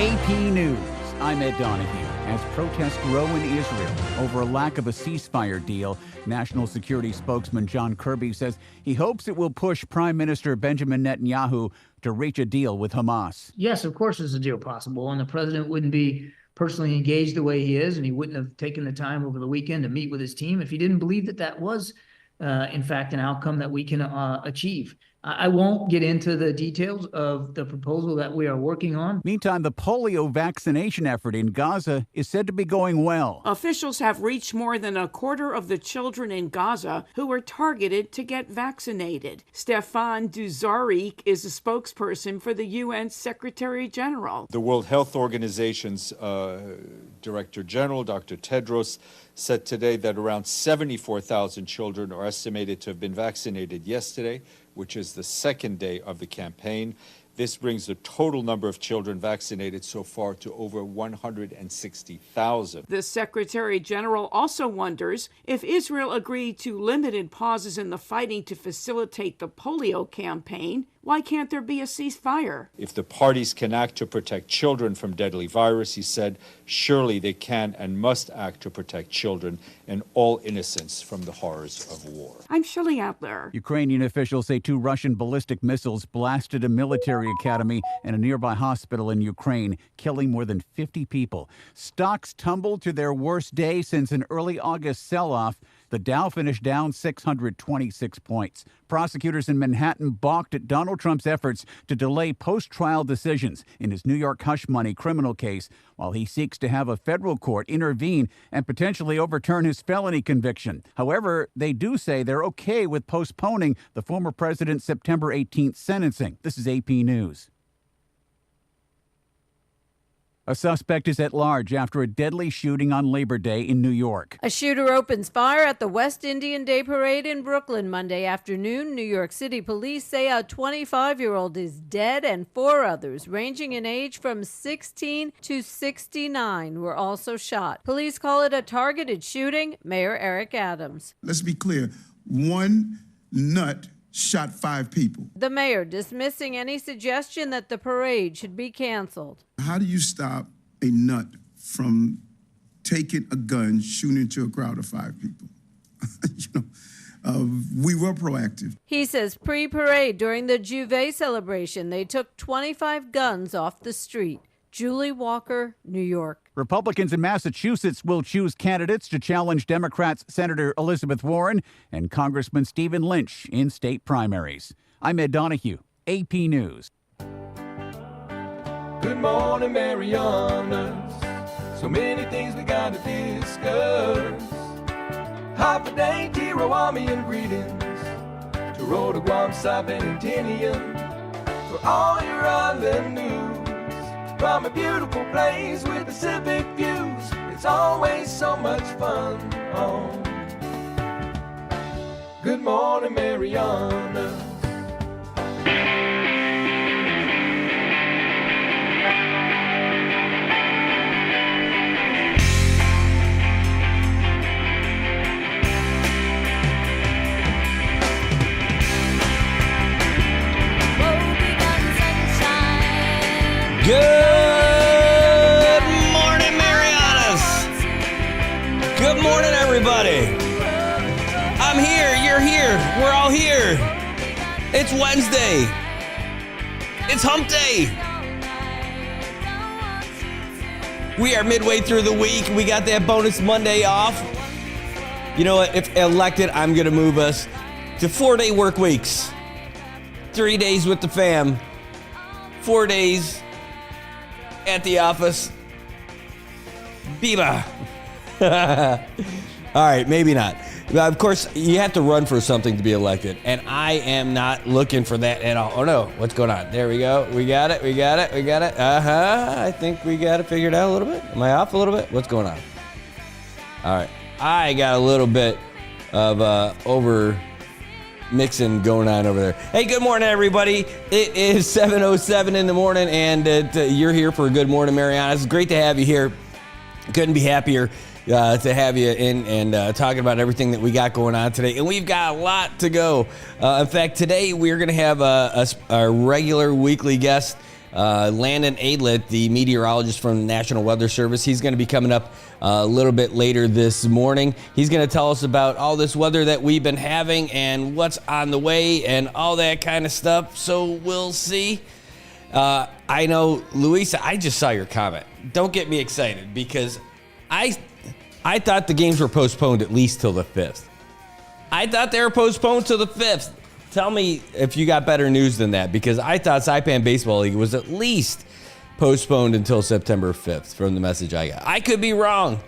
AP News. I'm Ed Donahue. As protests grow in Israel over a lack of a ceasefire deal, National Security spokesman John Kirby says he hopes it will push Prime Minister Benjamin Netanyahu to reach a deal with Hamas. Yes, of course there's a deal possible, and the president wouldn't be personally engaged the way he is, and he wouldn't have taken the time over the weekend to meet with his team if he didn't believe that that was, in fact, an outcome that we can achieve. I won't get into the details of the proposal that we are working on. Meantime, the polio vaccination effort in Gaza is said to be going well. Officials have reached more than a quarter of the children in Gaza who were targeted to get vaccinated. Stefan Dujarric is a spokesperson for the UN Secretary General. The World Health Organization's Director General, Dr. Tedros, said today that around 74,000 children are estimated to have been vaccinated yesterday, which is the second day of the campaign. This brings the total number of children vaccinated so far to over 160,000. The Secretary General also wonders if Israel agreed to limited pauses in the fighting to facilitate the polio campaign, why can't there be a ceasefire? If the parties can act to protect children from deadly virus, he said, surely they can and must act to protect children and all innocents from the horrors of war. I'm Shelley Adler. Ukrainian officials say 2 Russian ballistic missiles blasted a military academy and a nearby hospital in Ukraine, killing more than 50 people. Stocks tumbled to their worst day since an early August sell-off. The Dow finished down 626 points. Prosecutors in Manhattan balked at Donald Trump's efforts to delay post-trial decisions in his New York hush money criminal case, while he seeks to have a federal court intervene and potentially overturn his felony conviction. However, they do say they're okay with postponing the former president's September 18th sentencing. This is AP News. A suspect is at large after a deadly shooting on Labor Day in New York. A shooter opens fire at the West Indian Day Parade in Brooklyn Monday afternoon. New York City police say a 25-year-old is dead and 4 others, ranging in age from 16 to 69, were also shot. Police call it a targeted shooting. Mayor Eric Adams. Let's be clear. One nut shot 5 people. The mayor dismissing any suggestion that the parade should be canceled. How do you stop a nut from taking a gun, shooting into a crowd of 5 people? We were proactive. He says pre-parade during the Juve celebration, they took 25 guns off the street. Julie Walker, New York. Republicans in Massachusetts will choose candidates to challenge Democrats Senator Elizabeth Warren and Congressman Stephen Lynch in state primaries. I'm Ed Donahue, AP News. Good morning, Marianas. So many things we gotta discuss. Happy day, Tirawami greetings to Rhoda, Guam, Sabin, and Tinian. For all your island news. From a beautiful place with Pacific views, it's always so much fun. Oh. Good morning, Marianas. Good morning, Marianas. Good morning, everybody. I'm here. You're here. We're all here. It's Wednesday. It's hump day. We are midway through the week. We got that bonus Monday off. You know what? If elected, I'm going to move us to 4-day work weeks. 3 days with the fam. 4 days at the office. Biba. All right, maybe not. Of course, you have to run for something to be elected, and I am not looking for that at all. Oh, no. What's going on? There we go. We got it. I think we got it figured out a little bit. Am I off a little bit? What's going on? All right. I got a little bit of over mixing going on over there. Hey, good morning, everybody. It is 7:07 in the morning, and you're here for a Good Morning Marianas. It's great to have you here. Couldn't be happier to have you in and talking about everything that we got going on today. And we've got a lot to go. In fact, today we're going to have a regular weekly guest Landon Aylett, the meteorologist from the National Weather Service, he's going to be coming up a little bit later this morning. He's going to tell us about all this weather that we've been having and what's on the way and all that kind of stuff. So we'll see. I know, Luisa, I just saw your comment. Don't get me excited because I thought the games were postponed at least till the 5th. I thought they were postponed till the 5th. Tell me if you got better news than that, because I thought Saipan Baseball League was at least postponed until September 5th from the message I got. I could be wrong.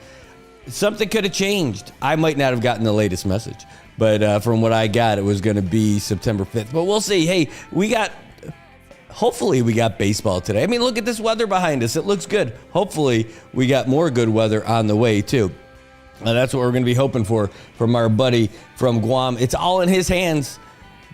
Something could have changed. I might not have gotten the latest message, but from what I got, it was going to be September 5th. But we'll see. Hey, hopefully we got baseball today. I mean, look at this weather behind us. It looks good. Hopefully we got more good weather on the way, too. That's what we're going to be hoping for from our buddy from Guam. It's all in his hands.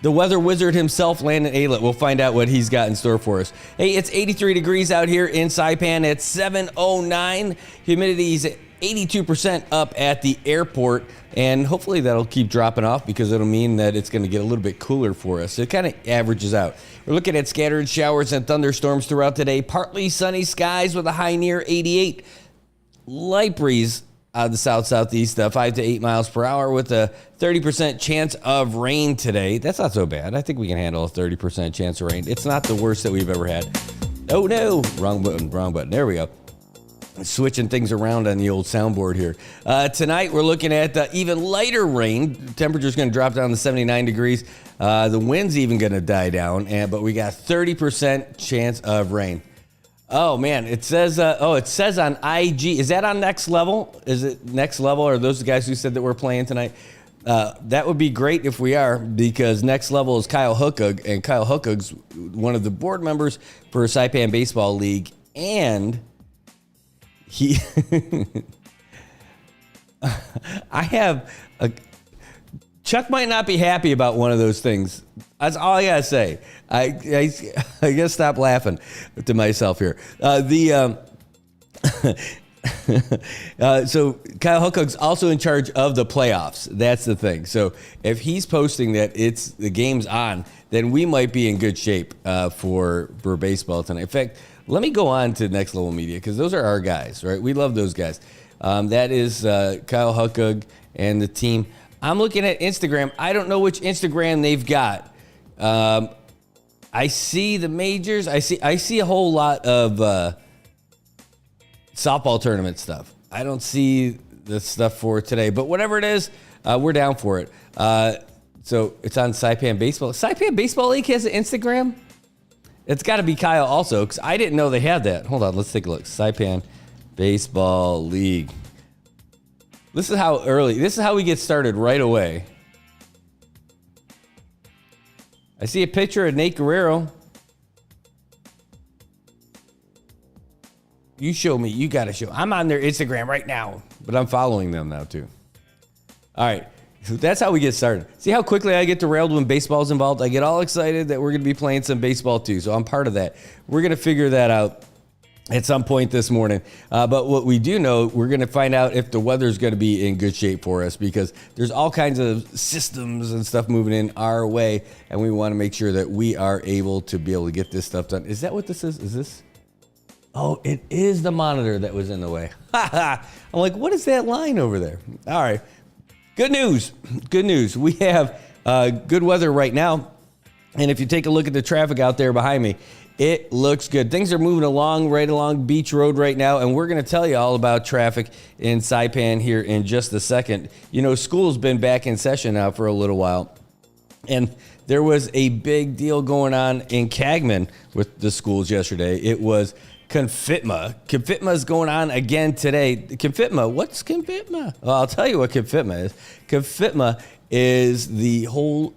The weather wizard himself, Landon Aylett. We'll find out what he's got in store for us. Hey, it's 83 degrees out here in Saipan at 7:09. Humidity is 82% up at the airport, and hopefully that'll keep dropping off because it'll mean that it's going to get a little bit cooler for us. It kind of averages out. We're looking at scattered showers and thunderstorms throughout today. Partly sunny skies with a high near 88. Light breeze out of the south-southeast, 5 to 8 miles per hour with a 30% chance of rain today. That's not so bad. I think we can handle a 30% chance of rain. It's not the worst that we've ever had. Oh, no. Wrong button. There we go. Switching things around on the old soundboard here. Tonight, we're looking at even lighter rain. Temperature's going to drop down to 79 degrees. The wind's even going to die down, but we got 30% chance of rain. Oh, man, it says on IG. Is that on Next Level? Is it Next Level? Or are those the guys who said that we're playing tonight? That would be great if we are, because Next Level is Kyle Hookug, and Kyle Hookug's one of the board members for Saipan Baseball League, and he... Chuck might not be happy about one of those things. That's all I gotta say. I gotta stop laughing to myself here. So Kyle Hookug's also in charge of the playoffs. That's the thing. So if he's posting that the game's on, then we might be in good shape for baseball tonight. In fact, let me go on to Next Level Media, because those are our guys, right? We love those guys. That is Kyle Hookug and the team. I'm looking at Instagram. I don't know which Instagram they've got. I see the majors. I see a whole lot of softball tournament stuff. I don't see the stuff for today, but whatever it is, we're down for it. So it's on Saipan Baseball. Saipan Baseball League has an Instagram? It's got to be Kyle also, because I didn't know they had that. Hold on, let's take a look. Saipan Baseball League. This is how we get started right away. I see a picture of Nate Guerrero. You show me. You got to show. I'm on their Instagram right now, but I'm following them now too. All right. That's how we get started. See how quickly I get derailed when baseball's involved? I get all excited that we're going to be playing some baseball too, so I'm part of that. We're going to figure that out at some point this morning. But what we do know, we're going to find out if the weather's going to be in good shape for us, because there's all kinds of systems and stuff moving in our way, and we want to make sure that we are able to be able to get this stuff done. Is that what this is? Is this? Oh, it is the monitor that was in the way. I'm like, what is that line over there? All right. Good news. Good news. We have good weather right now. And if you take a look at the traffic out there behind me, it looks good. Things are moving along right along Beach Road right now, and we're going to tell you all about traffic in Saipan here in just a second. You know, school's been back in session now for a little while, and there was a big deal going on in Cagman with the schools yesterday. It was Confitma. Confitma is going on again today. Confitma, what's Confitma? Well, I'll tell you what Confitma is. Confitma is the whole,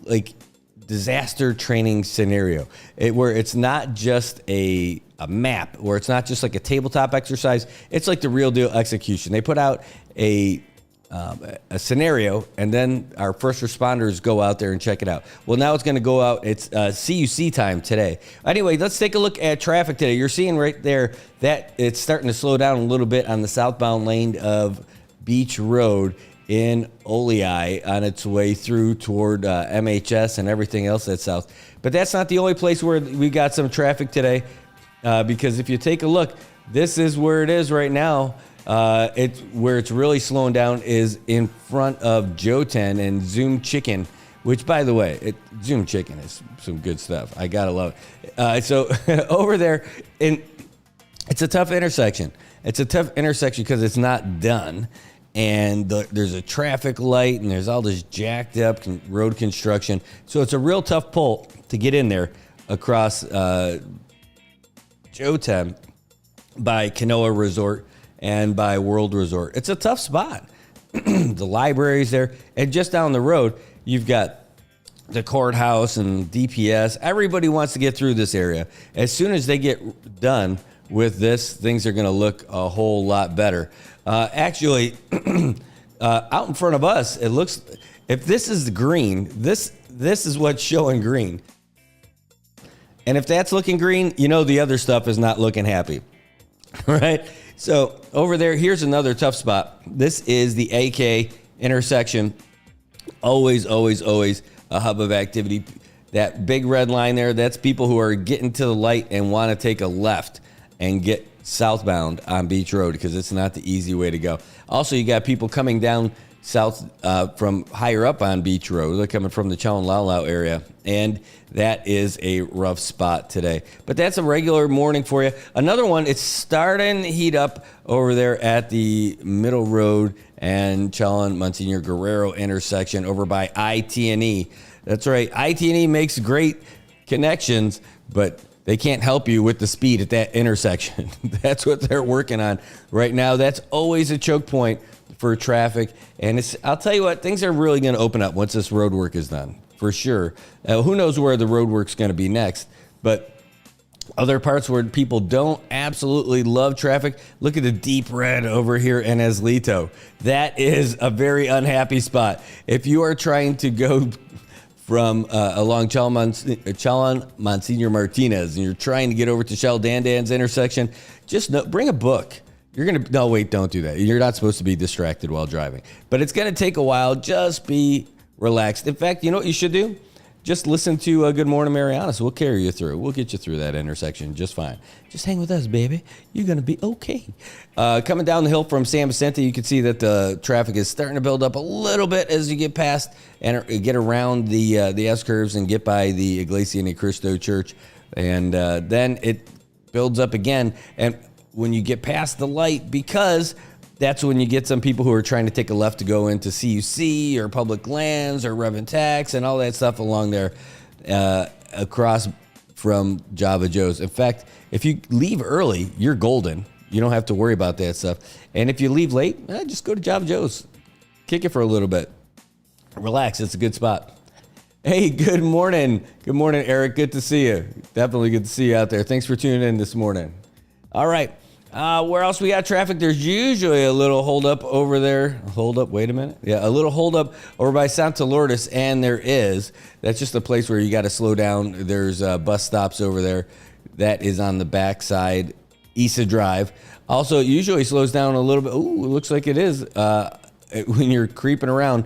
disaster training scenario, where it's not just a map, where it's not just like a tabletop exercise. It's like the real deal execution. They put out a scenario, and then our first responders go out there and check it out. Well, now it's going to go out. It's CUC time today. Anyway, let's take a look at traffic today. You're seeing right there that it's starting to slow down a little bit on the southbound lane of Beach Road in Olei on its way through toward MHS and everything else that's south. But that's not the only place where we got some traffic today. because if you take a look, this is where it is right now. It's where it's really slowing down is in front of Joten and Zoom Chicken, which, by the way, Zoom Chicken is some good stuff. I gotta love it. So over there, it's a tough intersection. It's a tough intersection because it's not done, and there's a traffic light, and there's all this jacked up road construction. So it's a real tough pull to get in there across Joten by Kanoa Resort and by World Resort. It's a tough spot. The library's there, and just down the road, you've got the courthouse and DPS. Everybody wants to get through this area. As soon as they get done with this, things are going to look a whole lot better. Actually, out in front of us, it looks, if this is green, this is what's showing green. And if that's looking green, you know the other stuff is not looking happy. Right? So over there, here's another tough spot. This is the AK intersection. Always, always, always a hub of activity. That big red line there, that's people who are getting to the light and want to take a left and get southbound on Beach Road because it's not the easy way to go. Also, you got people coming down south from higher up on Beach Road. They're coming from the Chow area, and that is a rough spot today. But that's a regular morning for you. Another one, it's starting to heat up over there at the Middle Road and Chalon Monsignor Guerrero intersection over by IT&E. That's right, IT&E makes great connections, but they can't help you with the speed at that intersection. That's what they're working on right now. That's always a choke point for traffic. And I'll tell you what, things are really going to open up once this road work is done, for sure. Who knows where the road work's going to be next, but other parts where people don't absolutely love traffic, look at the deep red over here in Eslito. That is a very unhappy spot. If you are trying to go from along Chalon Monsignor Martinez and you're trying to get over to Shell Dandan's intersection, just bring a book. No, wait, don't do that. You're not supposed to be distracted while driving. But it's going to take a while. Just be relaxed. In fact, you know what you should do? Just listen to Good Morning Marianas. We'll carry you through. We'll get you through that intersection just fine. Just hang with us, baby. You're going to be okay. Coming down the hill from San Vicente, you can see that the traffic is starting to build up a little bit as you get past and get around the S-curves and get by the Iglesia Ni Cristo Church. And then it builds up again. And when you get past the light, because that's when you get some people who are trying to take a left to go into CUC or public lands or Reverend Tax and all that stuff along there across from Java Joe's. In fact, if you leave early, you're golden. You don't have to worry about that stuff. And if you leave late, just go to Java Joe's. Kick it for a little bit. Relax. It's a good spot. Hey, good morning. Good morning, Eric. Good to see you. Definitely good to see you out there. Thanks for tuning in this morning. All right. Where else we got traffic? There's usually a little holdup over there. Wait a minute. Yeah, a little holdup over by Santa Lourdes, and there is. That's just a place where you got to slow down. There's bus stops over there. That is on the backside, Issa Drive. Also, it usually slows down a little bit. Ooh, it looks like it is when you're creeping around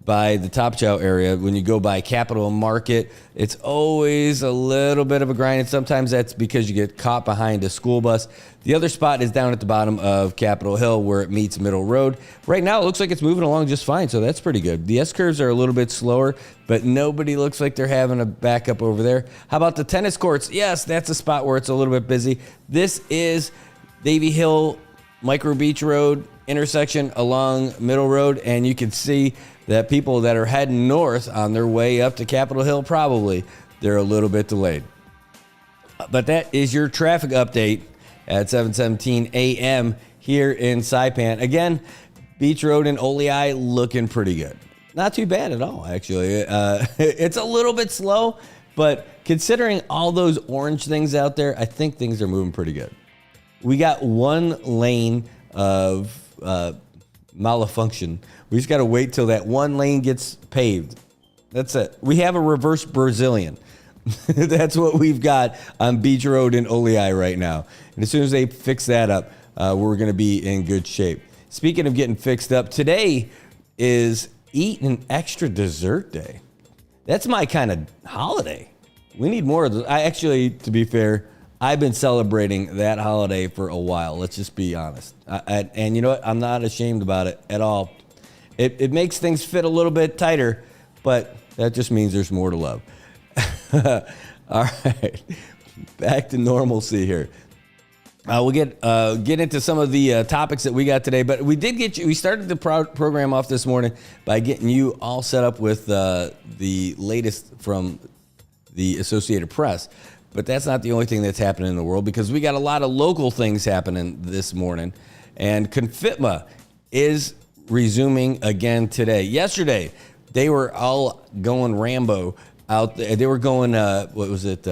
by the Top Chow area. When you go by Capitol Market, it's always a little bit of a grind, and sometimes that's because you get caught behind a school bus. The other spot is down at the bottom of Capitol Hill where it meets Middle Road. Right now, it looks like it's moving along just fine, so that's pretty good. The S-curves are a little bit slower, but nobody looks like they're having a backup over there. How about the tennis courts? Yes, that's a spot where it's a little bit busy. This is Davy Hill, Micro Beach Road intersection along Middle Road, and you can see that people that are heading north on their way up to Capitol Hill, probably they're a little bit delayed. But that is your traffic update at 7:17 a.m. here in Saipan. Again, Beach Road and Olei looking pretty good. Not too bad at all, actually. It's a little bit slow, but considering all those orange things out there, I think things are moving pretty good. We got one lane of malfunction. We just got to wait till that one lane gets paved. That's it. We have a reverse Brazilian. That's what we've got on Beach Road in Olei right now. And as soon as they fix that up, we're going to be in good shape. Speaking of getting fixed up, today is Eat an Extra Dessert Day. That's my kind of holiday. We need more of those. To be fair, I've been celebrating that holiday for a while. Let's just be honest. And you know what? I'm not ashamed about it at all. It makes things fit a little bit tighter, but that just means there's more to love. All right, back to normalcy here. We'll get into some of the topics that we got today, but we started the program off this morning by getting you all set up with the latest from the Associated Press. But that's not the only thing that's happening in the world, because we got a lot of local things happening this morning. And Confitma is resuming again today. Yesterday, they were all going Rambo out there. They were going, what was it,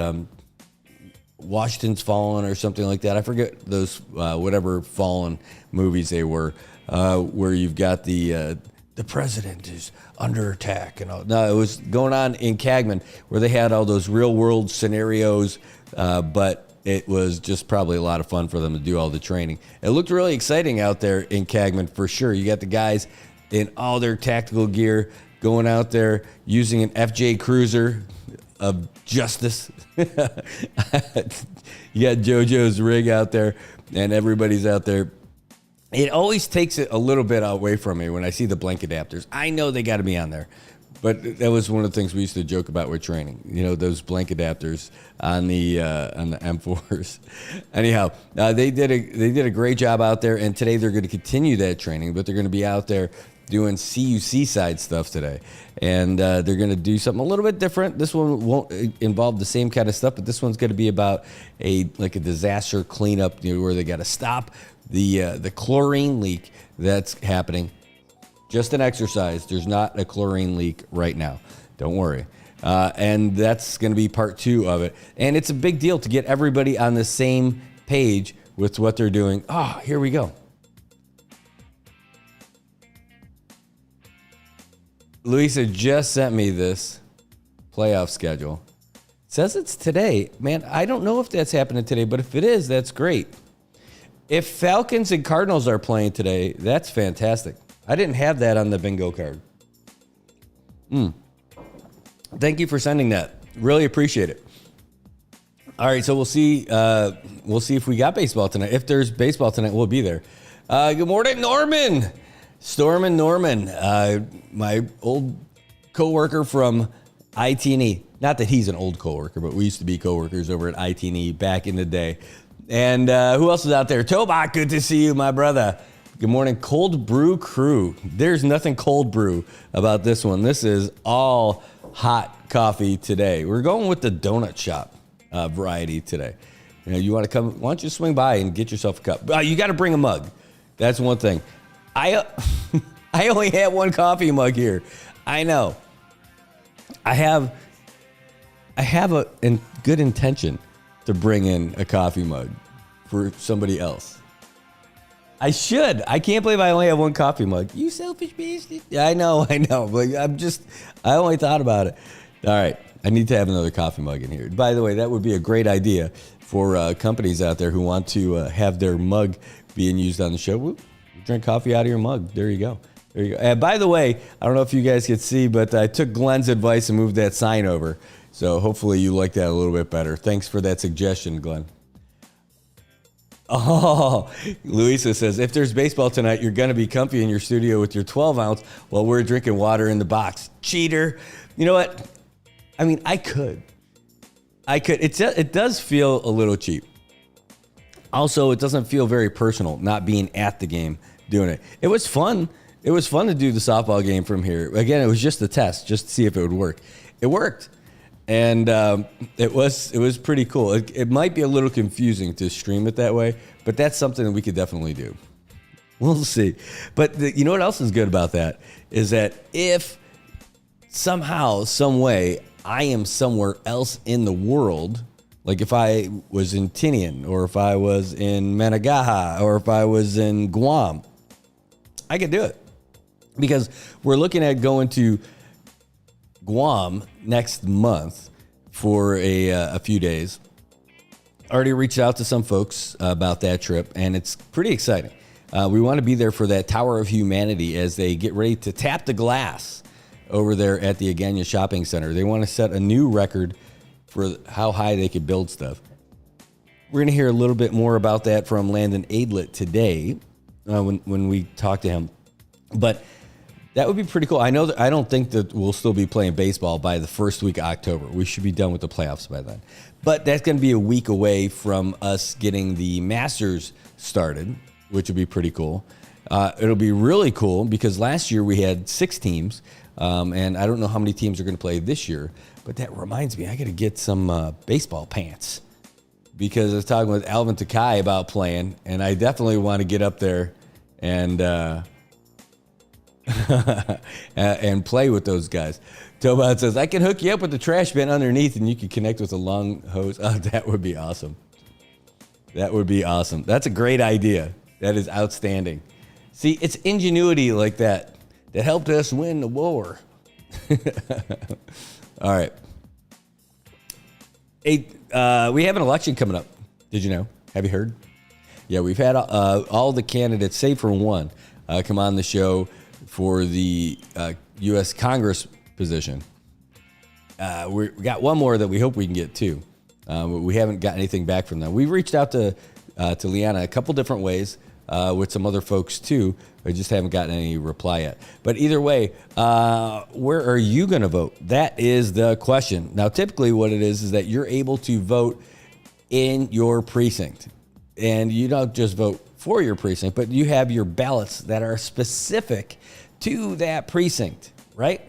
Washington's Fallen or something like that. I forget those, whatever Fallen movies they were, where you've got the president is under attack and all. No, it was going on in Cagman, where they had all those real world scenarios, but it was just probably a lot of fun for them to do all the training. It looked really exciting out there in Cagman for sure. You got the guys in all their tactical gear going out there using an FJ Cruiser of justice. You got JoJo's rig out there, and everybody's out there. It always takes it a little bit away from me when I see the blank adapters. I know they got to be on there, but that was one of the things we used to joke about with training. You know, those blank adapters on the M4s. Anyhow, they did a great job out there, and today they're going to continue that training, but they're going to be out there doing CUC side stuff today, and they're going to do something a little bit different. This one won't involve the same kind of stuff, but this one's going to be about a disaster cleanup, where they got to stop the chlorine leak that's happening. Just an exercise. There's not a chlorine leak right now. Don't worry. And that's going to be part 2 of it. And it's a big deal to get everybody on the same page with what they're doing. Oh, here we go. Luisa just sent me this playoff schedule. It says it's today. Man, I don't know if that's happening today, but if it is, that's great. If Falcons and Cardinals are playing today, that's fantastic. I didn't have that on the bingo card. Thank you for sending that. Really appreciate it. All right, so we'll see if we got baseball tonight. If there's baseball tonight, we'll be there. Good morning, Norman. Storm and Norman, my old coworker from IT&E. Not that he's an old coworker, but we used to be coworkers over at IT&E back in the day. And who else is out there? Tobak, good to see you, my brother. Good morning, Cold Brew Crew. There's nothing cold brew about this one. This is all hot coffee today. We're going with the donut shop variety today. You want to come? Why don't you swing by and get yourself a cup? You got to bring a mug. That's one thing. I only have one coffee mug here. I know. I have a good intention to bring in a coffee mug for somebody else. I should. I can't believe I only have one coffee mug. You selfish bastard. I know. But I only thought about it. All right. I need to have another coffee mug in here. By the way, that would be a great idea for companies out there who want to have their mug being used on the show. Whoop, drink coffee out of your mug. There you go. And by the way, I don't know if you guys could see, but I took Glenn's advice and moved that sign over. So hopefully you like that a little bit better. Thanks for that suggestion, Glenn. Oh, Luisa says, if there's baseball tonight, you're going to be comfy in your studio with your 12-ounce while we're drinking water in the box. Cheater. You know what? I mean, I could. It does feel a little cheap. Also, it doesn't feel very personal not being at the game doing it. It was fun. It was fun to do the softball game from here. Again, it was just a test, just to see if it would work. It worked. And it was pretty cool. It might be a little confusing to stream it that way, but that's something that we could definitely do. We'll see. But you know what else is good about that is that if somehow, some way, I am somewhere else in the world, like if I was in Tinian, or if I was in Managaha, or if I was in Guam, I could do it. Because we're looking at going to Guam next month for a few days. Already reached out to some folks about that trip, and it's pretty exciting. We want to be there for that Tower of Humanity as they get ready to tap the glass over there at the Agana Shopping Center. They want to set a new record for how high they could build stuff. We're going to hear a little bit more about that from Landon Aidlet today when we talk to him. But that would be pretty cool. I know that I don't think that we'll still be playing baseball by the first week of October. We should be done with the playoffs by then. But that's going to be a week away from us getting the Masters started, which would be pretty cool. It'll be really cool because last year we had 6 teams, and I don't know how many teams are going to play this year. But that reminds me, I got to get some baseball pants because I was talking with Alvin Takai about playing, and I definitely want to get up there and and play with those guys. Tobot says, I can hook you up with the trash bin underneath and you can connect with a long hose. Oh, that would be awesome. That would be awesome. That's a great idea. That is outstanding. See, it's ingenuity like that that helped us win the war. All right. Hey, we have an election coming up. Did you know? Have you heard? Yeah, we've had all the candidates, save for one, come on the show for the U.S. Congress position. We got one more that we hope we can get too. We haven't got anything back from them. We reached out to Liana a couple different ways with some other folks too. I just haven't gotten any reply yet. But either way, where are you going to vote? That is the question. Now, typically what it is that you're able to vote in your precinct. And you don't just vote for your precinct, but you have your ballots that are specific to that precinct, right?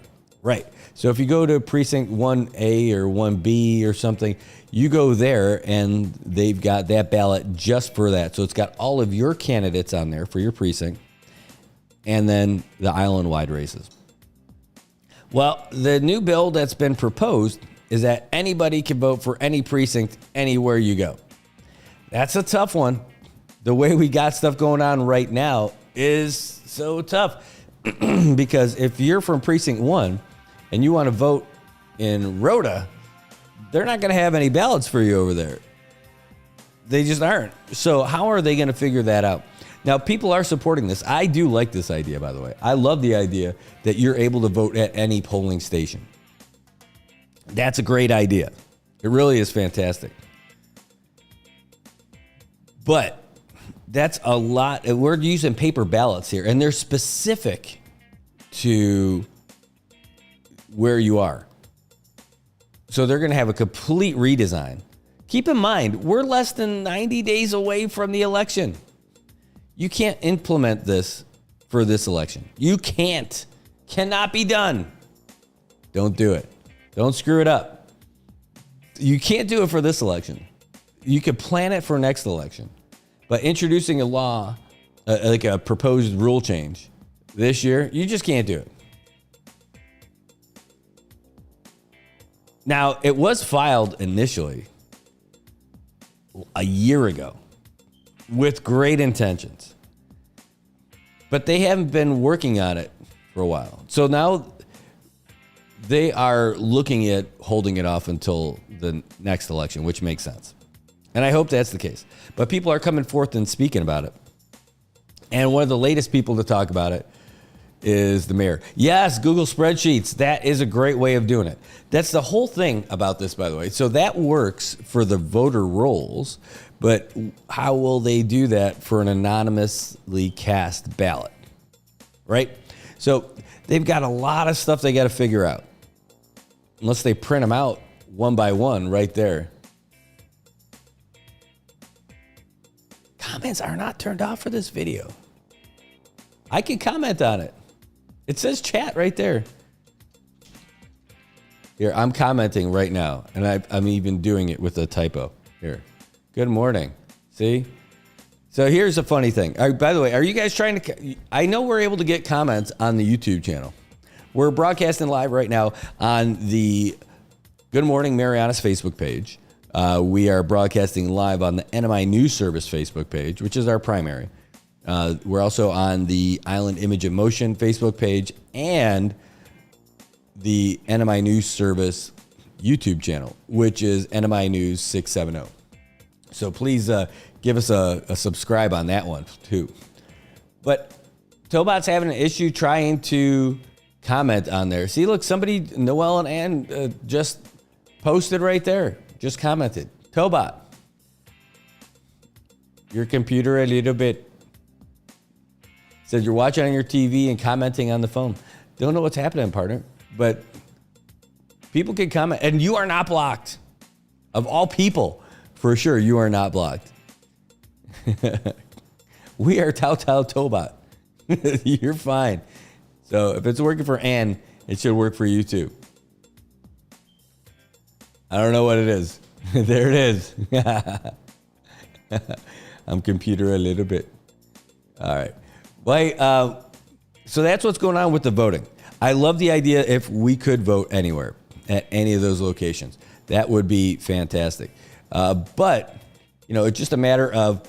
Right. So if you go to precinct 1A or 1B or something, you go there and they've got that ballot just for that. So it's got all of your candidates on there for your precinct and then the island-wide races. Well, the new bill that's been proposed is that anybody can vote for any precinct anywhere you go. That's a tough one. The way we got stuff going on right now is so tough because if you're from precinct 1 and you want to vote in Rhoda, they're not going to have any ballots for you over there. They just aren't. So how are they going to figure that out? Now, people are supporting this. I do like this idea, by the way. I love the idea that you're able to vote at any polling station. That's a great idea. It really is fantastic. But that's a lot. We're using paper ballots here, and they're specific to where you are. So they're going to have a complete redesign. Keep in mind, we're less than 90 days away from the election. You can't implement this for this election. You can't. Cannot be done. Don't do it. Don't screw it up. You can't do it for this election. You could plan it for next election. But introducing a law, like a proposed rule change this year, you just can't do it. Now, it was filed initially a year ago with great intentions, but they haven't been working on it for a while. So now they are looking at holding it off until the next election, which makes sense. And I hope that's the case. But people are coming forth and speaking about it. And one of the latest people to talk about it is the mayor. Yes, Google Spreadsheets. That is a great way of doing it. That's the whole thing about this, by the way. So that works for the voter rolls, but how will they do that for an anonymously cast ballot? Right? So they've got a lot of stuff they got to figure out. Unless they print them out one by one right there. Comments are not turned off for this video. I can comment on it. It says chat right there. Here, I'm commenting right now, and I'm even doing it with a typo. Here. Good morning. See? So here's a funny thing. By the way, are you guys trying to... I know we're able to get comments on the YouTube channel. We're broadcasting live right now on the Good Morning Marianas Facebook page. We are broadcasting live on the NMI News Service Facebook page, which is our primary. We're also on the Island Image and Motion Facebook page and the NMI News Service YouTube channel, which is NMI News 670. So please give us a subscribe on that one too. But Tobot's having an issue trying to comment on there. See, look, somebody, Noel and Ann, just posted right there. Just commented. Tobot. your computer a little bit. Said you're watching on your TV and commenting on the phone. Don't know what's happening, partner, but people can comment, and you are not blocked. Of all people, for sure, you are not blocked. We are Tobot. You're fine. So if it's working for Ann, it should work for you too. I don't know what it is. There it is. I'm computer a little bit. All right. Well, so that's what's going on with the voting. I love the idea if we could vote anywhere at any of those locations. That would be fantastic. But, it's just a matter of,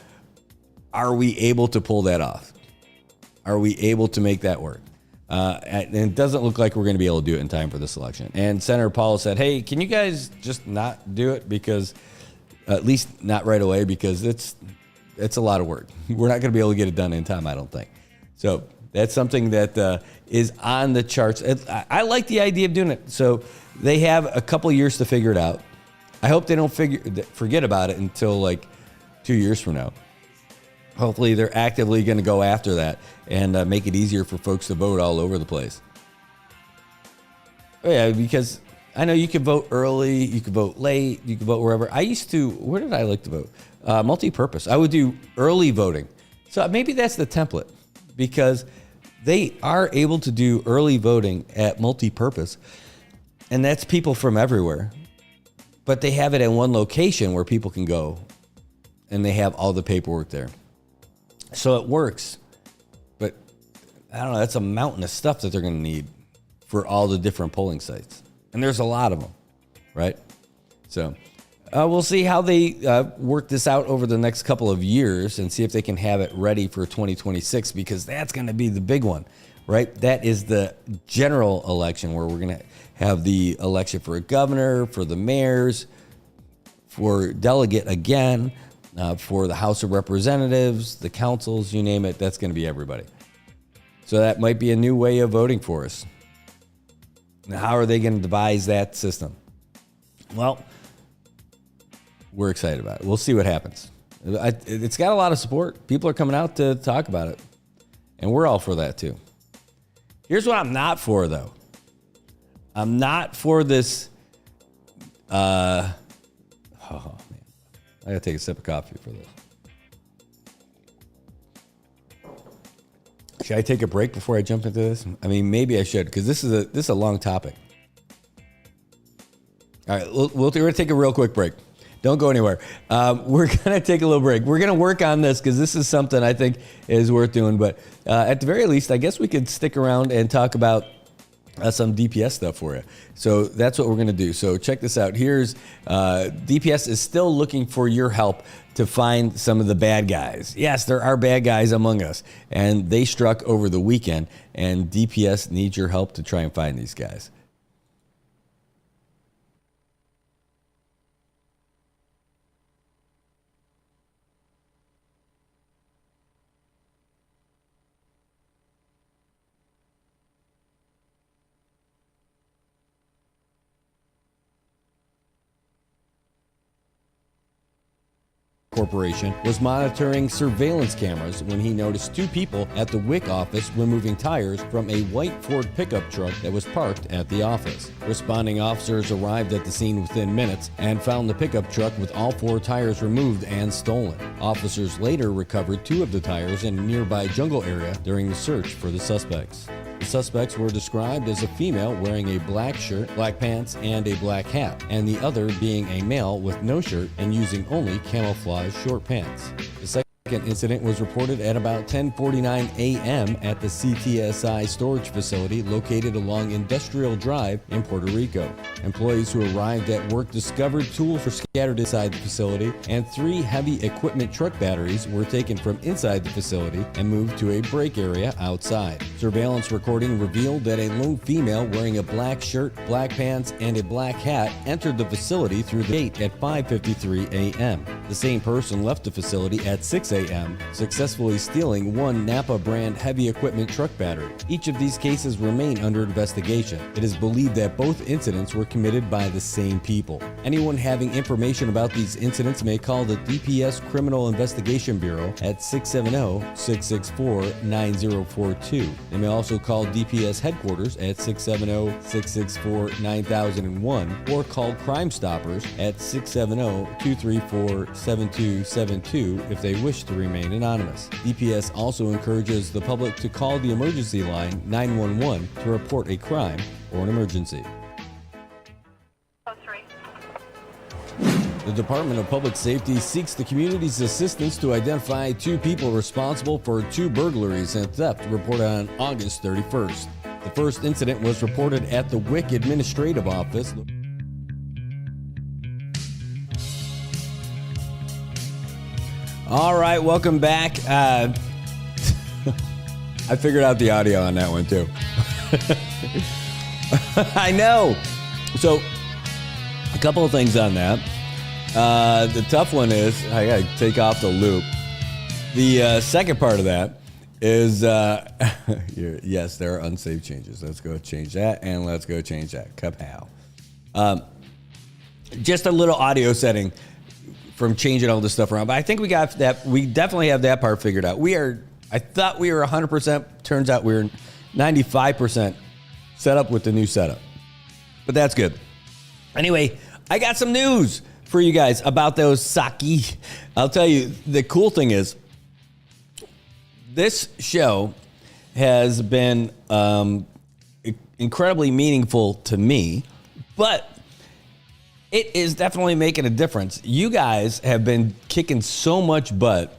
are we able to pull that off? Are we able to make that work? And it doesn't look like we're going to be able to do it in time for this election. And Senator Paul said, hey, can you guys just not do it? Because, at least not right away, because it's a lot of work. We're not going to be able to get it done in time, I don't think. So that's something that is on the charts. I like the idea of doing it. So they have a couple years to figure it out. I hope they don't forget about it until like 2 years from now. Hopefully they're actively going to go after that and make it easier for folks to vote all over the place. Oh, yeah, because I know you can vote early, you can vote late, you can vote wherever. Where did I like to vote? Multi-purpose. I would do early voting. So maybe that's the template, because they are able to do early voting at multi-purpose, and that's people from everywhere. But they have it in one location where people can go, and they have all the paperwork there. So it works. But I don't know, that's a mountain of stuff that they're going to need for all the different polling sites. And there's a lot of them, right? So we'll see how they work this out over the next couple of years and see if they can have it ready for 2026, because that's going to be the big one, right? That is the general election where we're going to have the election for a governor, for the mayors, for delegate again, for the House of Representatives, the councils, you name it, that's going to be everybody. So that might be a new way of voting for us. Now, how are they going to devise that system? Well, we're excited about it. We'll see what happens. It's got a lot of support. People are coming out to talk about it. And we're all for that too. Here's what I'm not for, though. I'm not for this. Oh, man. I got to take a sip of coffee for this. Should I take a break before I jump into this? I mean, maybe I should, because this is a long topic. All right, we're going to take a real quick break. Don't go anywhere. We're going to take a little break. We're going to work on this because this is something I think is worth doing. But at the very least, I guess we could stick around and talk about some DPS stuff for you. So that's what we're going to do. So check this out. Here's DPS is still looking for your help to find some of the bad guys. Yes, there are bad guys among us, and they struck over the weekend, and DPS needs your help to try and find these guys. Corporation was monitoring surveillance cameras when he noticed two people at the WIC office removing tires from a white Ford pickup truck that was parked at the office. Responding officers arrived at the scene within minutes and found the pickup truck with all four tires removed and stolen. Officers later recovered two of the tires in a nearby jungle area during the search for the suspects. The suspects were described as a female wearing a black shirt, black pants, and a black hat, and the other being a male with no shirt and using only camouflage short pants. The second incident was reported at about 10:49 a.m. at the CTSI storage facility located along Industrial Drive in Puerto Rico. Employees who arrived at work discovered tools were scattered inside the facility, and 3 heavy equipment truck batteries were taken from inside the facility and moved to a break area outside. Surveillance recording revealed that a lone female wearing a black shirt, black pants, and a black hat entered the facility through the gate at 5:53 a.m. The same person left the facility at 6 a.m., successfully stealing one Napa brand heavy equipment truck battery. Each of these cases remain under investigation. It is believed that both incidents were committed by the same people. Anyone having information about these incidents may call the DPS Criminal Investigation Bureau at 670-664-9042. They may also call DPS headquarters at 670-664-9001 or call Crime Stoppers at 670-234-7272 if they wish to remain anonymous. DPS also encourages the public to call the emergency line 911 to report a crime or an emergency. The Department of Public Safety seeks the community's assistance to identify 2 people responsible for 2 burglaries and theft reported on August 31st. The first incident was reported at the WIC Administrative Office. All right, welcome back. I figured out the audio on that one too. I know. So, a couple of things on that. The tough one is, I gotta take off the loop. The second part of that is, yes, there are unsaved changes. Let's go change that, and let's go change that. Kapow. Just a little audio setting from changing all this stuff around. But I think we got that. We definitely have that part figured out. I thought we were 100%. Turns out we were 95% set up with the new setup. But that's good. Anyway, I got some news for you guys about those sake. I'll tell you, the cool thing is, this show has been incredibly meaningful to me, but it is definitely making a difference. You guys have been kicking so much butt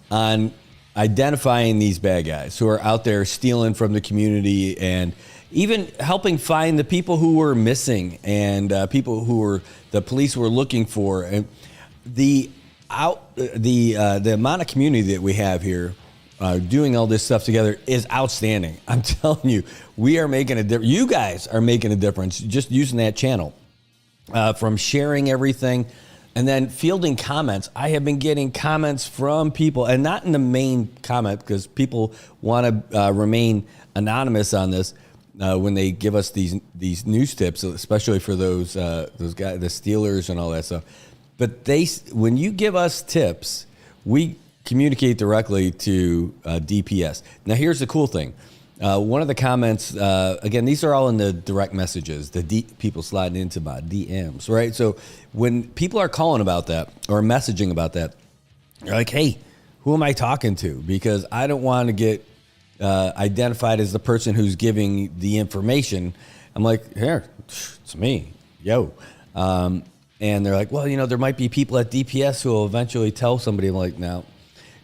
on identifying these bad guys who are out there stealing from the community and even helping find the people who were missing and people who were the police were looking for. And the amount of community that we have here doing all this stuff together is outstanding. I'm telling you, we are making a difference. You guys are making a difference just using that channel, from sharing everything and then fielding comments. I have been getting comments from people, and not in the main comment because people want to remain anonymous on this. When they give us these news tips, especially for those guys, the Steelers and all that stuff. But when you give us tips, we communicate directly to DPS. Now, here's the cool thing. One of the comments, again, these are all in the direct messages, people sliding into my DMs, right? So when people are calling about that or messaging about that, you're like, hey, who am I talking to? Because I don't want to get identified as the person who's giving the information. I'm like, here, it's me, yo. And they're like, well, there might be people at DPS who will eventually tell somebody. I'm like, no.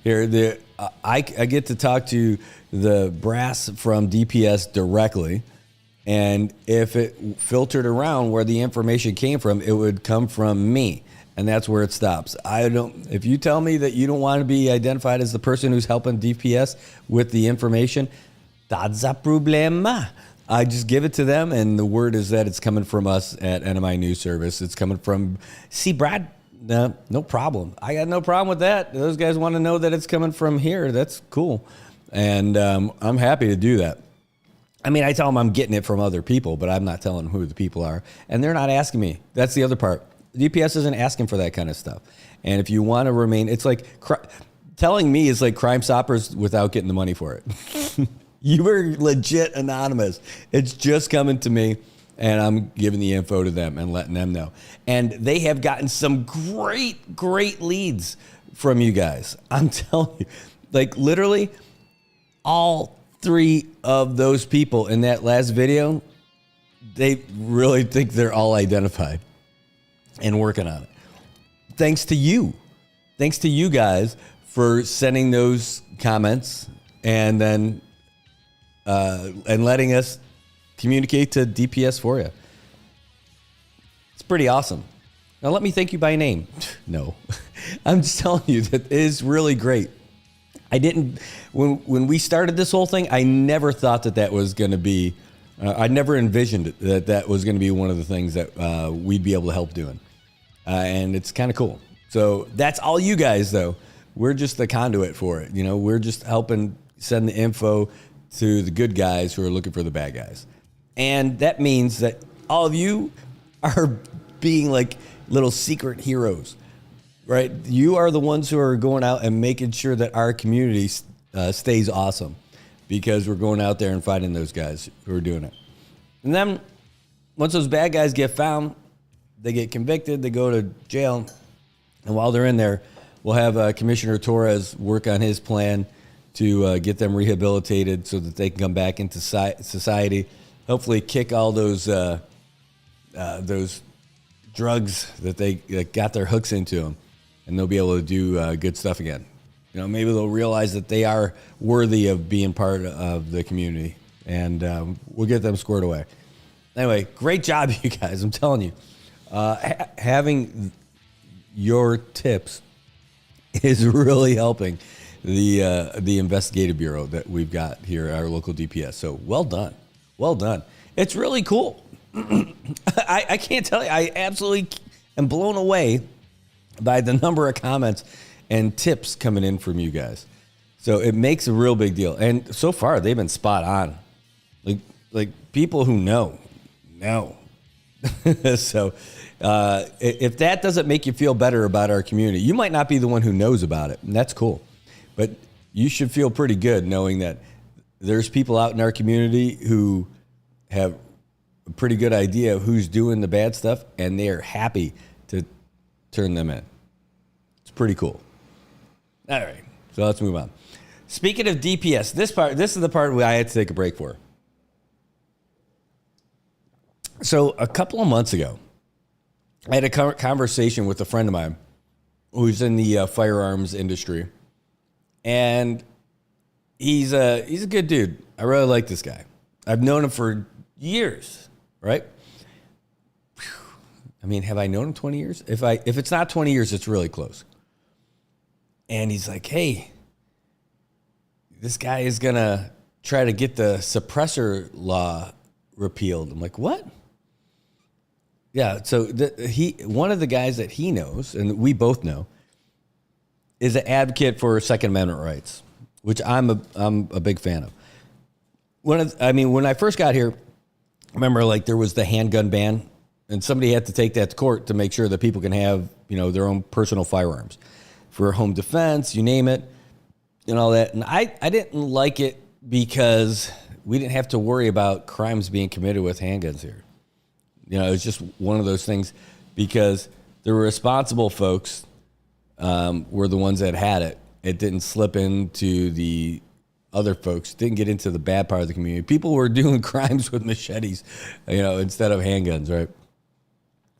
Here, I get to talk to the brass from DPS directly, and if it filtered around where the information came from, it would come from me. And that's where it stops. If you tell me that you don't want to be identified as the person who's helping DPS with the information, that's a problema. I just give it to them, and the word is that it's coming from us at NMI News Service. It's coming from, see, Brad, no problem. I got no problem with that. Those guys want to know that it's coming from here. That's cool. And I'm happy to do that. I mean, I tell them I'm getting it from other people, but I'm not telling them who the people are. And they're not asking me. That's the other part. DPS isn't asking for that kind of stuff. And if you want to remain, it's like telling me is like Crime Stoppers without getting the money for it. You were legit anonymous. It's just coming to me, and I'm giving the info to them and letting them know. And they have gotten some great leads from you guys. I'm telling you, like literally all 3 of those people in that last video, they really think they're all identified and working on it. Thanks to you. Thanks to you guys for sending those comments and then and letting us communicate to DPS for you. It's pretty awesome. Now let me thank you by name. No. I'm just telling you that it is really great. I didn't, when we started this whole thing, I never thought that was going to be, I never envisioned that was going to be one of the things that we'd be able to help doing. And it's kind of cool. So that's all you guys, though. We're just the conduit for it. You know, we're just helping send the info to the good guys who are looking for the bad guys. And that means that all of you are being like little secret heroes, right? You are the ones who are going out and making sure that our community stays awesome, because we're going out there and finding those guys who are doing it. And then once those bad guys get found, they get convicted, they go to jail. And while they're in there, we'll have Commissioner Torres work on his plan to get them rehabilitated so that they can come back into society. Hopefully kick all those drugs that they got their hooks into them, and they'll be able to do good stuff again. You know, maybe they'll realize that they are worthy of being part of the community, and we'll get them squared away. Anyway, great job, you guys. I'm telling you, having your tips is really helping the investigative bureau that we've got here at our local DPS. So well done. Well done. It's really cool. I can't tell you. I absolutely am blown away by the number of comments and tips coming in from you guys. So it makes a real big deal. And so far, they've been spot on. Like people who know. So if that doesn't make you feel better about our community, you might not be the one who knows about it, and that's cool. But you should feel pretty good knowing that there's people out in our community who have a pretty good idea of who's doing the bad stuff, and they are happy to turn them in. It's pretty cool. All right, so let's move on. Speaking of DPS, this is the part where I had to take a break for. So a couple of months ago, I had a conversation with a friend of mine who's in the firearms industry, and he's a good dude. I really like this guy. I've known him for years, right? I mean, have I known him 20 years? If it's not 20 years, it's really close. And he's like, hey, this guy is going to try to get the suppressor law repealed. I'm like, what? Yeah, so one of the guys that he knows, and we both know, is an advocate for Second Amendment rights, which I'm a big fan of. When I first got here, remember, like, there was the handgun ban, and somebody had to take that to court to make sure that people can have, their own personal firearms for home defense, you name it, and all that. And I didn't like it because we didn't have to worry about crimes being committed with handguns here. It's just one of those things, because the responsible folks were the ones that had it. It didn't slip into the other folks, didn't get into the bad part of the community. People were doing crimes with machetes, instead of handguns, right?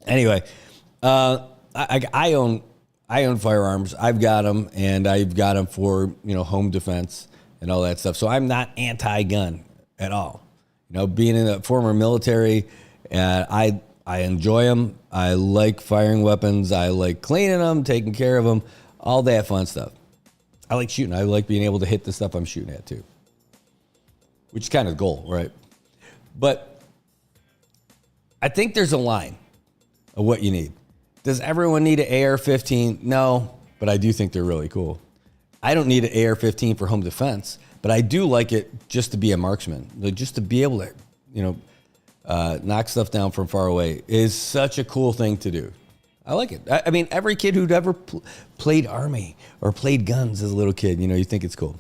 Anyway, I own firearms. I've got them, and I've got them for, home defense and all that stuff. So I'm not anti-gun at all. Being in the former military, I enjoy them. I like firing weapons. I like cleaning them, taking care of them, all that fun stuff. I like shooting. I like being able to hit the stuff I'm shooting at too, which is kind of the goal, right? But I think there's a line of what you need. Does everyone need an AR-15? No, but I do think they're really cool. I don't need an AR-15 for home defense, but I do like it just to be a marksman, just to be able to, knock stuff down from far away is such a cool thing to do. I like it. I mean, every kid who'd ever played Army or played guns as a little kid, you think it's cool.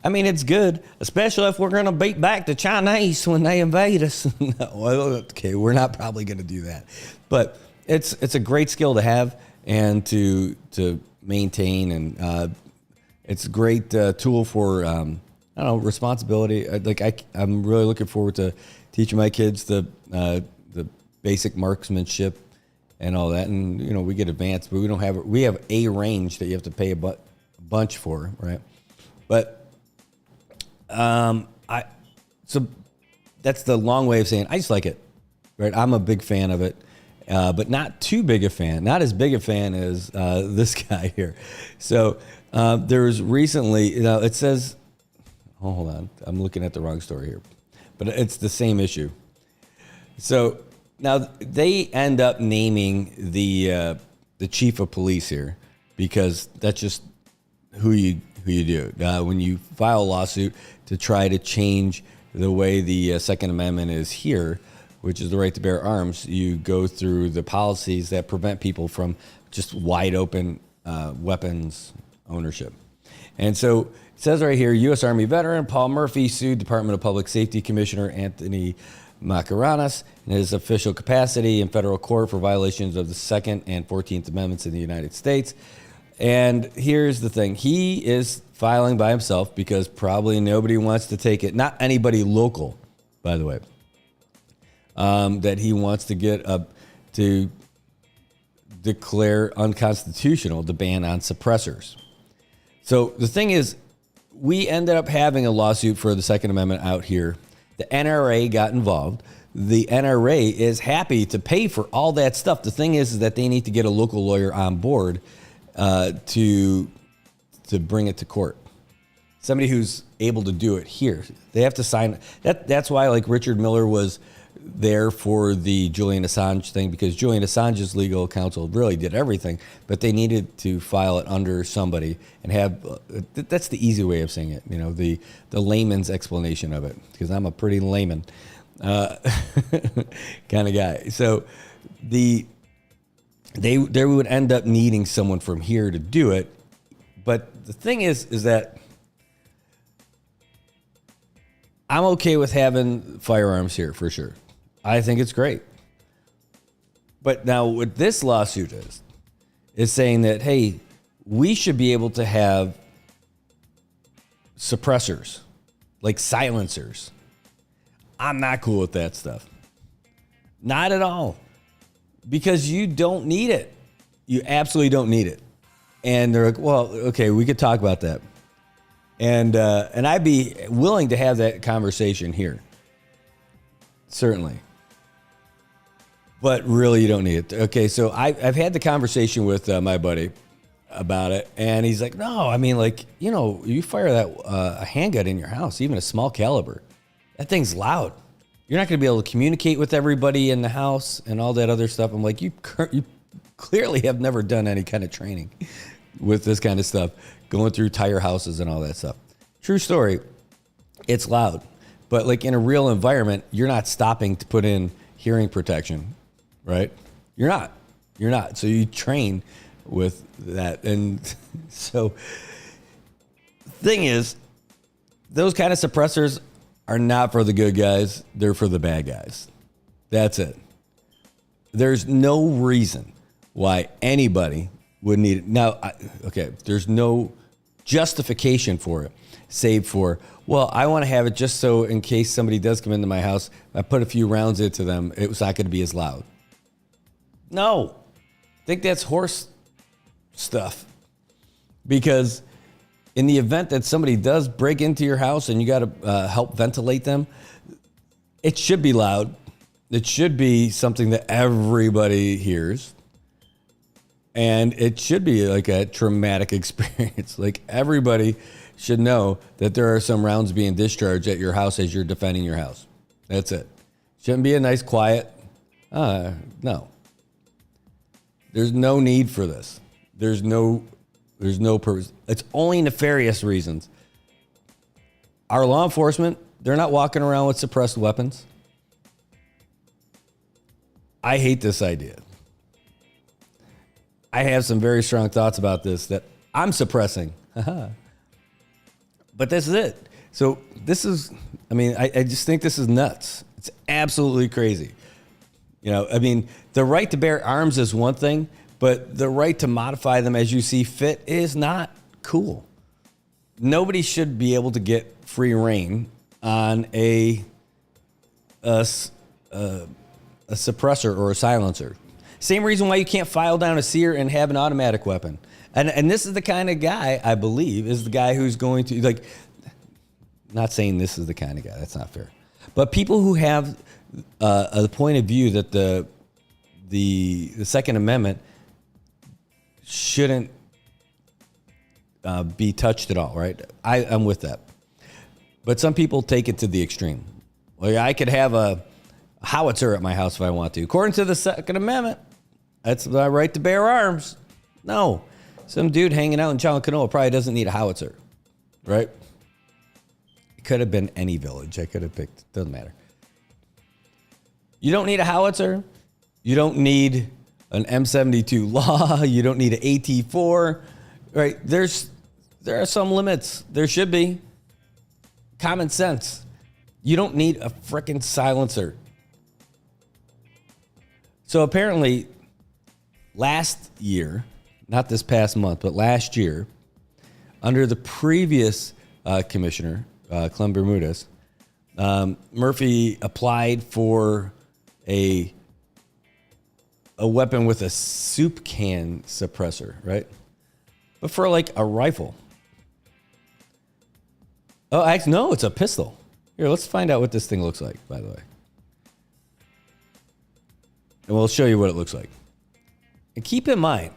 I mean, it's good, especially if we're going to beat back the Chinese when they invade us. No, okay, we're not probably going to do that. But it's a great skill to have and to maintain, and it's a great tool for, responsibility. I'm really looking forward to teaching my kids the basic marksmanship and all that, and we get advanced, but we have a range that you have to pay a bunch for, right? But so that's the long way of saying I just like it, right? I'm a big fan of it, but not too big a fan, not as big a fan as this guy here. So there was recently, it says, hold on, I'm looking at the wrong story here. But it's the same issue. So now they end up naming the the chief of police here, because that's just who you do. When you file a lawsuit to try to change the way the Second Amendment is here, which is the right to bear arms, you go through the policies that prevent people from just wide open weapons ownership. And so it says right here, U.S. Army veteran Paul Murphy sued Department of Public Safety Commissioner Anthony Marianas in his official capacity in federal court for violations of the Second and 14th Amendments in the United States. And here's the thing. He is filing by himself because probably nobody wants to take it. Not anybody local, by the way, that he wants to get up to declare unconstitutional the ban on suppressors. So the thing is, we ended up having a lawsuit for the Second Amendment out here. The NRA got involved. The NRA is happy to pay for all that stuff. The thing is that they need to get a local lawyer on board to bring it to court. Somebody who's able to do it here. They have to sign. That's why, like, Richard Miller was there for the Julian Assange thing, because Julian Assange's legal counsel really did everything, but they needed to file it under somebody and have. That's the easy way of saying it. You know, the layman's explanation of it, because I'm a pretty layman kind of guy. So they would end up needing someone from here to do it. But the thing is that I'm okay with having firearms here for sure. I think it's great. But now what this lawsuit is saying that, hey, we should be able to have suppressors, like silencers. I'm not cool with that stuff. Not at all. Because you don't need it. You absolutely don't need it. And they're like, well, okay, we could talk about that. And I'd be willing to have that conversation here. Certainly. But really, you don't need it. Okay, so I've had the conversation with my buddy about it. And he's like, no, I mean, like, you know, you fire that a handgun in your house, even a small caliber. That thing's loud. You're not going to be able to communicate with everybody in the house and all that other stuff. I'm like, you clearly have never done any kind of training with this kind of stuff, going through tire houses and all that stuff. True story. It's loud. But like in a real environment, you're not stopping to put in hearing protection, right? You're not. So you train with that. And so the thing is, those kind of suppressors are not for the good guys. They're for the bad guys. That's it. There's no reason why anybody would need it. Now, there's no justification for it, save for, well, I want to have it just so in case somebody does come into my house, I put a few rounds into them, it's not going to be as loud. No. I think that's horse stuff. Because in the event that somebody does break into your house and you got to help ventilate them, it should be loud. It should be something that everybody hears. And it should be like a traumatic experience. Like everybody should know that there are some rounds being discharged at your house as you're defending your house. That's it. Shouldn't be a nice quiet. No. There's no need for this. There's no purpose. It's only nefarious reasons. Our law enforcement, they're not walking around with suppressed weapons. I hate this idea. I have some very strong thoughts about this that I'm suppressing. But this is it. So this is, I just think this is nuts. It's absolutely crazy. You know, I mean, the right to bear arms is one thing, but the right to modify them as you see fit is not cool. Nobody should be able to get free reign on a suppressor or a silencer. Same reason why you can't file down a sear and have an automatic weapon. And this is the kind of guy, I believe, is the guy who's going to, like, not saying this is the kind of guy, that's not fair. But people who have a point of view that the Second Amendment shouldn't be touched at all, right? I'm with that. But some people take it to the extreme. Like, I could have a howitzer at my house if I want to. According to the Second Amendment, That's my right to bear arms. No. Some dude hanging out in Chalcanoa probably doesn't need a howitzer, right? It could have been any village. I could have picked. Doesn't matter. You don't need a howitzer. You don't need an M72 law. You don't need an AT4, right? There are some limits. There should be. Common sense. You don't need a frickin' silencer. So apparently, last year, not this past month, but last year, under the previous commissioner, Clem Bermudez, Murphy applied for a weapon with a soup can suppressor, right? But for like a rifle. Oh, actually, no, it's a pistol. Here, let's find out what this thing looks like, by the way. And we'll show you what it looks like. And keep in mind,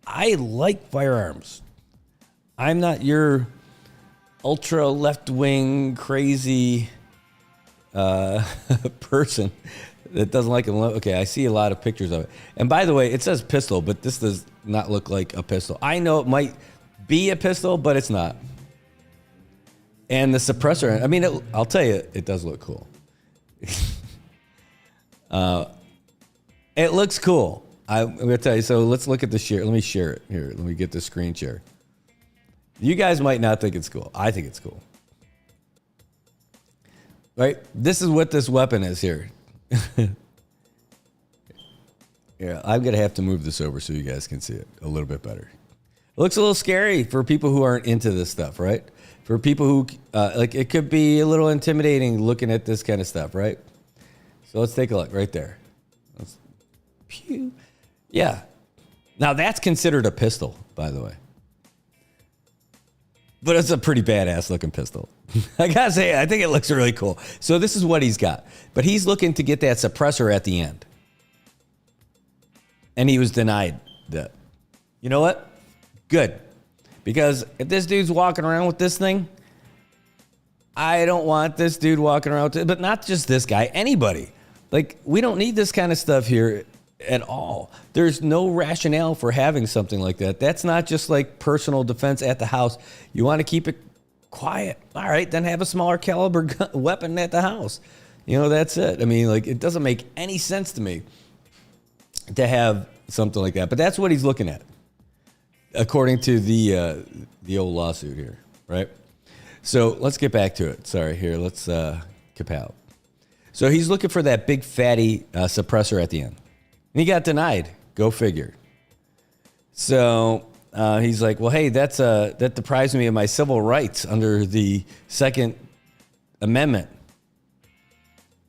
I like firearms. I'm not your ultra left-wing crazy person that doesn't like it. Okay, I see a lot of pictures of it. And by the way, it says pistol, but this does not look like a pistol. I know it might be a pistol, but it's not. And the suppressor, I mean, I'll tell you, it does look cool. It looks cool. I'm going to tell you. So let's look at the share. Let me share it here. Let me get the screen share. You guys might not think it's cool. I think it's cool. Right? This is what this weapon is here. Yeah, I'm going to have to move this over so you guys can see it a little bit better. It looks a little scary for people who aren't into this stuff, right? For people who, like, it could be a little intimidating looking at this kind of stuff, right? So let's take a look right there. Pew. Yeah. Now that's considered a pistol, by the way. But it's a pretty badass looking pistol. I gotta say, I think it looks really cool. So this is what he's got. But he's looking to get that suppressor at the end. And he was denied that. You know what? Good. Because if this dude's walking around with this thing, I don't want this dude walking around with it. But not just this guy, anybody. Like, we don't need this kind of stuff here at all. There's no rationale for having something like that. That's not just like personal defense at the house. You want to keep it quiet. All right, then have a smaller caliber weapon at the house. You know, that's it. I mean, like, it doesn't make any sense to me to have something like that. But that's what he's looking at, according to the old lawsuit here, right? So let's get back to it. Sorry, here, let's kapow. So he's looking for that big fatty suppressor at the end. And he got denied. Go figure. So he's like, well, hey, that deprives me of my civil rights under the Second Amendment.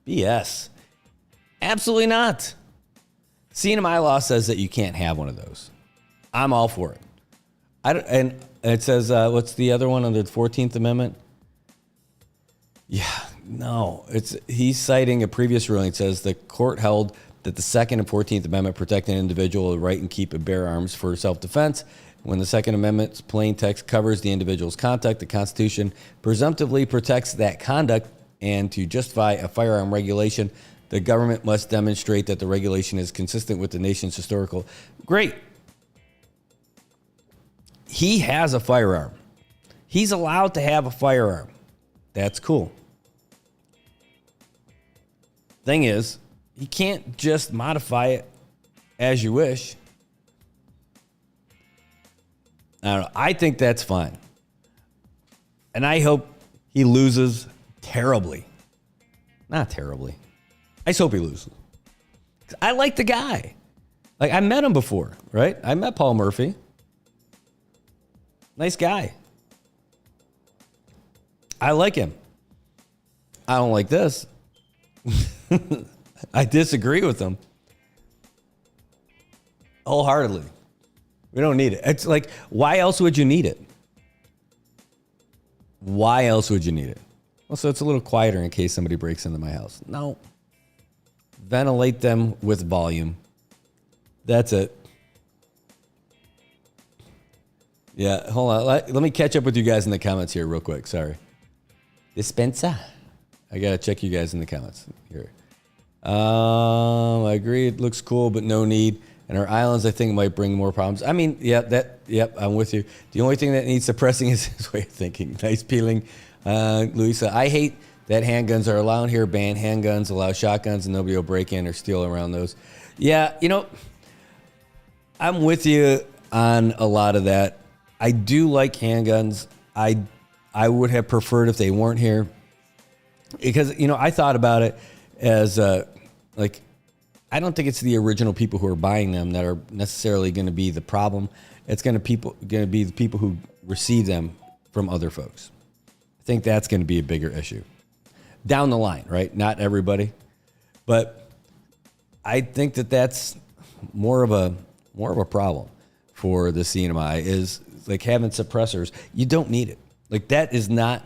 BS. Absolutely not. CNMI law says that you can't have one of those. I'm all for it. And it says, what's the other one under the 14th Amendment? Yeah, no. He's citing a previous ruling. It says the court held that the Second and 14th Amendment protect an individual the right and keep and bear arms for self-defense. When the Second Amendment's plain text covers the individual's conduct, the Constitution presumptively protects that conduct, and to justify a firearm regulation, the government must demonstrate that the regulation is consistent with the nation's historical. Great. He has a firearm. He's allowed to have a firearm. That's cool. Thing is, you can't just modify it as you wish. I don't know. I think that's fine. And I hope he loses terribly. Not terribly. I just hope he loses. 'Cause I like the guy. Like, I met him before, right? I met Paul Murphy. Nice guy. I like him. I don't like this. I disagree with him wholeheartedly. We don't need it. It's like, why else would you need it? Why else would you need it? Well, so it's a little quieter in case somebody breaks into my house. No. Ventilate them with volume. That's it. Yeah, hold on. Let me catch up with you guys in the comments here real quick. Sorry. Dispensa. I got to check you guys in the comments here. I agree. It looks cool, but no need. And our islands, I think, might bring more problems. I mean, yep, I'm with you. The only thing that needs suppressing is his way of thinking. Nice peeling. Louisa, I hate that handguns are allowed here. Ban handguns, allow shotguns, and nobody will break in or steal around those. Yeah, I'm with you on a lot of that. I do like handguns. I would have preferred if they weren't here. Because, I thought about it as, I don't think it's the original people who are buying them that are necessarily going to be the problem. It's going to be the people who receive them from other folks. I think that's going to be a bigger issue down the line, right? Not everybody, but I think that that's more of a problem for the CNMI is like having suppressors. You don't need it. Like that is not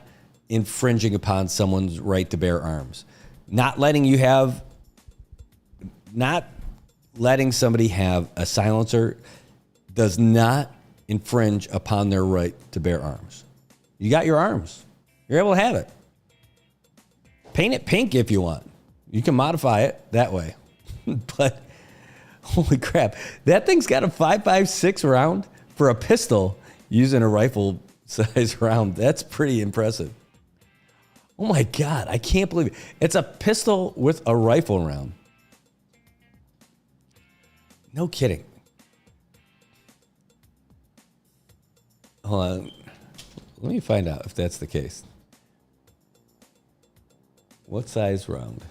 infringing upon someone's right to bear arms. Not letting somebody have a silencer does not infringe upon their right to bear arms. You got your arms. You're able to have it. Paint it pink if you want. You can modify it that way. But holy crap, that thing's got a 5.56 round for a pistol using a rifle size round. That's pretty impressive. Oh my God, I can't believe it. It's a pistol with a rifle round. No kidding. Hold on. Let me find out if that's the case. What size round?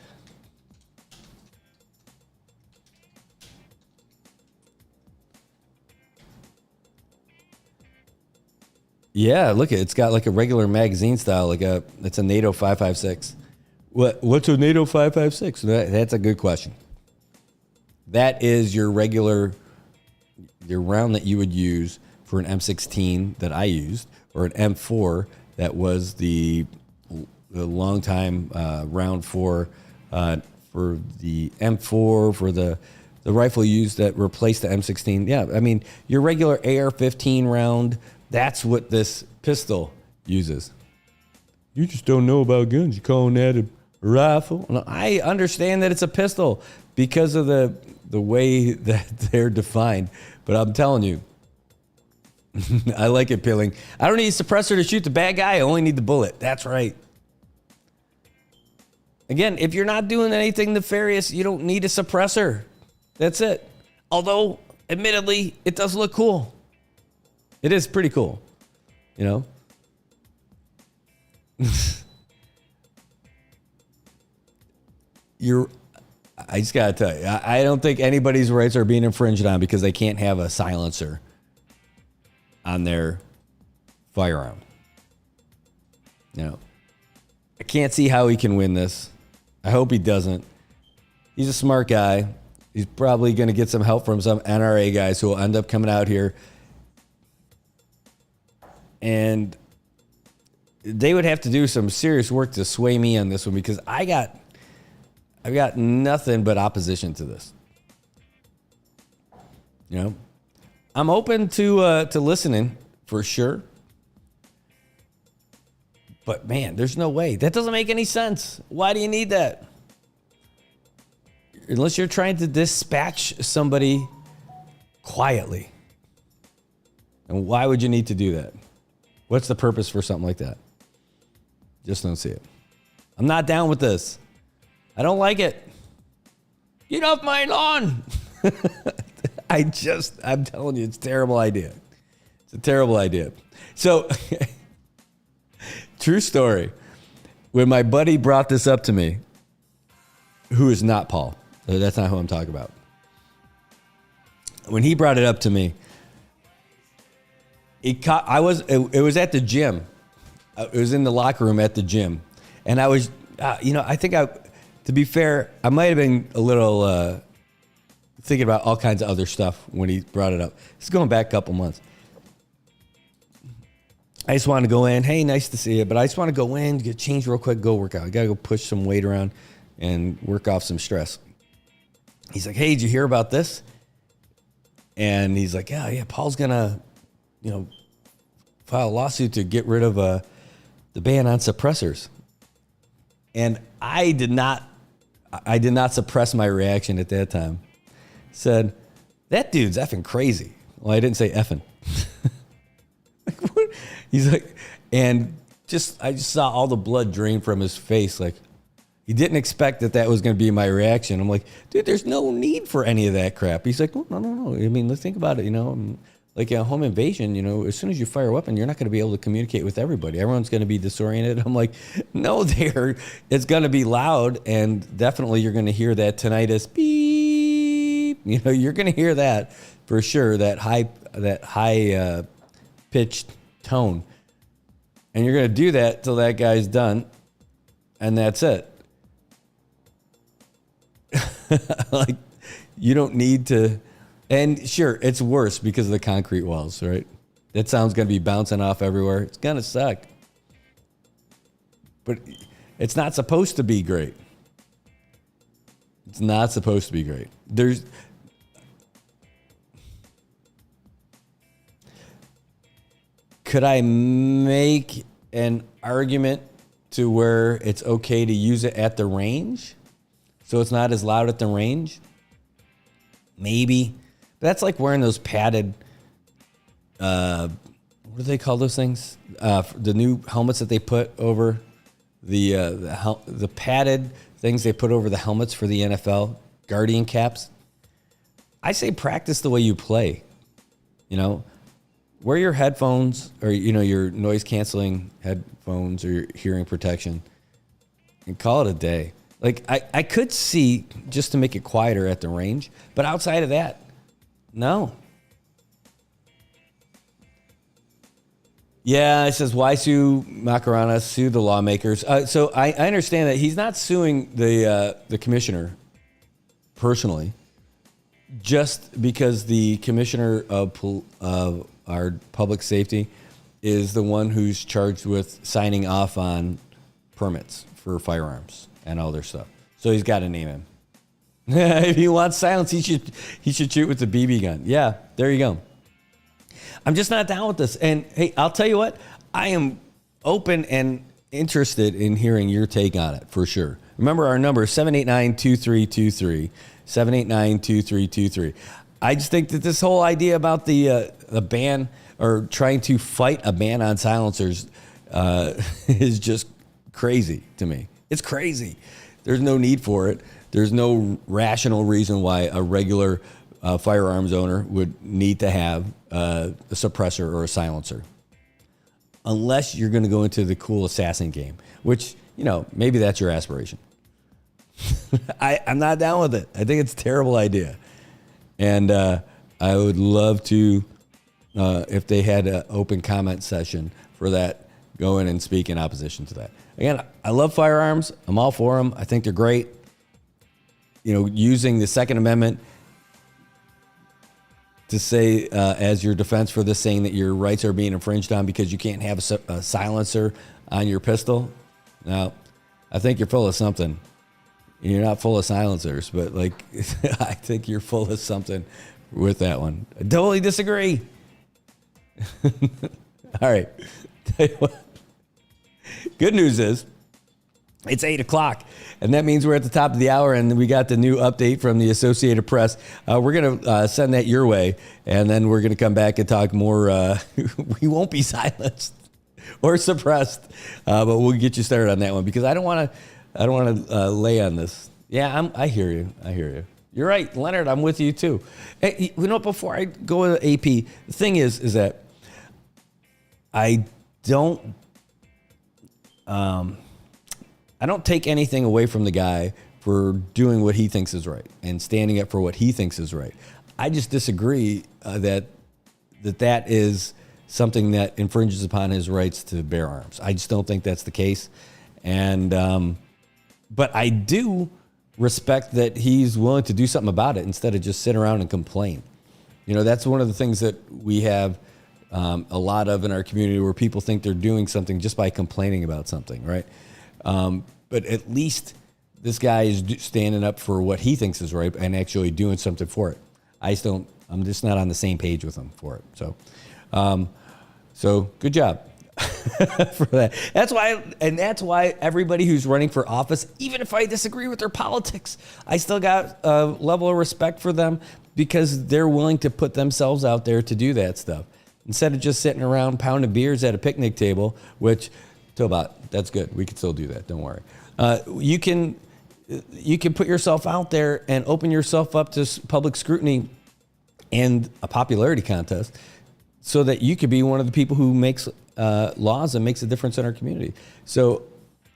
Yeah, look, it's got like a regular magazine style, it's a NATO 5.56. What's a NATO 5.56? That's a good question. That is your round that you would use for an M16 that I used, or an M4 that was the long time round for the M4 for the rifle used that replaced the M16. Yeah, I mean your regular AR-15 round. That's what this pistol uses. You just don't know about guns. You're calling that a rifle? No, I understand that it's a pistol because of the way that they're defined. But I'm telling you, I like it peeling. I don't need a suppressor to shoot the bad guy. I only need the bullet. That's right. Again, if you're not doing anything nefarious, you don't need a suppressor. That's it. Although, admittedly, it does look cool. It is pretty cool, I just got to tell you, I don't think anybody's rights are being infringed on because they can't have a silencer on their firearm. I can't see how he can win this. I hope he doesn't. He's a smart guy. He's probably going to get some help from some NRA guys who will end up coming out here. And they would have to do some serious work to sway me on this one because I've got nothing but opposition to this. I'm open to listening for sure. But man, there's no way. That doesn't make any sense. Why do you need that? Unless you're trying to dispatch somebody quietly. And why would you need to do that? What's the purpose for something like that? Just don't see it. I'm not down with this. I don't like it. Get off my lawn. I'm telling you, it's a terrible idea. It's a terrible idea. So, true story. When my buddy brought this up to me, who is not Paul, that's not who I'm talking about. When he brought it up to me, it was at the gym. It was in the locker room at the gym. And I was, to be fair, I might have been a little thinking about all kinds of other stuff when he brought it up. This is going back a couple months. I just wanted to go in. Hey, nice to see you. But I just want to go in, get changed real quick, go work out. I got to go push some weight around and work off some stress. He's like, hey, did you hear about this? And he's like, yeah, Paul's going to, file a lawsuit to get rid of the ban on suppressors. And I I did not suppress my reaction at that time. Said, that dude's effing crazy. Well, I didn't say effing. Like, what? He's like, and I just saw all the blood drain from his face. Like, he didn't expect that was going to be my reaction. I'm like, dude, there's no need for any of that crap. He's like, well, no. I mean, let's think about it, like a home invasion, as soon as you fire a weapon, you're not going to be able to communicate with everybody. Everyone's going to be disoriented. I'm like, no, it's going to be loud, and definitely you're going to hear that tinnitus beep. You're going to hear that for sure, that high pitched tone. And you're going to do that till that guy's done, and that's it. Like, you don't need to. And sure, it's worse because of the concrete walls, right? That sound's going to be bouncing off everywhere. It's going to suck. But it's not supposed to be great. It's not supposed to be great. Could I make an argument to where it's okay to use it at the range? So it's not as loud at the range? Maybe. But that's like wearing those padded, what do they call those things? The new helmets that they put over the padded things they put over the helmets for the NFL, Guardian caps. I say practice the way you play. Wear your headphones or, your noise canceling headphones or your hearing protection and call it a day. Like, I could see just to make it quieter at the range, but outside of that, no. Yeah, it says, why sue Marianas, sue the lawmakers? So I understand that he's not suing the commissioner personally, just because the commissioner of our public safety is the one who's charged with signing off on permits for firearms and all their stuff. So he's got to name him. If he wants silence, he should shoot with the BB gun. Yeah, there you go. I'm just not down with this. And hey, I'll tell you what, I am open and interested in hearing your take on it for sure. Remember our number, 789-2323, 789-2323. I just think that this whole idea about the ban or trying to fight a ban on silencers is just crazy to me. It's crazy. There's no need for it. There's no rational reason why a regular firearms owner would need to have a suppressor or a silencer. Unless you're going to go into the cool assassin game, which, maybe that's your aspiration. I'm not down with it. I think it's a terrible idea. And I would love to, if they had an open comment session for that, go in and speak in opposition to that. Again, I love firearms. I'm all for them. I think they're great. Using the Second Amendment to say as your defense for this, saying that your rights are being infringed on because you can't have a silencer on your pistol. Now, I think you're full of something. You're not full of silencers, but I think you're full of something with that one. I totally disagree. All right. Tell you what. Good news is it's 8:00, and that means we're at the top of the hour, and we got the new update from the Associated Press. We're going to send that your way, and then we're going to come back and talk more. We won't be silenced or suppressed, but we'll get you started on that one because I don't want to lay on this. Yeah, I hear you. You're right, Leonard. I'm with you too. Hey, before I go to AP, the thing is that I don't take anything away from the guy for doing what he thinks is right and standing up for what he thinks is right. I just disagree that is something that infringes upon his rights to bear arms. I just don't think that's the case. And but I do respect that he's willing to do something about it instead of just sit around and complain. That's one of the things that we have a lot of in our community where people think they're doing something just by complaining about something, right? But at least this guy is standing up for what he thinks is right and actually doing something for it. I'm just not on the same page with him for it. So good job. for that. That's why everybody who's running for office, even if I disagree with their politics, I still got a level of respect for them because they're willing to put themselves out there to do that stuff. Instead of just sitting around pounding beers at a picnic table, which, that's good. We can still do that. Don't worry. You can put yourself out there and open yourself up to public scrutiny and a popularity contest so that you could be one of the people who makes laws and makes a difference in our community. So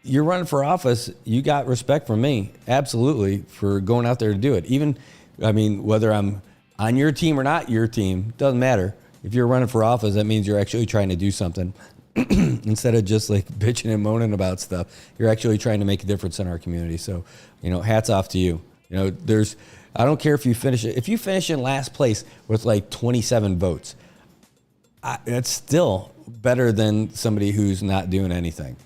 you're running for office, you got respect from me, absolutely, for going out there to do it. Even, whether I'm on your team or not your team, doesn't matter. If you're running for office, that means you're actually trying to do something. Instead of just like bitching and moaning about stuff, you're actually trying to make a difference in our community. So, hats off to you. I don't care if you finish in last place with like 27 votes, it's still better than somebody who's not doing anything,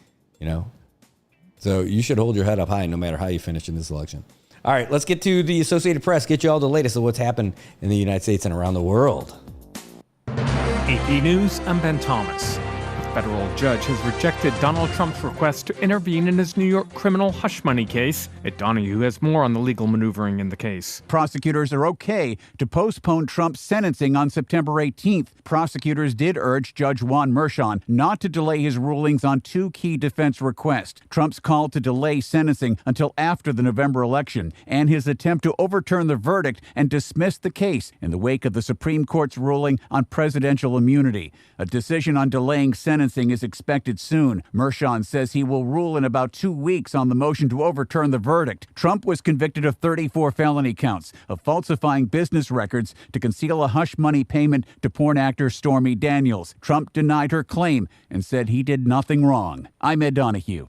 So you should hold your head up high no matter how you finish in this election. All right, let's get to the Associated Press, get you all the latest of what's happened in the United States and around the world. AP News, I'm Ben Thomas. A federal judge has rejected Donald Trump's request to intervene in his New York criminal hush money case. Ed Donahue has more on the legal maneuvering in the case. Prosecutors are okay to postpone Trump's sentencing on September 18th. Prosecutors did urge Judge Juan Merchan not to delay his rulings on two key defense requests: Trump's call to delay sentencing until after the November election and his attempt to overturn the verdict and dismiss the case in the wake of the Supreme Court's ruling on presidential immunity. A decision on delaying sentencing is expected soon. Merchan says he will rule in about 2 weeks on the motion to overturn the verdict. Trump was convicted of 34 felony counts of falsifying business records to conceal a hush money payment to porn actor Stormy Daniels. Trump denied her claim and said he did nothing wrong. I'm Ed Donahue.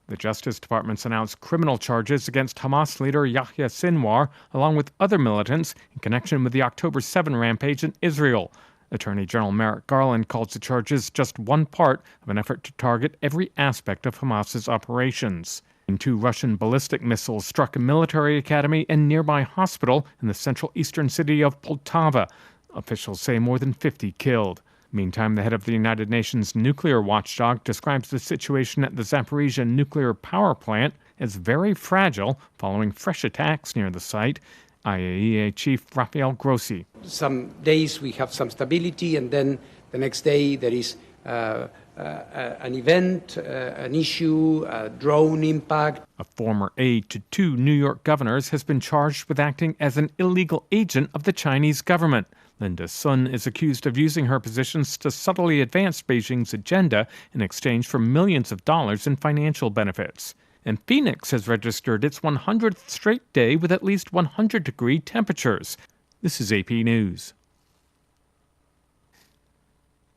The Justice Department's announced criminal charges against Hamas leader Yahya Sinwar, along with other militants, in connection with the October 7 rampage in Israel. Attorney General Merrick Garland calls the charges just one part of an effort to target every aspect of Hamas's operations. And 2 Russian ballistic missiles struck a military academy and nearby hospital in the central eastern city of Poltava. Officials say more than 50 killed. Meantime, the head of the United Nations nuclear watchdog describes the situation at the Zaporizhzhia nuclear power plant as very fragile following fresh attacks near the site. IAEA Chief Rafael Grossi. Some days we have some stability, and then the next day there is an event, an issue, a drone impact. A former aide to 2 New York governors has been charged with acting as an illegal agent of the Chinese government. Linda Sun is accused of using her positions to subtly advance Beijing's agenda in exchange for millions of dollars in financial benefits. And Phoenix has registered its 100th straight day with at least 100-degree temperatures. This is AP News.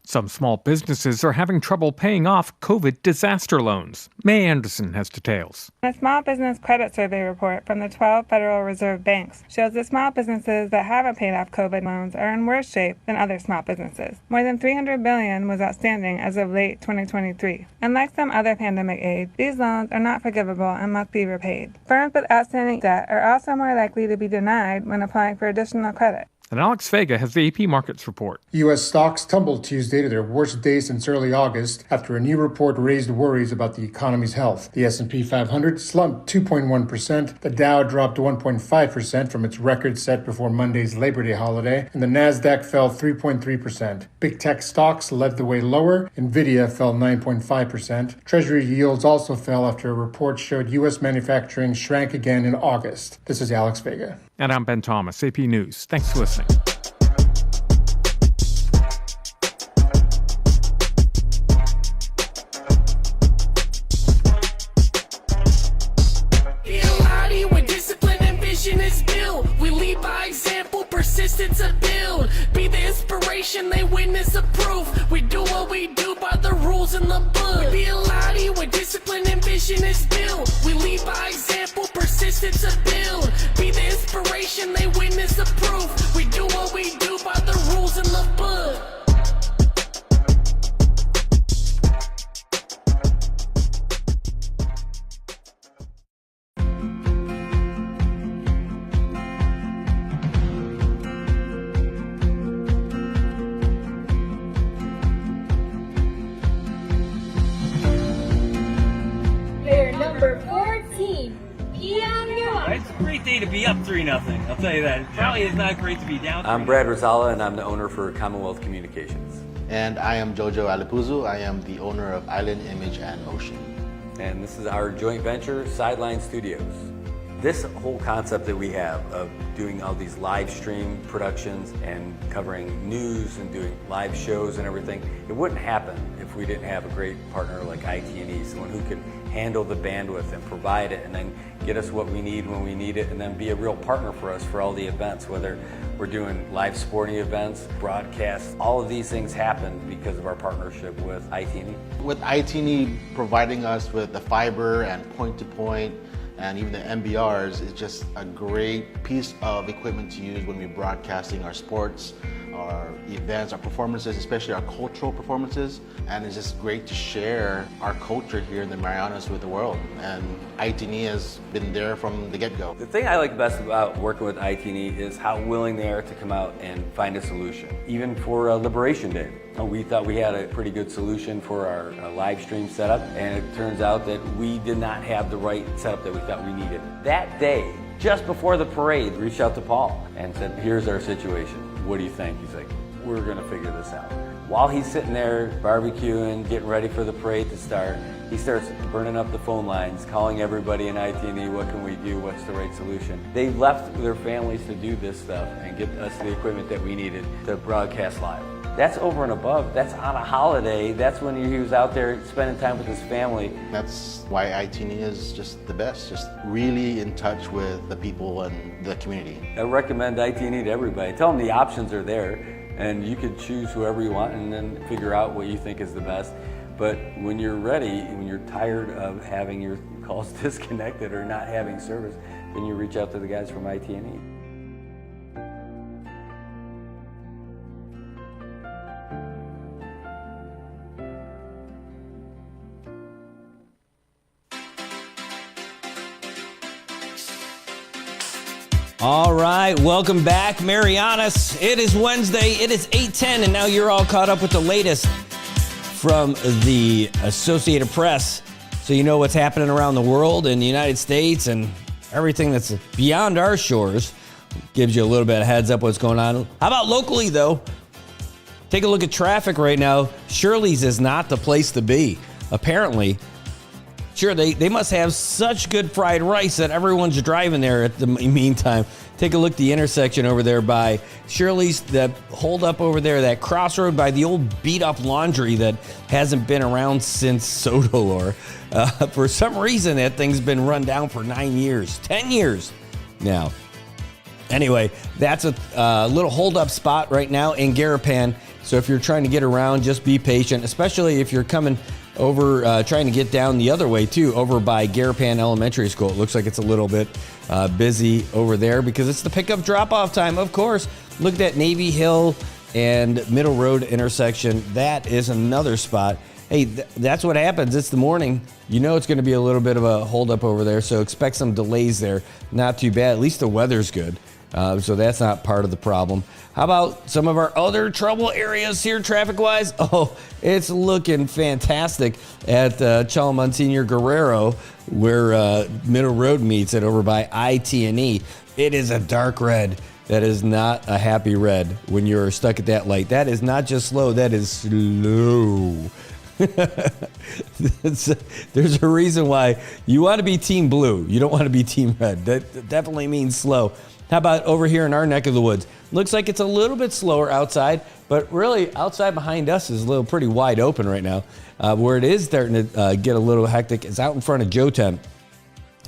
Some small businesses are having trouble paying off COVID disaster loans. May Anderson has details. A small business credit survey report from the 12 Federal Reserve banks shows that small businesses that haven't paid off COVID loans are in worse shape than other small businesses. More than $300 billion was outstanding as of late 2023. Unlike some other pandemic aid, these loans are not forgivable and must be repaid. Firms with outstanding debt are also more likely to be denied when applying for additional credit. And Alex Vega has the AP Markets report. U.S. stocks tumbled Tuesday to their worst day since early August after a new report raised worries about the economy's health. The S&P 500 slumped 2.1%, the Dow dropped 1.5% from its record set before Monday's Labor Day holiday, and the Nasdaq fell 3.3%. Big tech stocks led the way lower. Nvidia fell 9.5%. Treasury yields also fell after a report showed U.S. manufacturing shrank again in August. This is Alex Vega. And I'm Ben Thomas, AP News. Thanks for listening. Where discipline and vision is built. We lead by example, persistence to build. Be the inspiration, they witness the proof. We do what we do by the rules in the book. We be a Lottie where discipline and vision is built. We lead by example, persistence to build. Be the inspiration, they witness the proof. We do what we do by the rules in the book. day to be up 3-0. I'll tell you that. It probably is not great to be down 3-0. I'm Brad Rosala, and I'm the owner for Commonwealth Communications. And I am Jojo Alipuzu. I am the owner of Island Image and Motion. And this is our joint venture, Sideline Studios. This whole concept that we have of doing all these live stream productions and covering news and doing live shows and everything, it wouldn't happen if we didn't have a great partner like IT&E, someone who can handle the bandwidth and provide it and then get us what we need when we need it, and then be a real partner for us for all the events, whether we're doing live sporting events, broadcasts. All of these things happen because of our partnership with IT&E. With IT&E providing us with the fiber and point-to-point and even the MBRs, it's just a great piece of equipment to use when we're broadcasting our sports, our events, our performances, especially our cultural performances. And it's just great to share our culture here in the Marianas with the world. And IT&E has been there from the get-go. The thing I like best about working with IT&E is how willing they are to come out and find a solution. Even for Liberation Day, we thought we had a pretty good solution for our live stream setup, and it turns out that we did not have the right setup that we thought we needed. That day, just before the parade, reached out to Paul and said, here's our situation. What do you think? He's like, we're gonna figure this out. While he's sitting there barbecuing, getting ready for the parade to start, he starts burning up the phone lines, calling everybody in IT&E, what can we do, what's the right solution? They left their families to do this stuff and get us the equipment that we needed to broadcast live. That's over and above. That's on a holiday. That's when he was out there spending time with his family. That's why IT&E is just the best, just really in touch with the people and the community. I recommend IT&E to everybody. Tell them the options are there, and you can choose whoever you want and then figure out what you think is the best. But when you're ready, when you're tired of having your calls disconnected or not having service, then you reach out to the guys from IT&E. All right, welcome back, Marianas. It is Wednesday, it is 8:10, and now you're all caught up with the latest from the Associated Press. So you know what's happening around the world in the United States and everything that's beyond our shores. Gives you a little bit of heads up what's going on. How about locally, though? Take a look at traffic right now. Shirley's is not the place to be, apparently. Sure, they must have such good fried rice that everyone's driving there at the meantime. Take a look at the intersection over there by Shirley's, that hold up over there, that crossroad by the old beat-up laundry that hasn't been around since Sodalore. For some reason, that thing's been run down for 9 years, 10 years now. Anyway, that's a little hold-up spot right now in Garapan. So if you're trying to get around, just be patient, especially if you're coming over, trying to get down the other way too, over by Garapan Elementary School. It looks like it's a little bit busy over there because it's the pickup drop-off time, of course. Look at that Navy Hill and Middle Road intersection. That is another spot. Hey, that's what happens. It's the morning. You know it's going to be a little bit of a holdup over there, so expect some delays there. Not too bad. At least the weather's good. So that's not part of the problem. How about some of our other trouble areas here traffic-wise? Oh, it's looking fantastic at Chalamonteño Guerrero, where Middle Road meets it over by IT&E. It is a dark red. That is not a happy red when you're stuck at that light. That is not just slow, that is slow. There's a reason why you want to be team blue. You don't want to be team red. That definitely means slow. How about over here in our neck of the woods? Looks like it's a little bit slower outside, but really outside behind us is a little pretty wide open right now. Where it is starting to get a little hectic is out in front of Joten.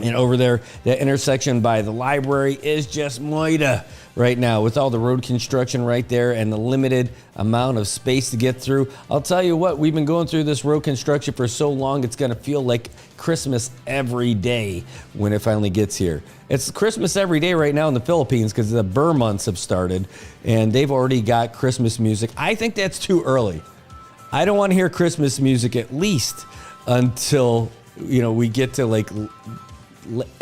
And over there, that intersection by the library is just moida right now with all the road construction right there and the limited amount of space to get through. I'll tell you what, we've been going through this road construction for so long, it's going to feel like Christmas every day when it finally gets here. It's Christmas every day right now in the Philippines because the Burr months have started and they've already got Christmas music. I think that's too early. I don't want to hear Christmas music at least until, we get to like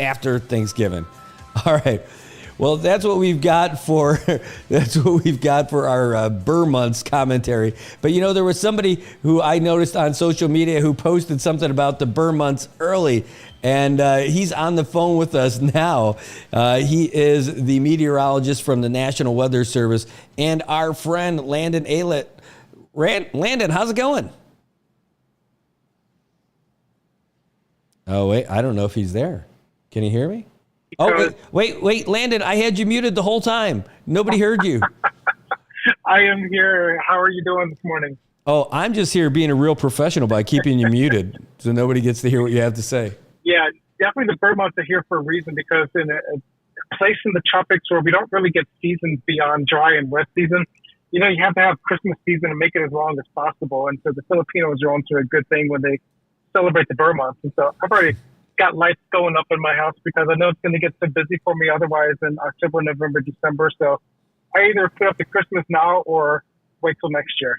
after Thanksgiving. All right. Well, that's what we've got for our Burr months commentary. But you know, there was somebody who I noticed on social media who posted something about the Burr months early, and he's on the phone with us now. He is the meteorologist from the National Weather Service and our friend Landon Aylett. Landon, how's it going? Oh, wait, I don't know if he's there. Can you hear me? Oh, wait, Landon, I had you muted the whole time. Nobody heard you. I am here. How are you doing this morning? Oh, I'm just here being a real professional by keeping you muted so nobody gets to hear what you have to say. Yeah, definitely the bird months are here for a reason, because in a place in the tropics where we don't really get seasons beyond dry and wet season, you know, you have to have Christmas season and make it as long as possible. And so the Filipinos are onto a good thing when they celebrate the bird months. And so I've already got lights going up in my house because I know it's going to get so busy for me otherwise in October, November, December. So I either put up the Christmas now or wait till next year.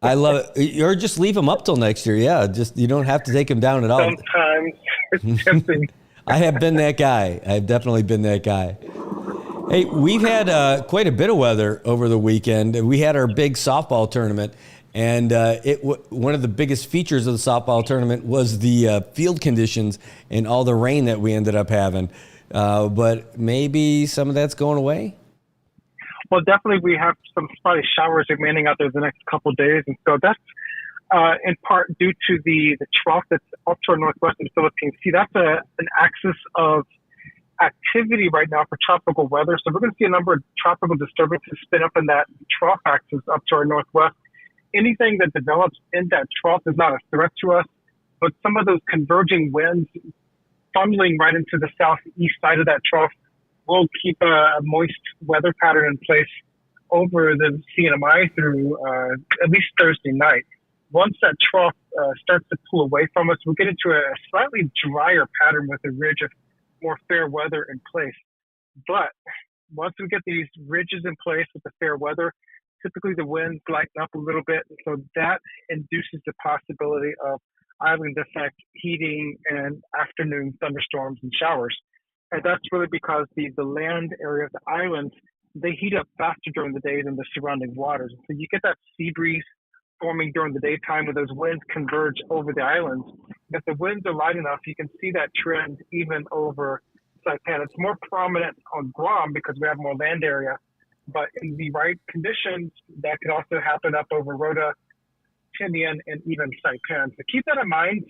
I love it. Or just leave them up till next year. Yeah, just you don't have to take them down at all. Sometimes it's tempting. I have been that guy. I've definitely been that guy. Hey, we've had quite a bit of weather over the weekend. We had our big softball tournament, and one of the biggest features of the softball tournament was the field conditions and all the rain that we ended up having. But maybe some of that's going away? Well, definitely we have some spotty showers remaining out there the next couple of days. And so that's in part due to the trough that's up to our northwest in the Philippines. See, that's an axis of activity right now for tropical weather. So we're going to see a number of tropical disturbances spin up in that trough axis up to our northwest. Anything that develops in that trough is not a threat to us, but some of those converging winds funneling right into the southeast side of that trough will keep a moist weather pattern in place over the CNMI through at least Thursday night. Once that trough starts to pull away from us, we'll get into a slightly drier pattern with a ridge of more fair weather in place. But once we get these ridges in place with the fair weather, typically the winds lighten up a little bit. So that induces the possibility of island effect heating and afternoon thunderstorms and showers. And that's really because the land area of the islands, they heat up faster during the day than the surrounding waters. So you get that sea breeze forming during the daytime when those winds converge over the islands. If the winds are light enough, you can see that trend even over Saipan. It's more prominent on Guam because we have more land area, but in the right conditions, that could also happen up over Rota, Tinian, and even Saipan. So keep that in mind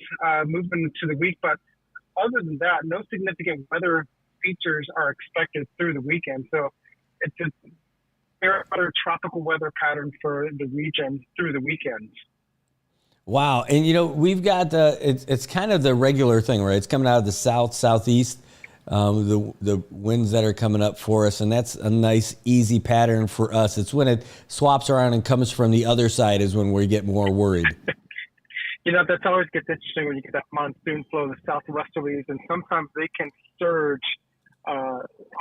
moving into the week. But other than that, no significant weather features are expected through the weekend. So it's a fair tropical weather pattern for the region through the weekend. Wow. And, you know, we've got it's kind of the regular thing, right? It's coming out of the southeast, the winds that are coming up for us. And that's a nice, easy pattern for us. It's when it swaps around and comes from the other side is when we get more worried. You know, that's always gets interesting when you get that monsoon flow, the southwesterlies, and sometimes they can surge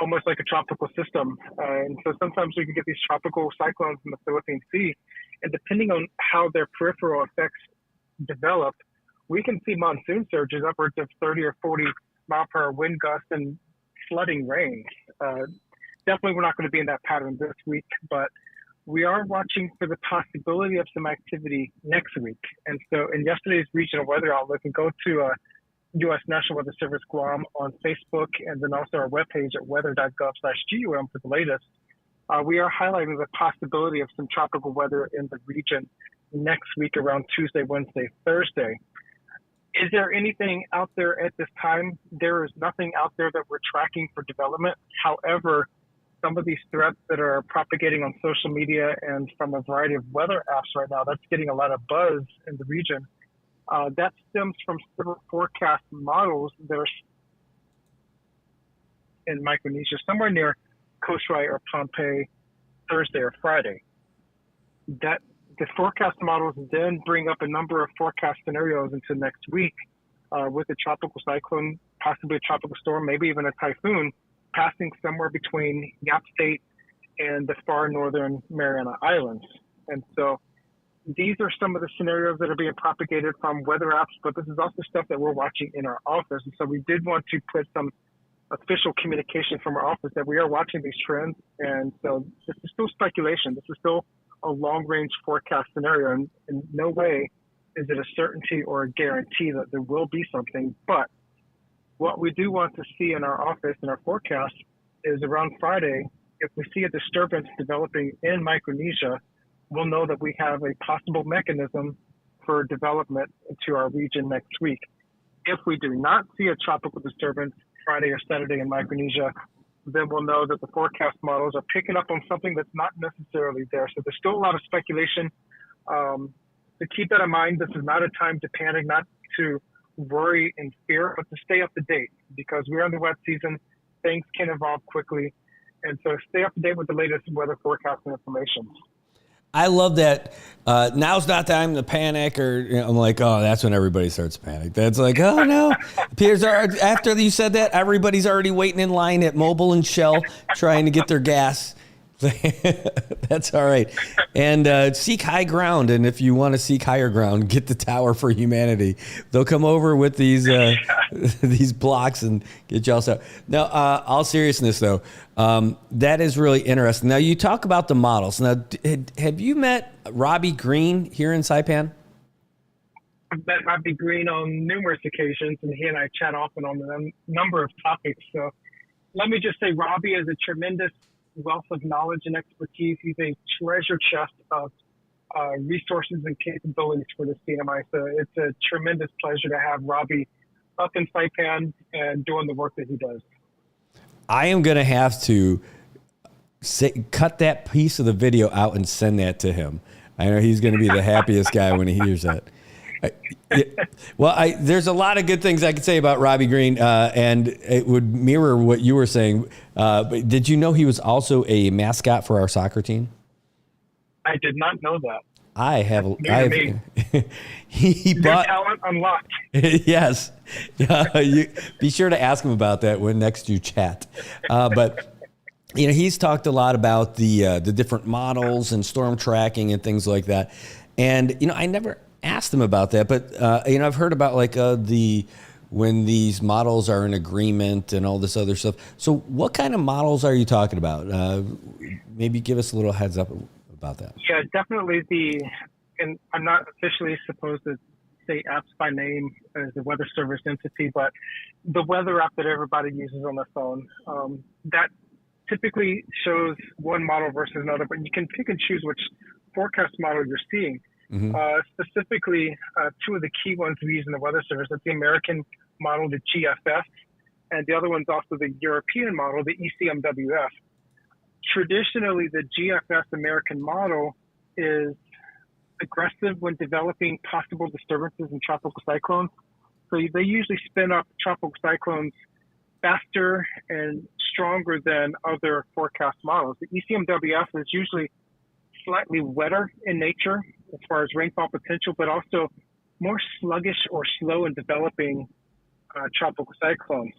almost like a tropical system. And so sometimes we can get these tropical cyclones in the Philippine Sea. And depending on how their peripheral effects develop, we can see monsoon surges upwards of 30 or 40 mile per hour wind gusts and flooding rain. Definitely we're not going to be in that pattern this week, but we are watching for the possibility of some activity next week. And so in yesterday's regional weather outlook, and go to U.S. National Weather Service Guam on Facebook, and then also our webpage at weather.gov/GUM for the latest, we are highlighting the possibility of some tropical weather in the region next week around Tuesday, Wednesday, Thursday. Is there anything out there at this time? There is nothing out there that we're tracking for development. However, some of these threats that are propagating on social media and from a variety of weather apps right now, that's getting a lot of buzz in the region. That stems from several forecast models that are in Micronesia, somewhere near Kosrae or Pohnpei, Thursday or Friday. That the forecast models then bring up a number of forecast scenarios into next week with a tropical cyclone, possibly a tropical storm, maybe even a typhoon, passing somewhere between Yap State and the far northern Mariana Islands. And so these are some of the scenarios that are being propagated from weather apps, but this is also stuff that we're watching in our office. And so we did want to put some official communication from our office that we are watching these trends. And so this is still speculation. This is still a long-range forecast scenario, and in no way is it a certainty or a guarantee that there will be something. But what we do want to see in our office and our forecast is around Friday, if we see a disturbance developing in Micronesia, we'll know that we have a possible mechanism for development into our region next week. If we do not see a tropical disturbance Friday or Saturday in Micronesia, then we'll know that the forecast models are picking up on something that's not necessarily there. So there's still a lot of speculation. To keep that in mind, this is not a time to panic, not to worry and fear, but to stay up to date, because we're in the wet season. Things can evolve quickly. And so stay up to date with the latest weather forecasting information. I love that. Now's not time to panic, or I'm like, oh, that's when everybody starts to panic. That's like, oh no. Peter's after you said that, everybody's already waiting in line at Mobil and Shell trying to get their gas. That's all right. And seek high ground. And if you want to seek higher ground, get the Tower for Humanity. They'll come over with these these blocks and get you all set. Now, all seriousness though, that is really interesting. Now, you talk about the models. Now, have you met Robbie Green here in Saipan? I've met Robbie Green on numerous occasions, and he and I chat often on a number of topics. So let me just say, Robbie is a tremendous wealth of knowledge and expertise. He's a treasure chest of resources and capabilities for the CNMI. So it's a tremendous pleasure to have Robbie up in Saipan and doing the work that he does. I am going to have to cut that piece of the video out and send that to him. I know he's going to be the happiest guy when he hears that. There's a lot of good things I could say about Robbie Green, and it would mirror what you were saying. But did you know he was also a mascot for our soccer team? I did not know that. I have. He bought talent unlocked. Yes. You be sure to ask him about that when next you chat. But he's talked a lot about the different models and storm tracking and things like that. And I never asked him about that, but I've heard about when these models are in agreement and all this other stuff. So what kind of models are you talking about? Maybe give us a little heads up about that. Yeah, definitely and I'm not officially supposed to say apps by name as a weather service entity, but the weather app that everybody uses on their phone, that typically shows one model versus another, but you can pick and choose which forecast model you're seeing. Mm-hmm. Specifically, two of the key ones we use in the weather service, that's the American model, the GFS, and the other one's also the European model, the ECMWF. Traditionally, the GFS American model is aggressive when developing possible disturbances in tropical cyclones. So they usually spin up tropical cyclones faster and stronger than other forecast models. The ECMWF is usually slightly wetter in nature as far as rainfall potential, but also more sluggish or slow in developing tropical cyclones.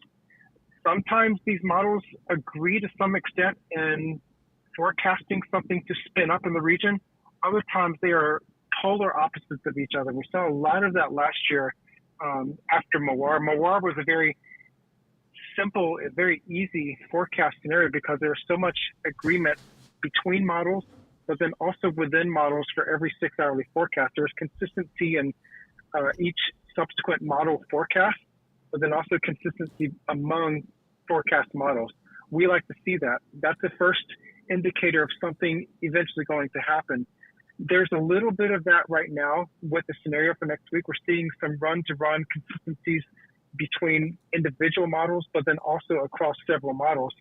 Sometimes these models agree to some extent in forecasting something to spin up in the region. Other times they are polar opposites of each other. We saw a lot of that last year after Mawar. Mawar was a very simple, very easy forecast scenario because there was so much agreement between models, but then also within models for every 6-hourly forecast. There was consistency in each subsequent model forecast, but then also consistency among forecast models. We like to see that. That's the first indicator of something eventually going to happen. There's a little bit of that right now with the scenario for next week. We're seeing some run-to-run consistencies between individual models, but then also across several models,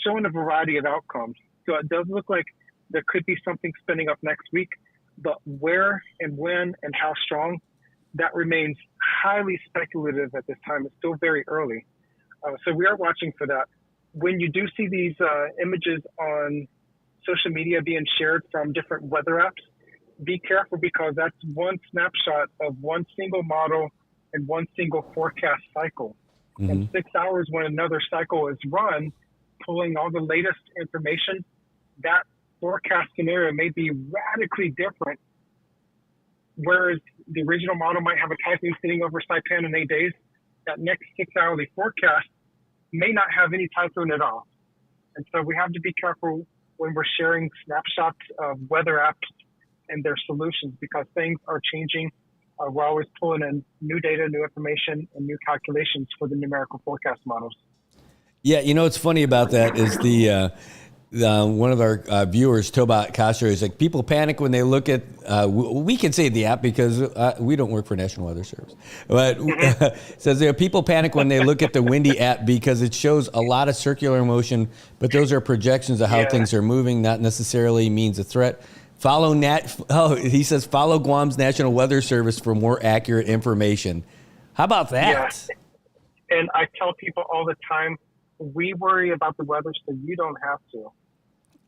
showing a variety of outcomes. So it does look like there could be something spinning up next week, but where and when and how strong, that remains highly speculative at this time. It's still very early. So we are watching for that. When you do see these images on social media being shared from different weather apps, be careful because that's one snapshot of one single model and one single forecast cycle. Mm-hmm. In 6 hours when another cycle is run, pulling all the latest information, that forecast scenario may be radically different. Whereas the original model might have a typhoon sitting over Saipan in 8 days, that next 6-hourly forecast may not have any typhoon at all. And so we have to be careful when we're sharing snapshots of weather apps and their solutions because things are changing. We're always pulling in new data, new information, and new calculations for the numerical forecast models. Yeah, you know what's funny about that is the one of our viewers, Tobot Castro, is like, people panic when they look at, we can say the app because we don't work for National Weather Service, but says people panic when they look at the windy app because it shows a lot of circular motion, but those are projections of how things are moving, not necessarily means a threat. He says, follow Guam's National Weather Service for more accurate information. How about that? Yeah. And I tell people all the time, we worry about the weather so you don't have to.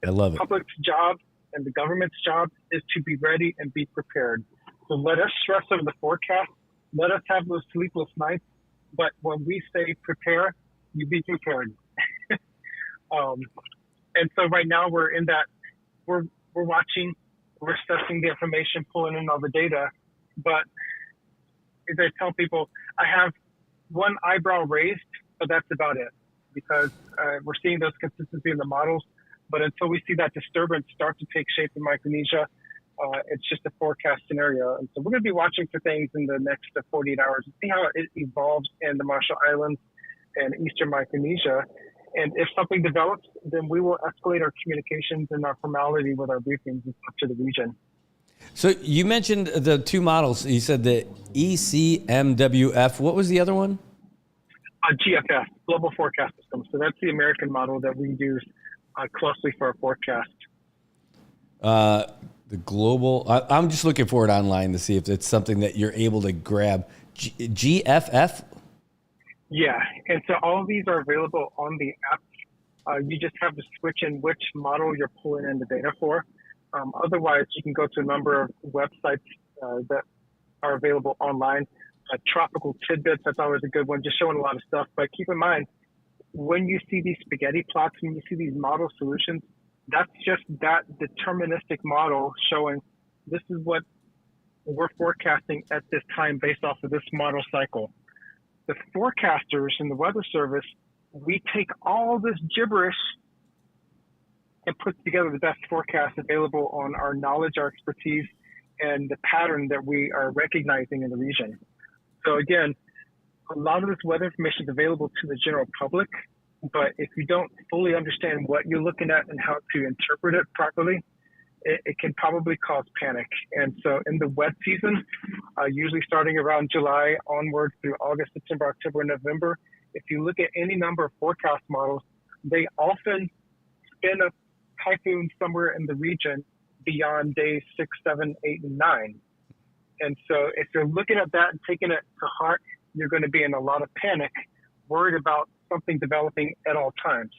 I love it. The public's job and the government's job is to be ready and be prepared. So let us stress over the forecast. Let us have those sleepless nights. But when we say prepare, you be prepared. And so right now we're in that, we're watching, we're assessing the information, pulling in all the data. But as I tell people, I have one eyebrow raised, but that's about it. Because we're seeing those consistency in the models. But until we see that disturbance start to take shape in Micronesia, it's just a forecast scenario. And so we're going to be watching for things in the next 48 hours and see how it evolves in the Marshall Islands and Eastern Micronesia. And if something develops, then we will escalate our communications and our formality with our briefings up to the region. So you mentioned the two models. You said the ECMWF. What was the other one? GFS, Global Forecast System. So that's the American model that we use closely for our forecast. The global, I'm just looking for it online to see if it's something that you're able to grab. GFF? Yeah, and so all of these are available on the app. You just have to switch in which model you're pulling in the data for. Otherwise, you can go to a number of websites that are available online. Tropical Tidbits, that's always a good one, just showing a lot of stuff. But keep in mind, when you see these spaghetti plots, when you see these model solutions, that's just that deterministic model showing this is what we're forecasting at this time based off of this model cycle. The forecasters in the Weather Service, we take all this gibberish and put together the best forecast available on our knowledge, our expertise, and the pattern that we are recognizing in the region. So again, a lot of this weather information is available to the general public, but if you don't fully understand what you're looking at and how to interpret it properly, it can probably cause panic. And so in the wet season, usually starting around July onward through August, September, October, November, if you look at any number of forecast models, they often spin a typhoon somewhere in the region beyond days 6, 7, 8, and 9. And so if you're looking at that and taking it to heart, you're going to be in a lot of panic, worried about something developing at all times.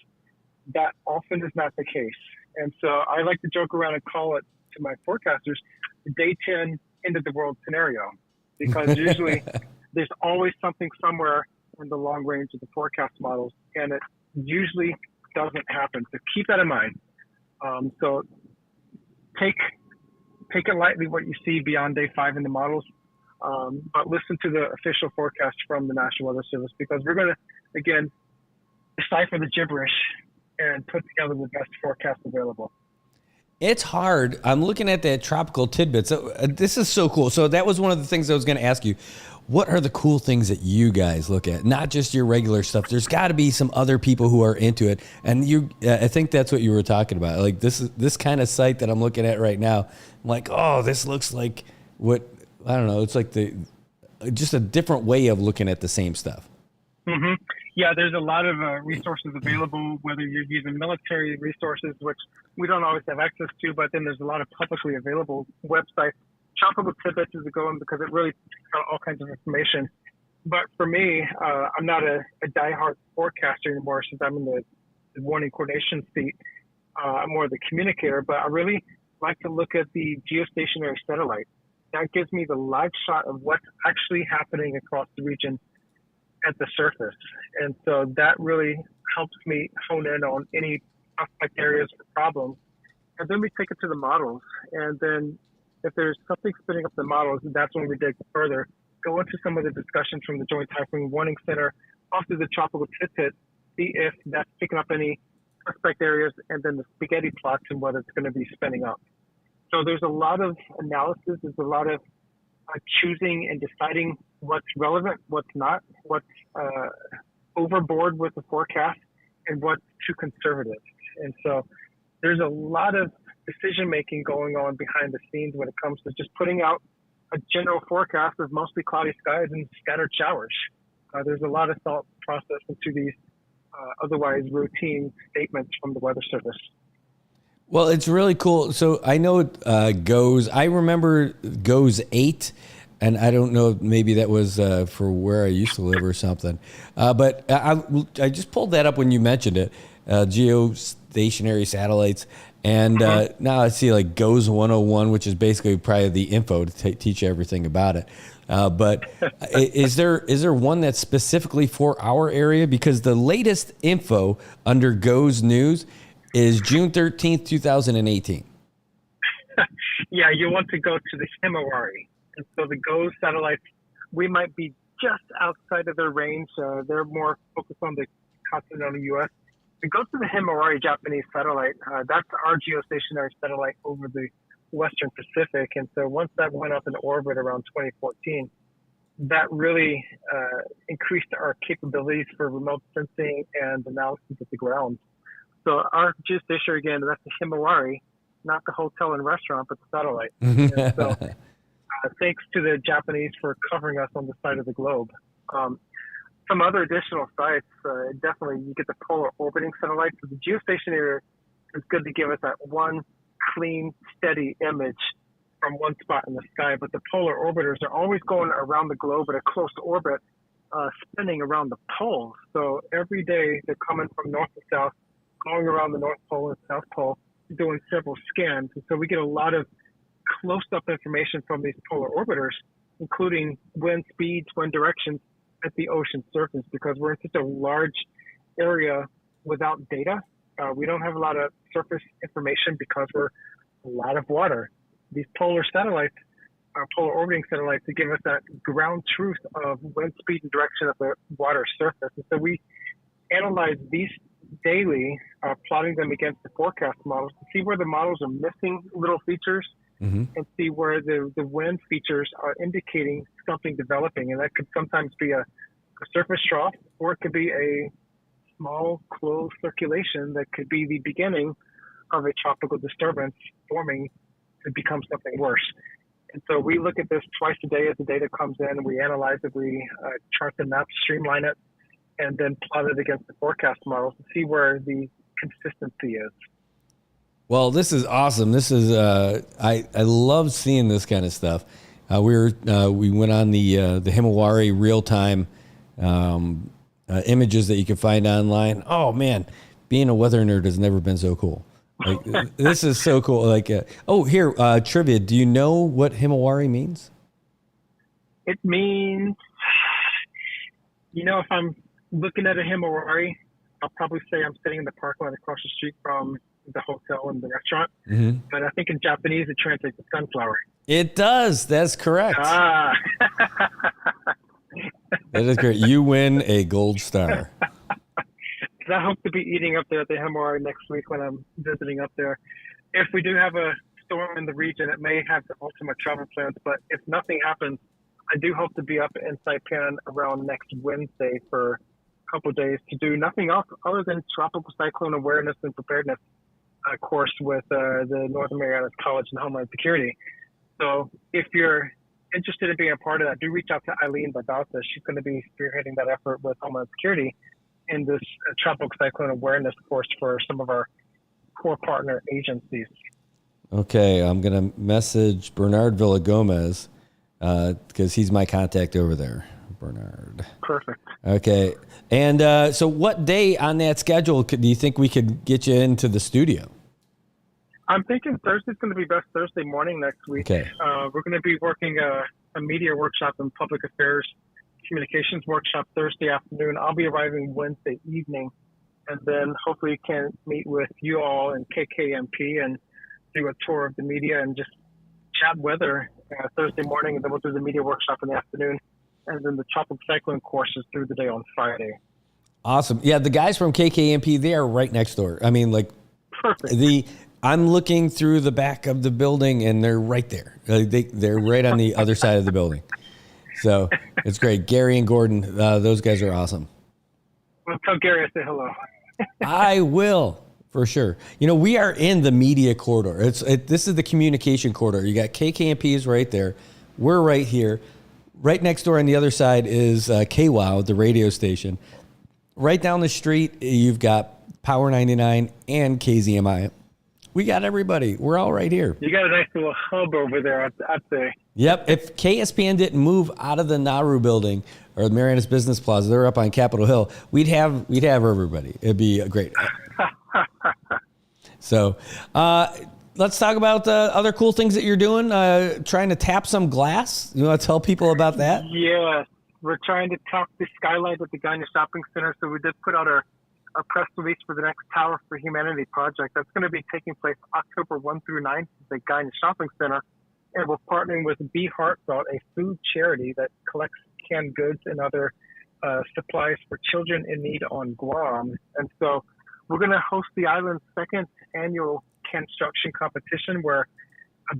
That often is not the case. And so I like to joke around and call it to my forecasters, the day 10 end of the world scenario, because usually there's always something somewhere in the long range of the forecast models, and it usually doesn't happen. So keep that in mind. So take it lightly what you see beyond day 5 in the models, but listen to the official forecast from the National Weather Service, because we're going to, again, decipher the gibberish and put together the best forecast available. It's hard. I'm looking at that Tropical Tidbits. This is so cool. So that was one of the things I was going to ask you. What are the cool things that you guys look at? Not just your regular stuff. There's got to be some other people who are into it. And I think that's what you were talking about. Like this kind of site that I'm looking at right now. I'm like, oh, this looks like what, I don't know. It's like just a different way of looking at the same stuff. Mm-hmm. Yeah, there's a lot of resources available, whether you're using military resources, which we don't always have access to, but then there's a lot of publicly available websites. Tropical Tidbits is a good one because it really picks out all kinds of information. But for me, I'm not a diehard forecaster anymore since I'm in the warning coordination seat. I'm more of the communicator, but I really like to look at the geostationary satellite. That gives me the live shot of what's actually happening across the region at the surface. And so that really helps me hone in on any suspect areas or problems. And then we take it to the models. And then if there's something spinning up the models, that's when we dig further, go into some of the discussions from the Joint Typhoon Warning Center, off to the Tropical Tidbit, see if that's picking up any suspect areas, and then the spaghetti plots and whether it's going to be spinning up. So there's a lot of analysis. There's a lot of choosing and deciding what's relevant, what's not, what's overboard with the forecast, and what's too conservative. And so there's a lot of decision making going on behind the scenes when it comes to just putting out a general forecast of mostly cloudy skies and scattered showers. There's a lot of thought process into these otherwise routine statements from the Weather Service. Well, it's really cool. So I know GOES. I remember GOES 8, and I don't know, maybe that was for where I used to live or something. But I just pulled that up when you mentioned it, geostationary satellites. And now I see like GOES 101, which is basically probably the info to teach you everything about it. But is there one that's specifically for our area? Because the latest info under GOES News is June 13th, 2018. Yeah, you want to go to the Himawari. And so the GOES satellites, we might be just outside of their range. They're more focused on the continental U.S. We go to the Himawari Japanese satellite. That's our geostationary satellite over the Western Pacific. And so once that went up in orbit around 2014, that really increased our capabilities for remote sensing and analysis of the ground. So our geostationary, again, that's the Himawari, not the hotel and restaurant, but the satellite. And so thanks to the Japanese for covering us on the side of the globe. Some other additional sites, definitely you get the polar orbiting satellites. So the geostationary is good to give us that one clean, steady image from one spot in the sky. But the polar orbiters are always going around the globe at a close orbit, spinning around the poles. So every day they're coming from north to south, going around the North Pole and South Pole, doing several scans. And so we get a lot of close-up information from these polar orbiters, including wind speeds, wind directions at the ocean surface, because we're in such a large area without data. We don't have a lot of surface information because we're a lot of water. These polar satellites, polar orbiting satellites, to give us that ground truth of wind speed and direction of the water surface. And so we analyze these daily, plotting them against the forecast models to see where the models are missing little features and see where the wind features are indicating something developing. And that could sometimes be a surface trough, or it could be a small closed circulation that could be the beginning of a tropical disturbance forming to become something worse. And so we look at this twice a day as the data comes in, we analyze it, we chart the maps, streamline it, and then plot it against the forecast models to see where the consistency is. Well, this is awesome. This is I love seeing this kind of stuff. We went on the Himawari real time images that you can find online. Oh man, being a weather nerd has never been so cool. Like this is so cool. Like trivia. Do you know what Himawari means? It means, if I'm looking at a Himawari, I'll probably say I'm sitting in the parking lot across the street from the hotel and the restaurant. But I think in Japanese it translates to sunflower. It does. That's correct. That is great. You win a gold star. I hope to be eating up there at the Himawari next week when I'm visiting up there. If we do have a storm in the region, it may have to alter my travel plans. But if nothing happens, I do hope to be up in Saipan around next Wednesday for a couple of days to do nothing else other than tropical cyclone awareness and preparedness course with the Northern Marianas College and Homeland Security. So if you're interested in being a part of that, do reach out to Eileen Badalta. She's going to be spearheading that effort with Homeland Security in this tropical cyclone awareness course for some of our core partner agencies. Okay, I'm going to message Bernard Villagomez because he's my contact over there. Bernard. Perfect. Okay. And so what day on that schedule do you think we could get you into the studio? I'm thinking Thursday's going to be best Thursday morning next week. Okay. We're going to be working a media workshop and public affairs communications workshop Thursday afternoon. I'll be arriving Wednesday evening, and then hopefully can meet with you all and KKMP and do a tour of the media and just chat weather Thursday morning, and then we'll do the media workshop in the afternoon, and then the tropical cyclone courses through the day on Friday. Awesome. Yeah, the guys from KKMP, they are right next door. I mean, like, Perfect. I'm looking through the back of the building, and they're right there. They're right on the other side of the building. So it's great. Gary and Gordon, those guys are awesome. Well, tell Gary I say hello. I will, for sure. You know, we are in the media corridor. This is the communication corridor. You got KKMPs right there. We're right here. Right next door on the other side is KWOW, the radio station. Right down the street, you've got Power 99 and KZMI. We got everybody. We're all right here. You got a nice little hub over there, I'd say. Yep. If KSPN didn't move out of the Nauru building or the Marianas Business Plaza, they're up on Capitol Hill, we'd have everybody. It'd be great. So let's talk about other cool things that you're doing. Trying to tap some glass. You want to tell people about that? Yeah. We're trying to tap the skylight at the Gagne Shopping Center. So we did put out our press release for the next Tower for Humanity project. That's going to be taking place October 1 through 9 at the Gagne Shopping Center. And we're partnering with Be Heartfelt, a food charity that collects canned goods and other supplies for children in need on Guam. And so we're going to host the island's second annual construction competition where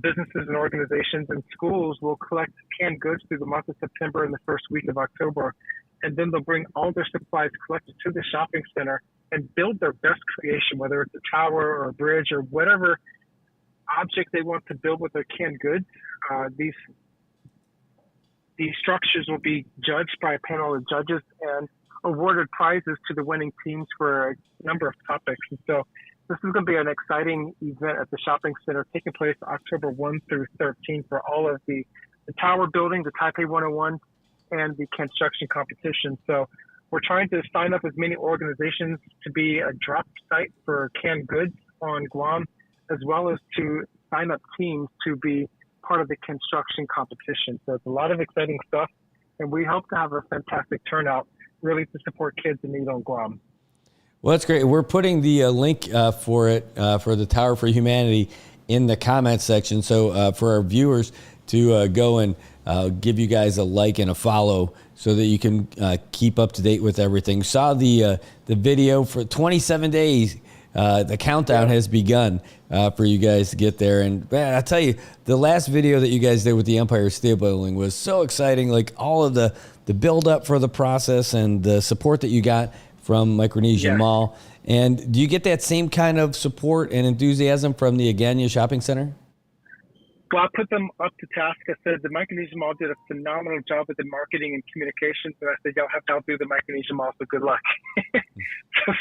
businesses and organizations and schools will collect canned goods through the month of September and the first week of October. And then they'll bring all their supplies collected to the shopping center and build their best creation, whether it's a tower or a bridge or whatever object they want to build with their canned goods. These structures will be judged by a panel of judges and awarded prizes to the winning teams for a number of topics. And so this is going to be an exciting event at the shopping center taking place October 1 through 13 for all of the tower building, the Taipei 101, and the construction competition. So we're trying to sign up as many organizations to be a drop site for canned goods on Guam, as well as to sign up teams to be part of the construction competition. So it's a lot of exciting stuff, and we hope to have a fantastic turnout really to support kids in need on Guam. Well, that's great. We're putting the link for it, for the Tower for Humanity, in the comments section. So for our viewers to go and give you guys a like and a follow so that you can keep up to date with everything. Saw the video for 27 days. The countdown has begun for you guys to get there. And man, I tell you, the last video that you guys did with the Empire State Building was so exciting. Like all of the build up for the process and the support that you got from Micronesia Mall. And do you get that same kind of support and enthusiasm from the Gagne Shopping Center? Well, I put them up to task. I said the Micronesia Mall did a phenomenal job with the marketing and communications. And I said, y'all have to outdo the Micronesia Mall, so good luck.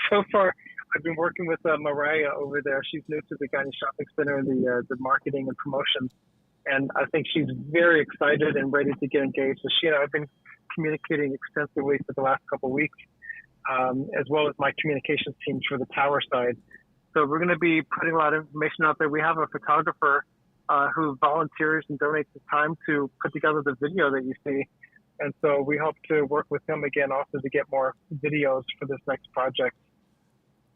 So far, I've been working with Mariah over there. She's new to the Gagne Shopping Center and the marketing and promotion. And I think she's very excited and ready to get engaged. So she and I have been communicating extensively for the last couple of weeks. As well as my communications teams for the tower side. So we're going to be putting a lot of information out there. We have a photographer who volunteers and donates his time to put together the video that you see. And so we hope to work with him again also to get more videos for this next project.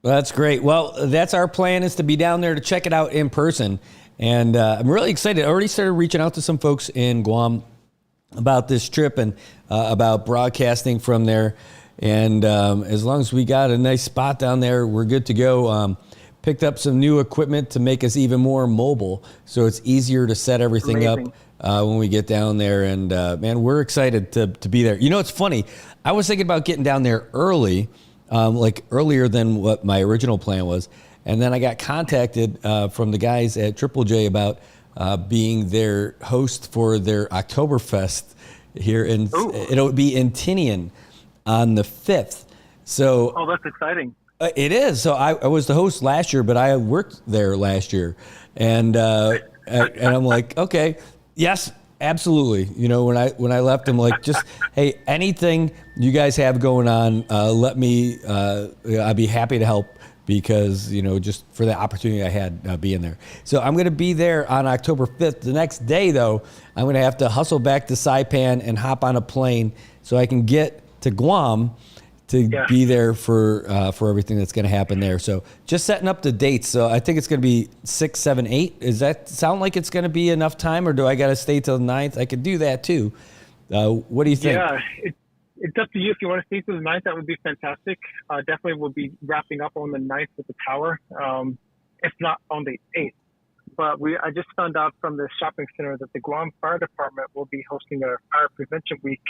Well, that's great. Well, that's our plan, is to be down there to check it out in person. And I'm really excited. I already started reaching out to some folks in Guam about this trip and about broadcasting from there. And as long as we got a nice spot down there, we're good to go. Picked up some new equipment to make us even more mobile, so it's easier to set everything up when we get down there. And man, we're excited to be there. You know, it's funny. I was thinking about getting down there early, like earlier than what my original plan was. And then I got contacted from the guys at Triple J about being their host for their Oktoberfest here. And it'll be in Tinian on the 5th. So, oh, that's exciting. It is. So I was the host last year, but I worked there last year. And I'm like, okay, yes, absolutely. You know, when I left, I'm like, just, hey, anything you guys have going on, let me, I'd be happy to help, because, you know, just for the opportunity I had being there. So I'm going to be there on October 5th. The next day, though, I'm going to have to hustle back to Saipan and hop on a plane so I can get to Guam to be there for everything that's going to happen there. So just setting up the dates. So I think it's going to be 6, 7, 8. Does that sound like it's going to be enough time, or do I got to stay till the 9th? I could do that too. What do you think? Yeah, It's up to you. If you want to stay through the night, that would be fantastic. Definitely we'll be wrapping up on the 9th with the tower, if not on the 8th. But I just found out from the shopping center that the Guam Fire Department will be hosting a Fire Prevention Week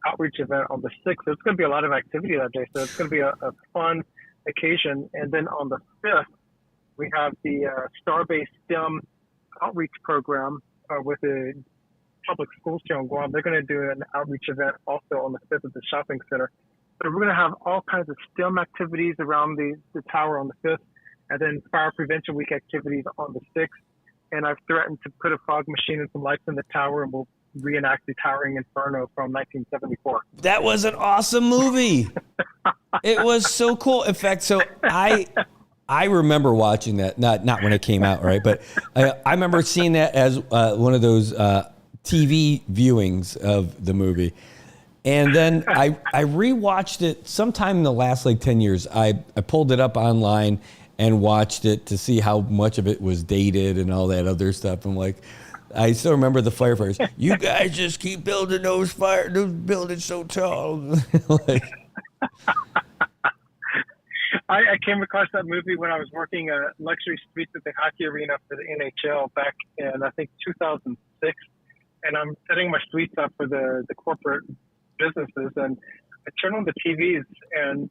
outreach event on the 6th. So it's going to be a lot of activity that day. So it's going to be a fun occasion. And then on the 5th, we have the Star-Based STEM outreach program with the public schools here in Guam. They're going to do an outreach event also on the 5th at the shopping center. So we're going to have all kinds of STEM activities around the tower on the 5th, and then Fire Prevention Week activities on the 6th. And I've threatened to put a fog machine and some lights in the tower, and we'll reenact the Towering Inferno from 1974. That was an awesome movie. It was so cool. In fact, so I remember watching that, not when it came out, right? But I remember seeing that as one of those TV viewings of the movie. And then I rewatched it sometime in the last 10 years. I pulled it up online and watched it to see how much of it was dated and all that other stuff. I'm like, I still remember the firefighters. You guys just keep building those buildings so tall. I came across that movie when I was working luxury suites at the hockey arena for the NHL back in, I think, 2006. And I'm setting my suites up for the corporate businesses. And I turned on the TVs, and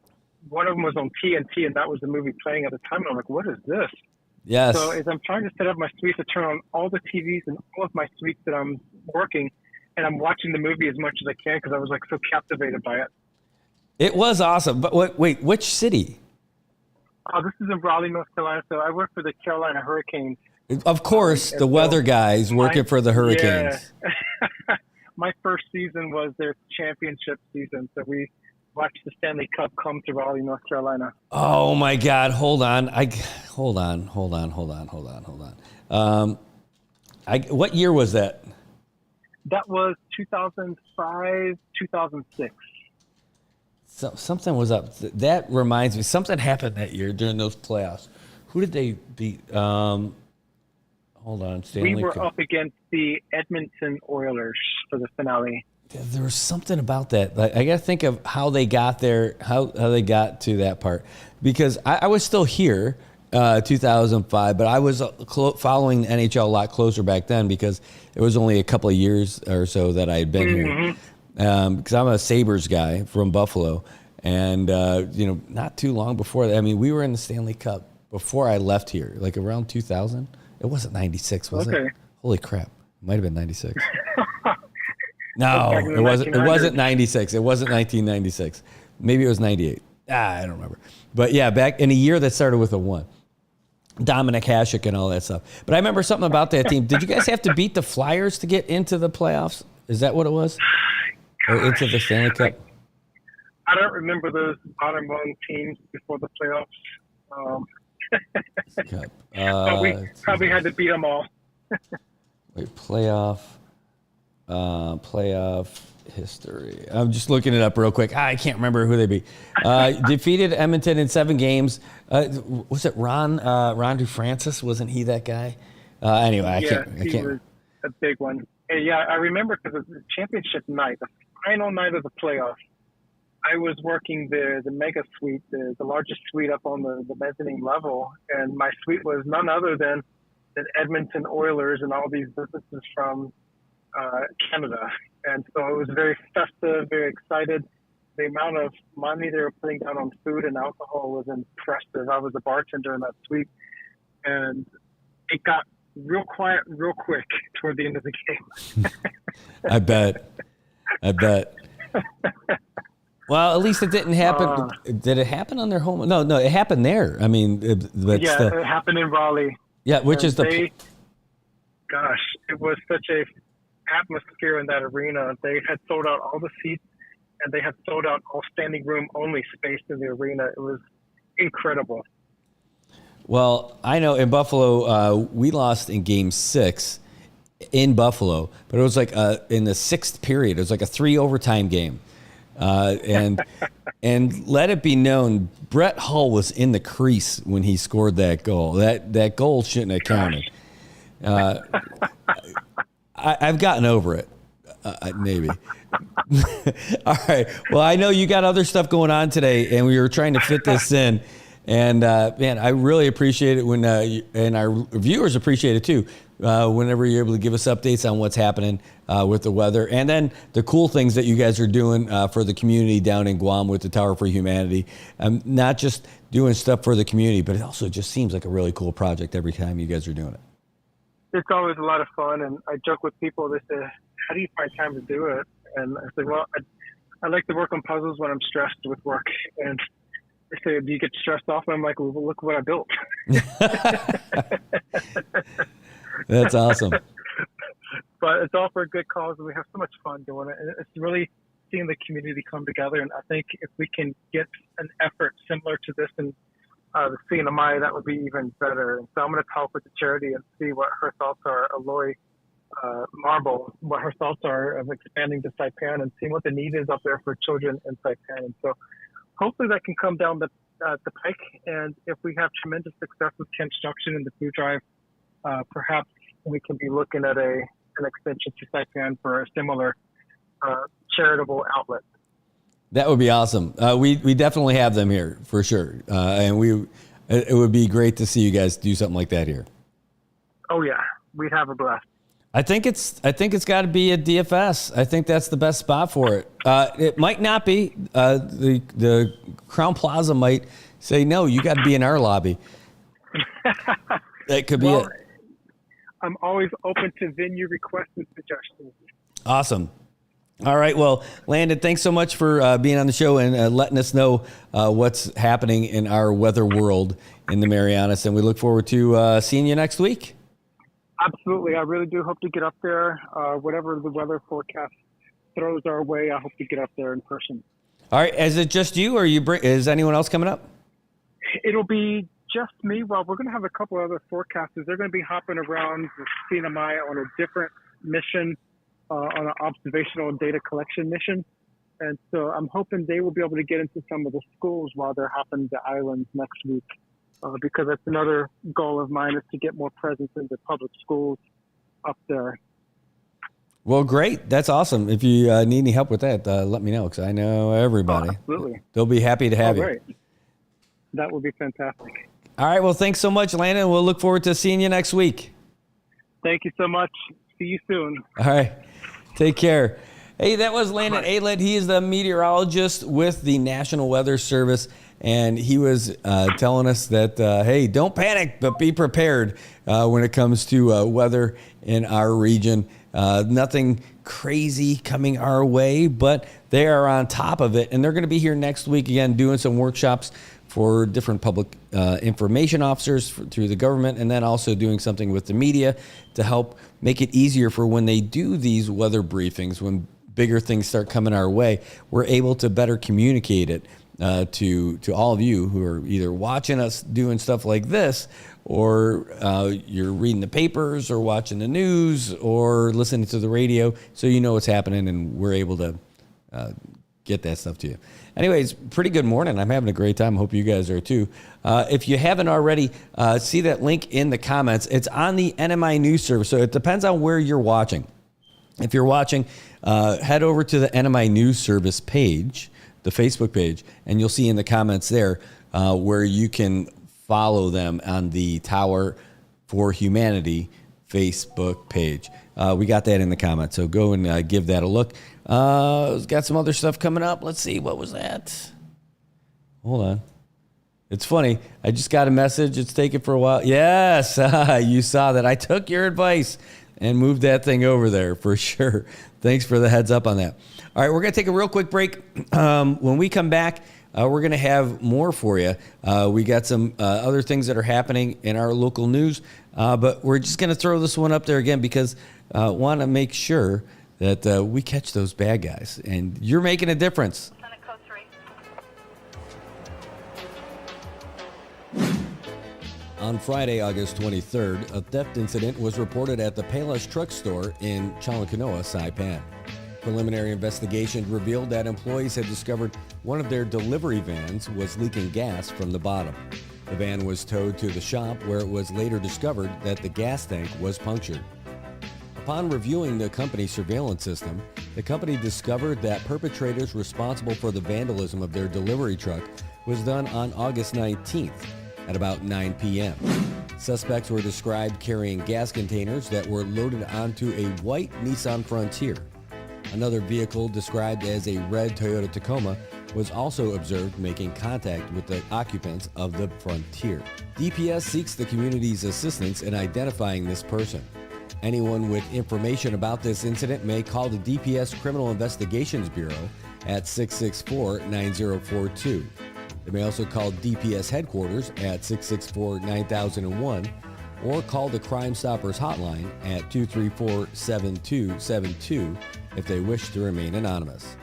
one of them was on TNT, and that was the movie playing at the time. And I'm like, what is this? Yes. So as I'm trying to set up my suites, I turn on all the TVs and all of my suites that I'm working, and I'm watching the movie as much as I can because I was so captivated by it. It was awesome. But wait, which city? This is in Raleigh, North Carolina. So I work for the Carolina Hurricanes. Of course, the weather guys working for the Hurricanes. Yeah. My first season was their championship season, so we watched the Stanley Cup come to Raleigh, North Carolina. Oh my God! Hold on. Hold on. What year was that? That was 2005, 2006. So, something was up. That reminds me. Something happened that year during those playoffs. Who did they beat? Hold on, Stanley. We were up against the Edmonton Oilers for the finale. There was something about that. I got to think of how they got there, how they got to that part. Because I was still here, 2005, but I was following the NHL a lot closer back then because it was only a couple of years or so that I had been here. Because I'm a Sabres guy from Buffalo. And, not too long before that. I mean, we were in the Stanley Cup before I left here, around 2000. It wasn't 96, was it? Holy crap. It might have been 96. No, it wasn't. It wasn't 96. It wasn't 1996. Maybe it was 98. I don't remember. But yeah, back in a year that started with a 1. Dominic Hasek and all that stuff. But I remember something about that team. Did you guys have to beat the Flyers to get into the playoffs? Is that what it was? Or into the Stanley Cup? I don't remember those bottom rung teams before the playoffs. We probably had to beat them all. Wait, playoff history. I'm just looking it up real quick. I can't remember who they beat. Defeated Edmonton in 7 games. Was it Ron DeFrancis? Wasn't he that guy? Anyway, I can't. He was a big one. And yeah, I remember because it was the championship night, the final night of the playoffs. I was working the mega suite, the largest suite up on the mezzanine level, and my suite was none other than the Edmonton Oilers and all these businesses from Canada. And so it was very festive, very excited. The amount of money they were putting down on food and alcohol was impressive. I was a bartender in that suite, and it got real quiet real quick toward the end of the game. I bet. Well, at least it didn't happen. Did it happen on their home? No, it happened there. I mean, it happened in Raleigh. Yeah, which is gosh, it was such a atmosphere in that arena. They had sold out all the seats, and they had sold out all standing room only space in the arena. It was incredible. Well, I know in Buffalo, we lost in Game 6 in Buffalo, but it was in the 6th period. It was like a 3 overtime game. And let it be known, Brett Hull was in the crease when he scored that goal. That goal shouldn't have counted. I've gotten over it. Maybe. All right. Well, I know you got other stuff going on today, and we were trying to fit this in. And man, I really appreciate it when, and our viewers appreciate it too, whenever you're able to give us updates on what's happening with the weather, and then the cool things that you guys are doing for the community down in Guam with the Tower for Humanity. Not just doing stuff for the community, but it also just seems like a really cool project every time you guys are doing it. It's always a lot of fun, and I joke with people. They say, "How do you find time to do it?" And I say, "Well, I like to work on puzzles when I'm stressed with work." And they say, "Do you get stressed off?" And I'm like, "Well, look what I built." That's awesome. But it's all for a good cause, and we have so much fun doing it. And it's really seeing the community come together. And I think if we can get an effort similar to this in the CNMI, that would be even better. And so I'm going to talk with the charity and see what her thoughts are. Aloy Marble, what her thoughts are of expanding to Saipan and seeing what the need is up there for children in Saipan. And so hopefully that can come down the pike. And if we have tremendous success with construction and the food drive, perhaps we can be looking at an extension to Saipan for a similar charitable outlet. That would be awesome. We definitely have them here for sure, and it would be great to see you guys do something like that here. Oh yeah, we'd have a blast. I think it's got to be at DFS. I think that's the best spot for it. It might not be. The Crown Plaza might say no. You got to be in our lobby. That could be it. I'm always open to venue requests and suggestions. Awesome. All right. Well, Landon, thanks so much for being on the show and letting us know what's happening in our weather world in the Marianas. And we look forward to seeing you next week. Absolutely. I really do hope to get up there. Whatever the weather forecast throws our way, I hope to get up there in person. All right. Is it just you, or is anyone else coming up? It'll be just me. Well, we're going to have a couple other forecasters. They're going to be hopping around the CNMI on a different mission, on an observational and data collection mission. And so I'm hoping they will be able to get into some of the schools while they're hopping the islands next week, because that's another goal of mine, is to get more presence in the public schools up there. Well, great. That's awesome. If you need any help with that, let me know, because I know everybody. Oh, absolutely. They'll be happy to have you. Great. That would be fantastic. All right. Well, thanks so much, Landon. We'll look forward to seeing you next week. Thank you so much. See you soon. All right. Take care. Hey, that was Landon Alet. He is the meteorologist with the National Weather Service, and he was telling us that, hey, don't panic, but be prepared when it comes to weather in our region. Nothing crazy coming our way, but they are on top of it, and they're going to be here next week again doing some workshops for different public information officers through the government, and then also doing something with the media to help make it easier for when they do these weather briefings, when bigger things start coming our way, we're able to better communicate it to all of you who are either watching us doing stuff like this, or you're reading the papers or watching the news or listening to the radio, so you know what's happening, and we're able to get that stuff to you. Anyways, pretty good morning. I'm having a great time. Hope you guys are too. If you haven't already, see that link in the comments. It's on the NMI News Service, so it depends on where you're watching. If you're watching, head over to the NMI News Service page, the Facebook page, and you'll see in the comments there where you can follow them on the Tower for Humanity Facebook page. We got that in the comments, so go and give that a look. Got some other stuff coming up. Let's see, what was that? Hold on. It's funny. I just got a message. It's taken for a while. Yes, you saw that. I took your advice and moved that thing over there for sure. Thanks for the heads up on that. All right, we're going to take a real quick break. When we come back, we're going to have more for you. We got some other things that are happening in our local news, but we're just going to throw this one up there again because I want to make sure that we catch those bad guys, and you're making a difference. On Friday, August 23rd, a theft incident was reported at the Payless Truck Store in Chalakanoa, Saipan. Preliminary investigation revealed that employees had discovered one of their delivery vans was leaking gas from the bottom. The van was towed to the shop, where it was later discovered that the gas tank was punctured. Upon reviewing the company's surveillance system, the company discovered that perpetrators responsible for the vandalism of their delivery truck was done on August 19th at about 9 p.m. Suspects were described carrying gas containers that were loaded onto a white Nissan Frontier. Another vehicle described as a red Toyota Tacoma was also observed making contact with the occupants of the Frontier. DPS seeks the community's assistance in identifying this person. Anyone with information about this incident may call the DPS Criminal Investigations Bureau at 664-9042. They may also call DPS headquarters at 664-9001 or call the Crime Stoppers hotline at 234-7272 if they wish to remain anonymous.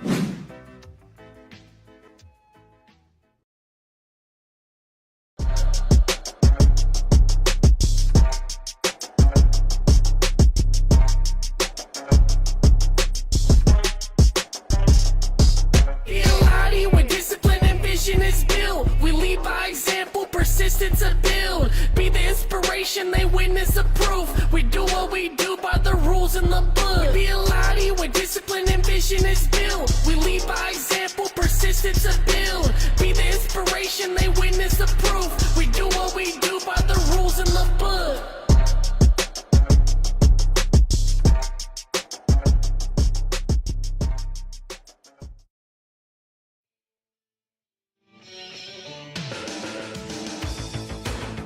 Persistence to build, be the inspiration, they witness approve. We do what we do by the rules in the book. We be a lottie where discipline and vision is built. We lead by example, persistence to build, be the inspiration, they witness approve. We do what we do by the rules in the book.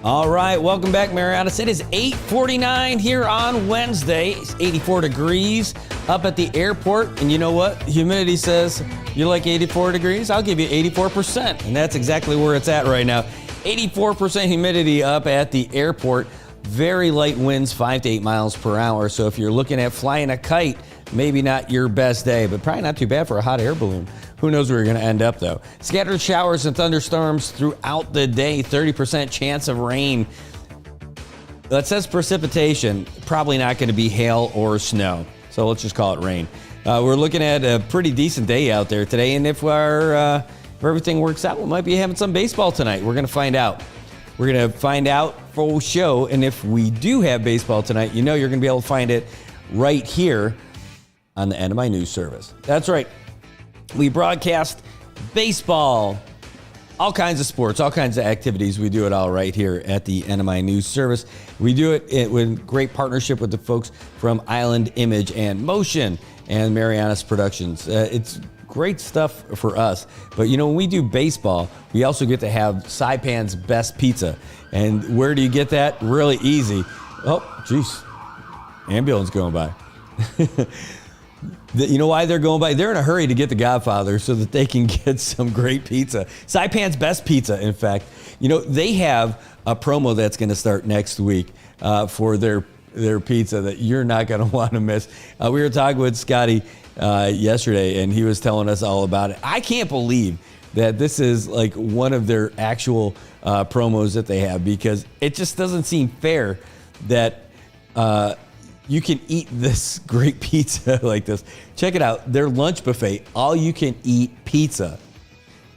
All right, welcome back, Marianas. It is 8:49 here on Wednesday. It's 84 degrees up at the airport. And you know what? Humidity says, you like 84 degrees? I'll give you 84%. And that's exactly where it's at right now. 84% humidity up at the airport. Very light winds, 5 to 8 miles per hour. So if you're looking at flying a kite, maybe not your best day, but probably not too bad for a hot air balloon. Who knows where you're going to end up, though. Scattered showers and thunderstorms throughout the day, 30% chance of rain. That says precipitation, probably not going to be hail or snow. So let's just call it rain. We're looking at a pretty decent day out there today, and if everything works out, we might be having some baseball tonight. We're going to find out. We're going to find out full show, and if we do have baseball tonight, you know you're going to be able to find it right here on the NMI News Service. That's right. We broadcast baseball, all kinds of sports, all kinds of activities. We do it all right here at the NMI News Service. We do it with great partnership with the folks from Island Image and Motion and Marianas Productions. It's great stuff for us. But, you know, when we do baseball, we also get to have Saipan's Best Pizza. And where do you get that? Really easy. Oh, jeez. Ambulance going by. You know why they're going by? They're in a hurry to get the Godfather so that they can get some great pizza. Saipan's Best Pizza, in fact. You know, they have a promo that's going to start next week for their pizza that you're not going to want to miss. We were talking with Scotty yesterday, and he was telling us all about it. I can't believe that this is like one of their actual promos that they have, because it just doesn't seem fair that you can eat this great pizza like this. Check it out. Their lunch buffet, all you can eat pizza,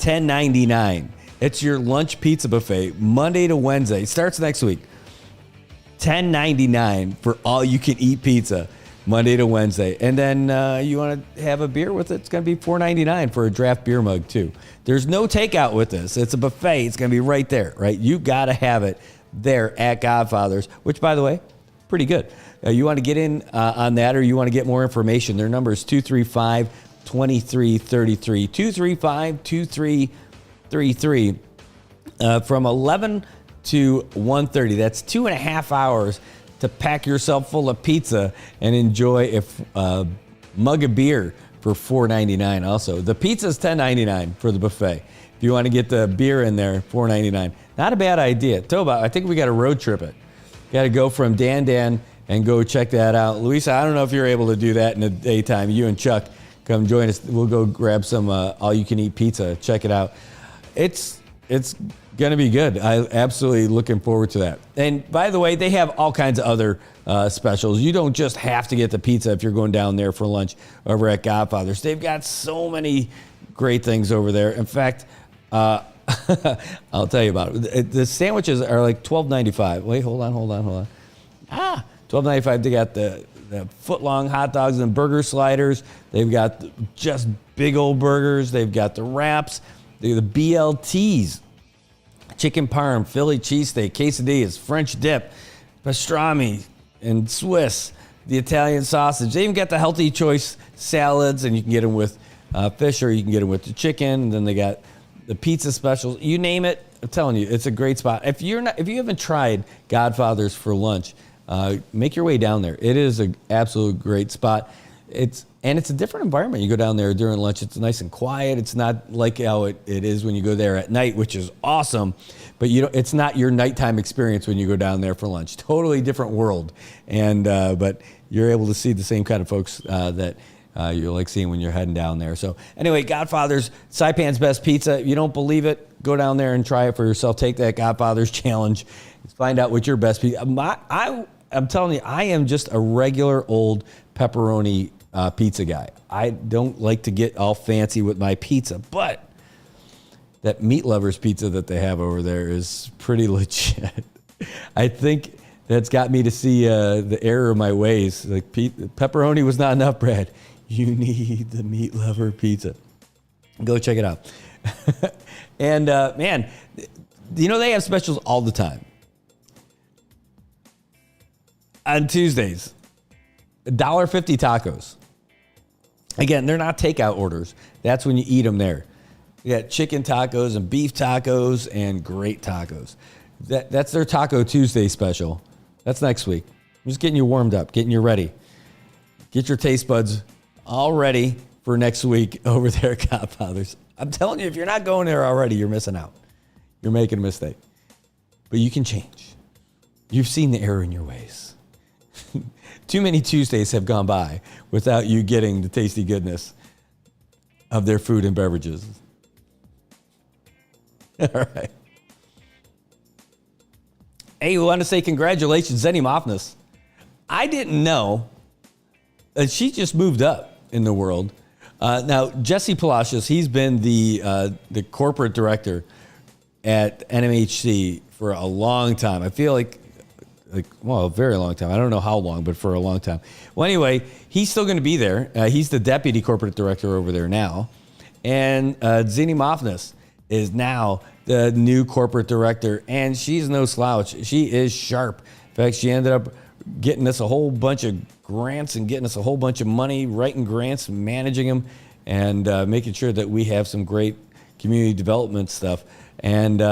$10.99. It's your lunch pizza buffet, Monday to Wednesday. It starts next week. $10.99 for all you can eat pizza, Monday to Wednesday. And then you want to have a beer with it, it's going to be $4.99 for a draft beer mug too. There's no takeout with this. It's a buffet. It's going to be right there, right? You got to have it there at Godfather's, which, by the way, pretty good. You want to get in on that, or you want to get more information, their number is 235-2333, 235-2333, from 11 to 1:30. That's 2.5 hours to pack yourself full of pizza and enjoy a mug of beer for $4.99 also. The pizza is $10.99 for the buffet. If you want to get the beer in there, $4.99. Not a bad idea. Toba, I think we got to road trip it. Got to go from Dan and go check that out. Luisa, I don't know if you're able to do that in the daytime. You and Chuck come join us. We'll go grab some all-you-can-eat pizza. Check it out. It's going to be good. I'm absolutely looking forward to that. And by the way, they have all kinds of other specials. You don't just have to get the pizza if you're going down there for lunch over at Godfather's. They've got so many great things over there. In fact, I'll tell you about it. The sandwiches are like $12.95. Wait, hold on. $12.95. They got the foot-long hot dogs and burger sliders. They've got just big old burgers. They've got the wraps, the BLTs, chicken parm, Philly cheesesteak, quesadillas, French dip, pastrami, and Swiss, the Italian sausage. They even got the healthy choice salads, and you can get them with fish or you can get them with the chicken. And then they got the pizza specials. You name it, I'm telling you, it's a great spot. If you haven't tried Godfather's for lunch, make your way down there. It is an absolute great spot. It's a different environment. You go down there during lunch, it's nice and quiet. It's not like how it is when you go there at night, which is awesome. But it's not your nighttime experience when you go down there for lunch. Totally different world. And but you're able to see the same kind of folks that you like seeing when you're heading down there. So anyway, Godfather's, Saipan's best pizza. If you don't believe it, go down there and try it for yourself. Take that Godfather's challenge. Find out what your best pizza. I'm telling you, I am just a regular old pepperoni pizza guy. I don't like to get all fancy with my pizza, but that Meat Lovers pizza that they have over there is pretty legit. I think that's got me to see the error of my ways. Like pepperoni was not enough, Brad. You need the Meat Lover pizza. Go check it out. And man, they have specials all the time. On Tuesdays, $1.50 tacos. Again, they're not takeout orders. That's when you eat them there. You got chicken tacos and beef tacos and great tacos. That's their Taco Tuesday special. That's next week. I'm just getting you warmed up, getting you ready. Get your taste buds all ready for next week over there at Godfather's. I'm telling you, if you're not going there already, you're missing out. You're making a mistake. But you can change. You've seen the error in your ways. Too many Tuesdays have gone by without you getting the tasty goodness of their food and beverages. All right. Hey, we want to say congratulations, Zenny Mofness. I didn't know that she just moved up in the world. Now, Jesse Palacios, he's been the corporate director at NMHC for a long time. I feel like a very long time. I don't know how long, but for a long time. Well, anyway, he's still going to be there. He's the deputy corporate director over there now. And Zenny Mofness is now the new corporate director, and she's no slouch. She is sharp. In fact, she ended up getting us a whole bunch of grants and getting us a whole bunch of money, writing grants, managing them, and making sure that we have some great community development stuff. And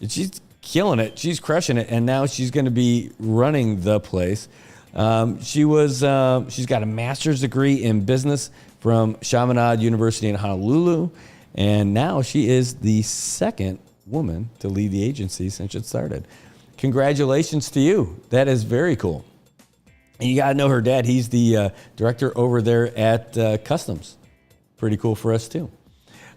she's killing it. She's crushing it, and now she's going to be running the place. She's got a master's degree in business from Chaminade University in Honolulu, and now she is the second woman to lead the agency since it started. Congratulations to you. That is very cool. And you got to know her dad. He's the director over there at Customs. Pretty cool for us, too.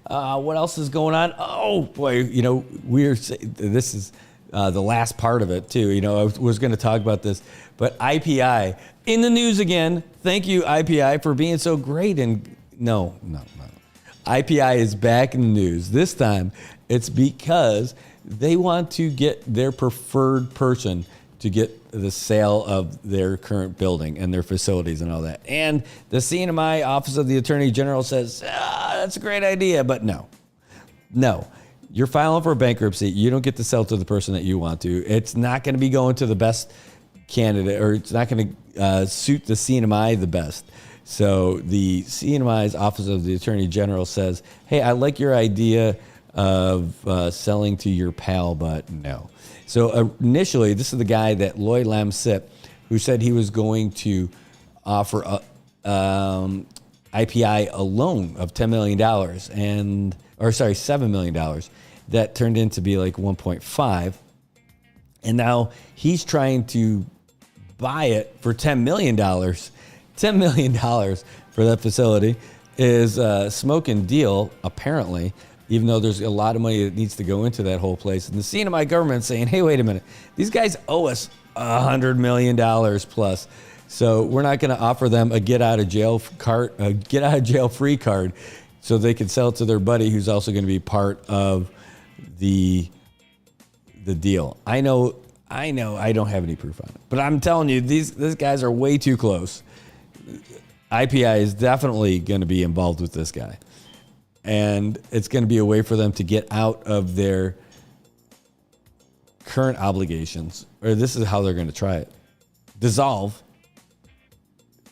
What else is going on? Oh, boy, this is the last part of it, too. I was going to talk about this, but IPI in the news again. Thank you, IPI, for being so great. And no. IPI is back in the news. This time, it's because they want to get their preferred person to get the sale of their current building and their facilities and all that. And the CNMI Office of the Attorney General says, that's a great idea, but no. You're filing for bankruptcy. You don't get to sell to the person that you want to. It's not going to be going to the best candidate, or it's not going to suit the CNMI the best. So the CNMI's Office of the Attorney General says, hey, I like your idea of selling to your pal, but no. So initially, this is the guy that Lloyd Lam Sip, who said he was going to offer IPI a loan of $10 million $7 million. That turned into be like 1.5. And now he's trying to buy it for $10 million. $10 million for that facility is a smoking deal, apparently, even though there's a lot of money that needs to go into that whole place. And the CNMI government saying, hey, wait a minute, these guys owe us $100 million plus. So we're not going to offer them a get out of jail free card so they can sell it to their buddy who's also going to be part of the deal. I know I know I don't have any proof on it, but I'm telling you, these guys are way too close. IPI is definitely going to be involved with this guy, and it's going to be a way for them to get out of their current obligations, or this is how they're going to try it: dissolve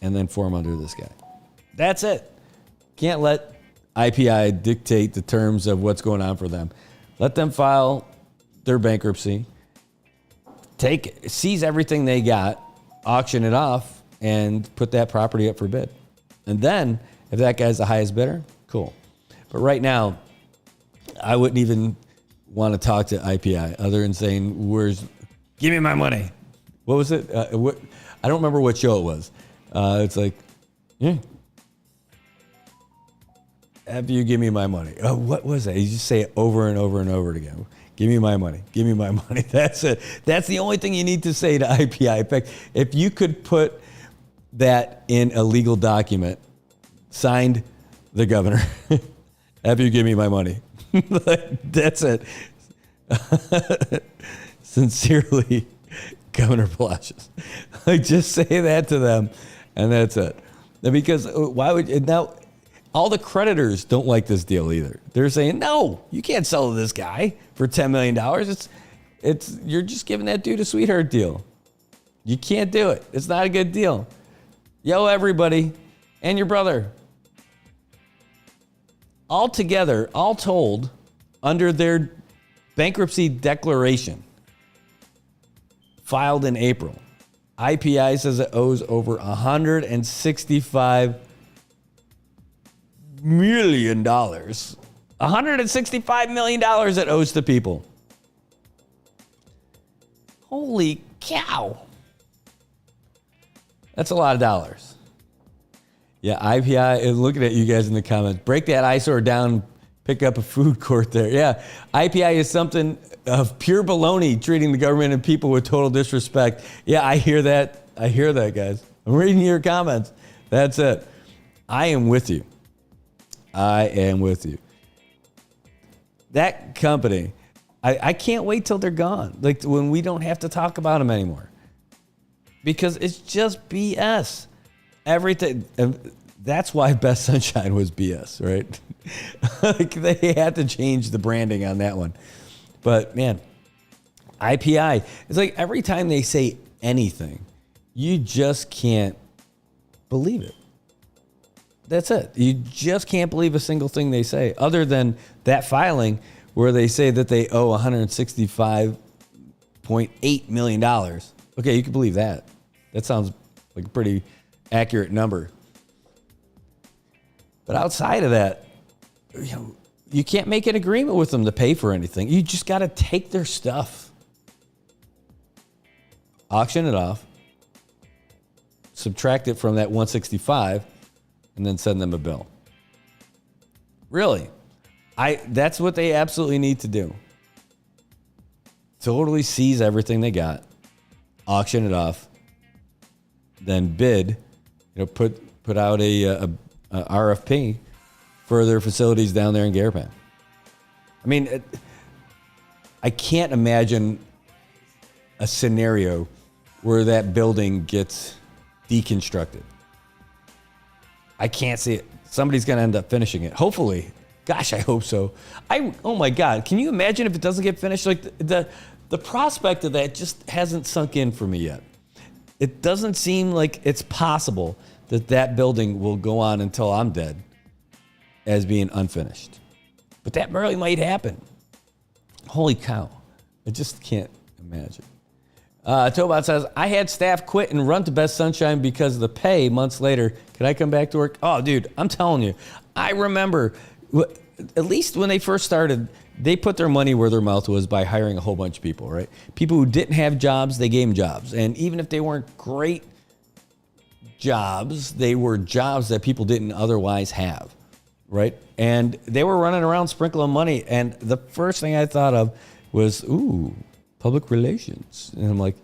and then form under this guy. That's it. Can't let IPI dictate the terms of what's going on for them. Let them file their bankruptcy, seize everything they got, auction it off, and put that property up for bid. And then, if that guy's the highest bidder, cool. But right now, I wouldn't even want to talk to IPI other than saying, give me my money. What was it? I don't remember what show it was. It's like, yeah. Have you give me my money? Oh, what was it? You just say it over and over and over again. Give me my money. Give me my money. That's it. That's the only thing you need to say to IPI. In fact, if you could put that in a legal document, signed the governor, have you give me my money? That's it. Sincerely, Governor Palacios. Just say that to them, and that's it. Because why would now? All the creditors don't like this deal either. They're saying, no, you can't sell to this guy for $10 million. You're just giving that dude a sweetheart deal. You can't do it. It's not a good deal. Yo, everybody, and your brother. All together, all told, under their bankruptcy declaration filed in April, IPI says it owes over $165 million. $165 million it owes to people. Holy cow. That's a lot of dollars. Yeah, IPI, looking at you guys in the comments, break that eyesore down, pick up a food court there. Yeah, IPI is something of pure baloney, treating the government and people with total disrespect. Yeah, I hear that. I hear that, guys. I'm reading your comments. That's it. I am with you. I am with you. That company, I can't wait till they're gone. Like when we don't have to talk about them anymore. Because it's just BS. Everything. And that's why Best Sunshine was BS, right? Like they had to change the branding on that one. But man, IPI, it's like every time they say anything, you just can't believe it. That's it. You just can't believe a single thing they say, other than that filing where they say that they owe $165.8 million. Okay, you can believe that. That sounds like a pretty accurate number. But outside of that, you can't make an agreement with them to pay for anything. You just got to take their stuff, auction it off, subtract it from that 165, and then send them a bill. Really, that's what they absolutely need to do. Totally seize everything they got, auction it off, then bid, put out a RFP for their facilities down there in Garapan. I mean, I can't imagine a scenario where that building gets deconstructed. I can't see it. Somebody's going to end up finishing it. Hopefully. Gosh, I hope so. Oh my God. Can you imagine if it doesn't get finished? Like the prospect of that just hasn't sunk in for me yet. It doesn't seem like it's possible that building will go on until I'm dead as being unfinished. But that really might happen. Holy cow. I just can't imagine. Tobot says, I had staff quit and run to Best Sunshine because of the pay months later. Can I come back to work? Oh, dude, I'm telling you. I remember, at least when they first started, they put their money where their mouth was by hiring a whole bunch of people, right? People who didn't have jobs, they gave them jobs. And even if they weren't great jobs, they were jobs that people didn't otherwise have, right? And they were running around sprinkling money. And the first thing I thought of was, public relations. And I'm like,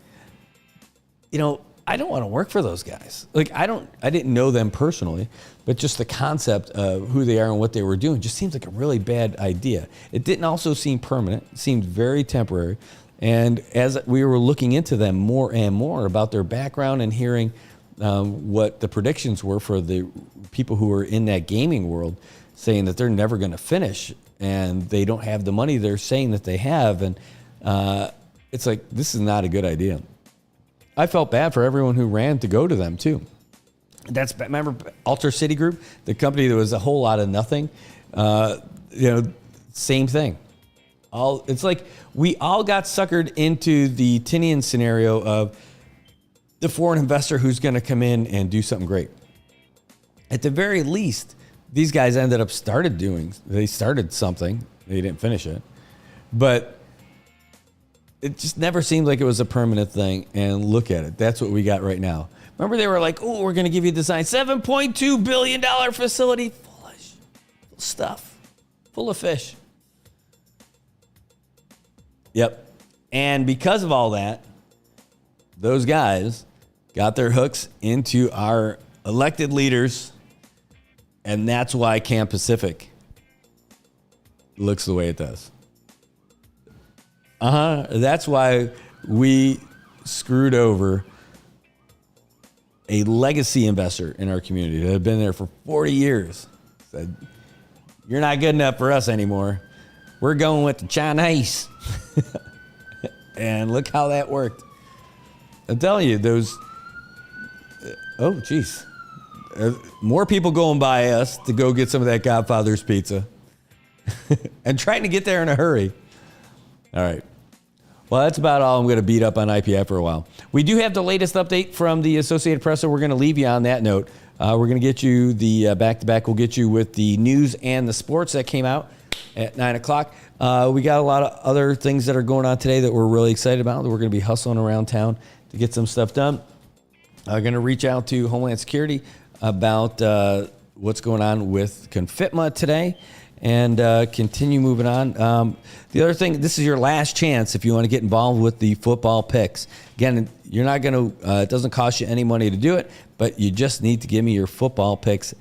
I don't want to work for those guys. Like, I didn't know them personally, but just the concept of who they are and what they were doing just seems like a really bad idea. It didn't also seem permanent. It seemed very temporary. And as we were looking into them more and more about their background and hearing what the predictions were for the people who are in that gaming world, saying that they're never going to finish and they don't have the money they're saying that they have. And it's like, this is not a good idea. I felt bad for everyone who ran to go to them too. Remember Alter City Group, the company that was a whole lot of nothing. Same thing. It's like we all got suckered into the Tinian scenario of the foreign investor who's going to come in and do something great. At the very least, these guys ended up they started something. They didn't finish it. But it just never seemed like it was a permanent thing. And look at it. That's what we got right now. Remember, they were like, oh, we're going to give you a design. $7.2 billion facility full of stuff, full of fish. Yep. And because of all that, those guys got their hooks into our elected leaders. And that's why Camp Pacific looks the way it does. That's why we screwed over a legacy investor in our community that had been there for 40 years. Said, you're not good enough for us anymore. We're going with the Chinese. And look how that worked. I'm telling you, more people going by us to go get some of that Godfather's pizza and trying to get there in a hurry. All right. Well, that's about all I'm going to beat up on IPI for a while. We do have the latest update from the Associated Press, so we're going to leave you on that note. We're going to get you the back-to-back. We'll get you with the news and the sports that came out at 9 o'clock. We got a lot of other things that are going on today that we're really excited about, that we're going to be hustling around town to get some stuff done. I'm going to reach out to Homeland Security about what's going on with CONFITMA today and continue moving on. The other thing, this is your last chance if you want to get involved with the football picks. Again, you're not going to, it doesn't cost you any money to do it, but you just need to give me your football picks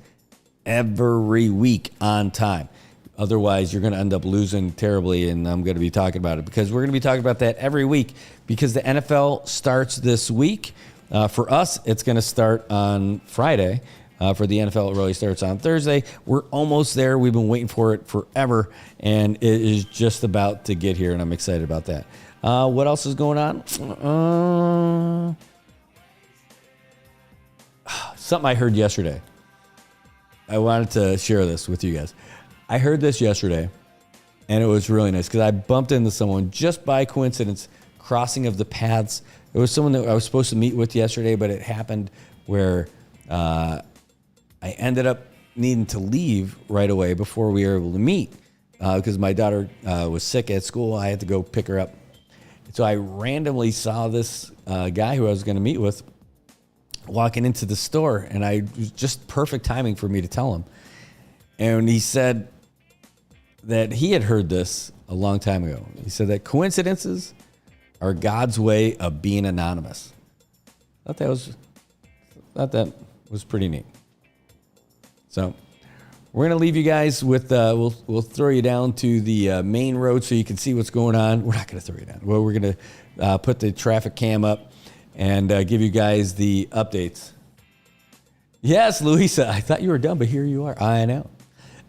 every week on time. Otherwise, you're going to end up losing terribly, and I'm going to be talking about it because we're going to be talking about that every week because the NFL starts this week. For us, it's going to start on Friday. For the NFL, it really starts on Thursday. We're almost there. We've been waiting for it forever, and it is just about to get here, and I'm excited about that. What else is going on? Something I heard yesterday. I wanted to share this with you guys. I heard this yesterday, and it was really nice because I bumped into someone just by coincidence, crossing of the paths. It was someone that I was supposed to meet with yesterday, but it happened where I ended up needing to leave right away before we were able to meet because my daughter was sick at school. I had to go pick her up. So I randomly saw this guy who I was going to meet with walking into the store, and it was just perfect timing for me to tell him. And he said that he had heard this a long time ago. He said that coincidences are God's way of being anonymous. I thought that was pretty neat. So we're going to leave you guys with, we'll throw you down to the main road so you can see what's going on. We're not going to throw you down. Well, we're going to put the traffic cam up and give you guys the updates. Yes, Louisa, I thought you were done, but here you are. I know.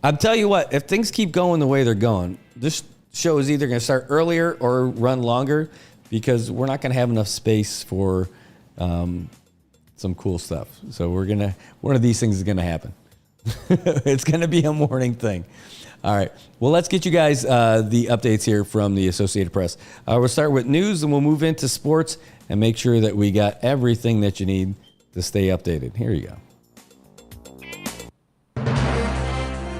I'm telling you what, if things keep going the way they're going, this show is either going to start earlier or run longer because we're not going to have enough space for some cool stuff. So one of these things is going to happen. It's going to be a morning thing. All right. Well, let's get you guys the updates here from the Associated Press. We'll start with news and we'll move into sports and make sure that we got everything that you need to stay updated. Here you go.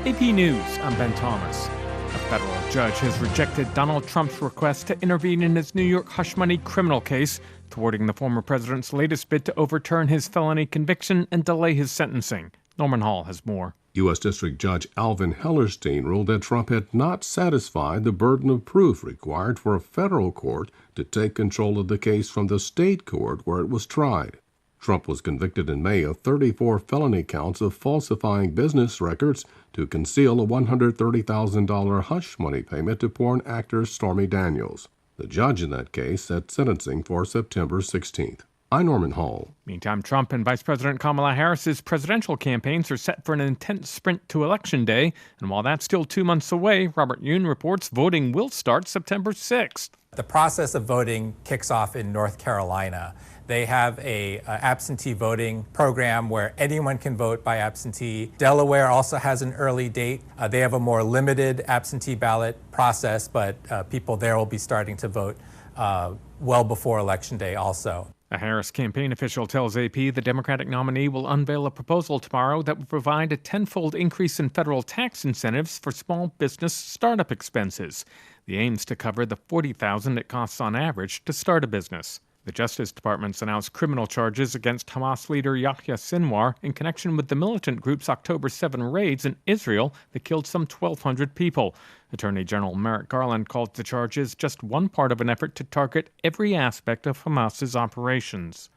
AP News, I'm Ben Thomas. A federal judge has rejected Donald Trump's request to intervene in his New York hush money criminal case, thwarting the former president's latest bid to overturn his felony conviction and delay his sentencing. Norman Hall has more. U.S. District Judge Alvin Hellerstein ruled that Trump had not satisfied the burden of proof required for a federal court to take control of the case from the state court where it was tried. Trump was convicted in May of 34 felony counts of falsifying business records to conceal a $130,000 hush money payment to porn actor Stormy Daniels. The judge in that case set sentencing for September 16th. I'm Norman Hall. Meantime, Trump and Vice President Kamala Harris's presidential campaigns are set for an intense sprint to Election Day. And while that's still 2 months away, Robert Yoon reports voting will start September 6th. The process of voting kicks off in North Carolina. They have a absentee voting program where anyone can vote by absentee. Delaware also has an early date. They have a more limited absentee ballot process, but people there will be starting to vote well before Election Day also. A Harris campaign official tells AP the Democratic nominee will unveil a proposal tomorrow that will provide a tenfold increase in federal tax incentives for small business startup expenses. The aim's to cover the $40,000 it costs on average to start a business. The Justice Department's announced criminal charges against Hamas leader Yahya Sinwar in connection with the militant group's October 7 raids in Israel that killed some 1,200 people. Attorney General Merrick Garland called the charges just one part of an effort to target every aspect of Hamas's operations.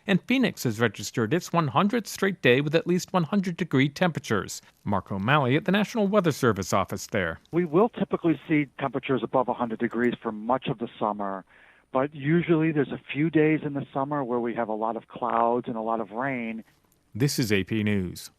And Phoenix has registered its 100th straight day with at least 100-degree temperatures. Mark O'Malley at the National Weather Service office there. We will typically see temperatures above 100 degrees for much of the summer. But usually there's a few days in the summer where we have a lot of clouds and a lot of rain. This is AP News.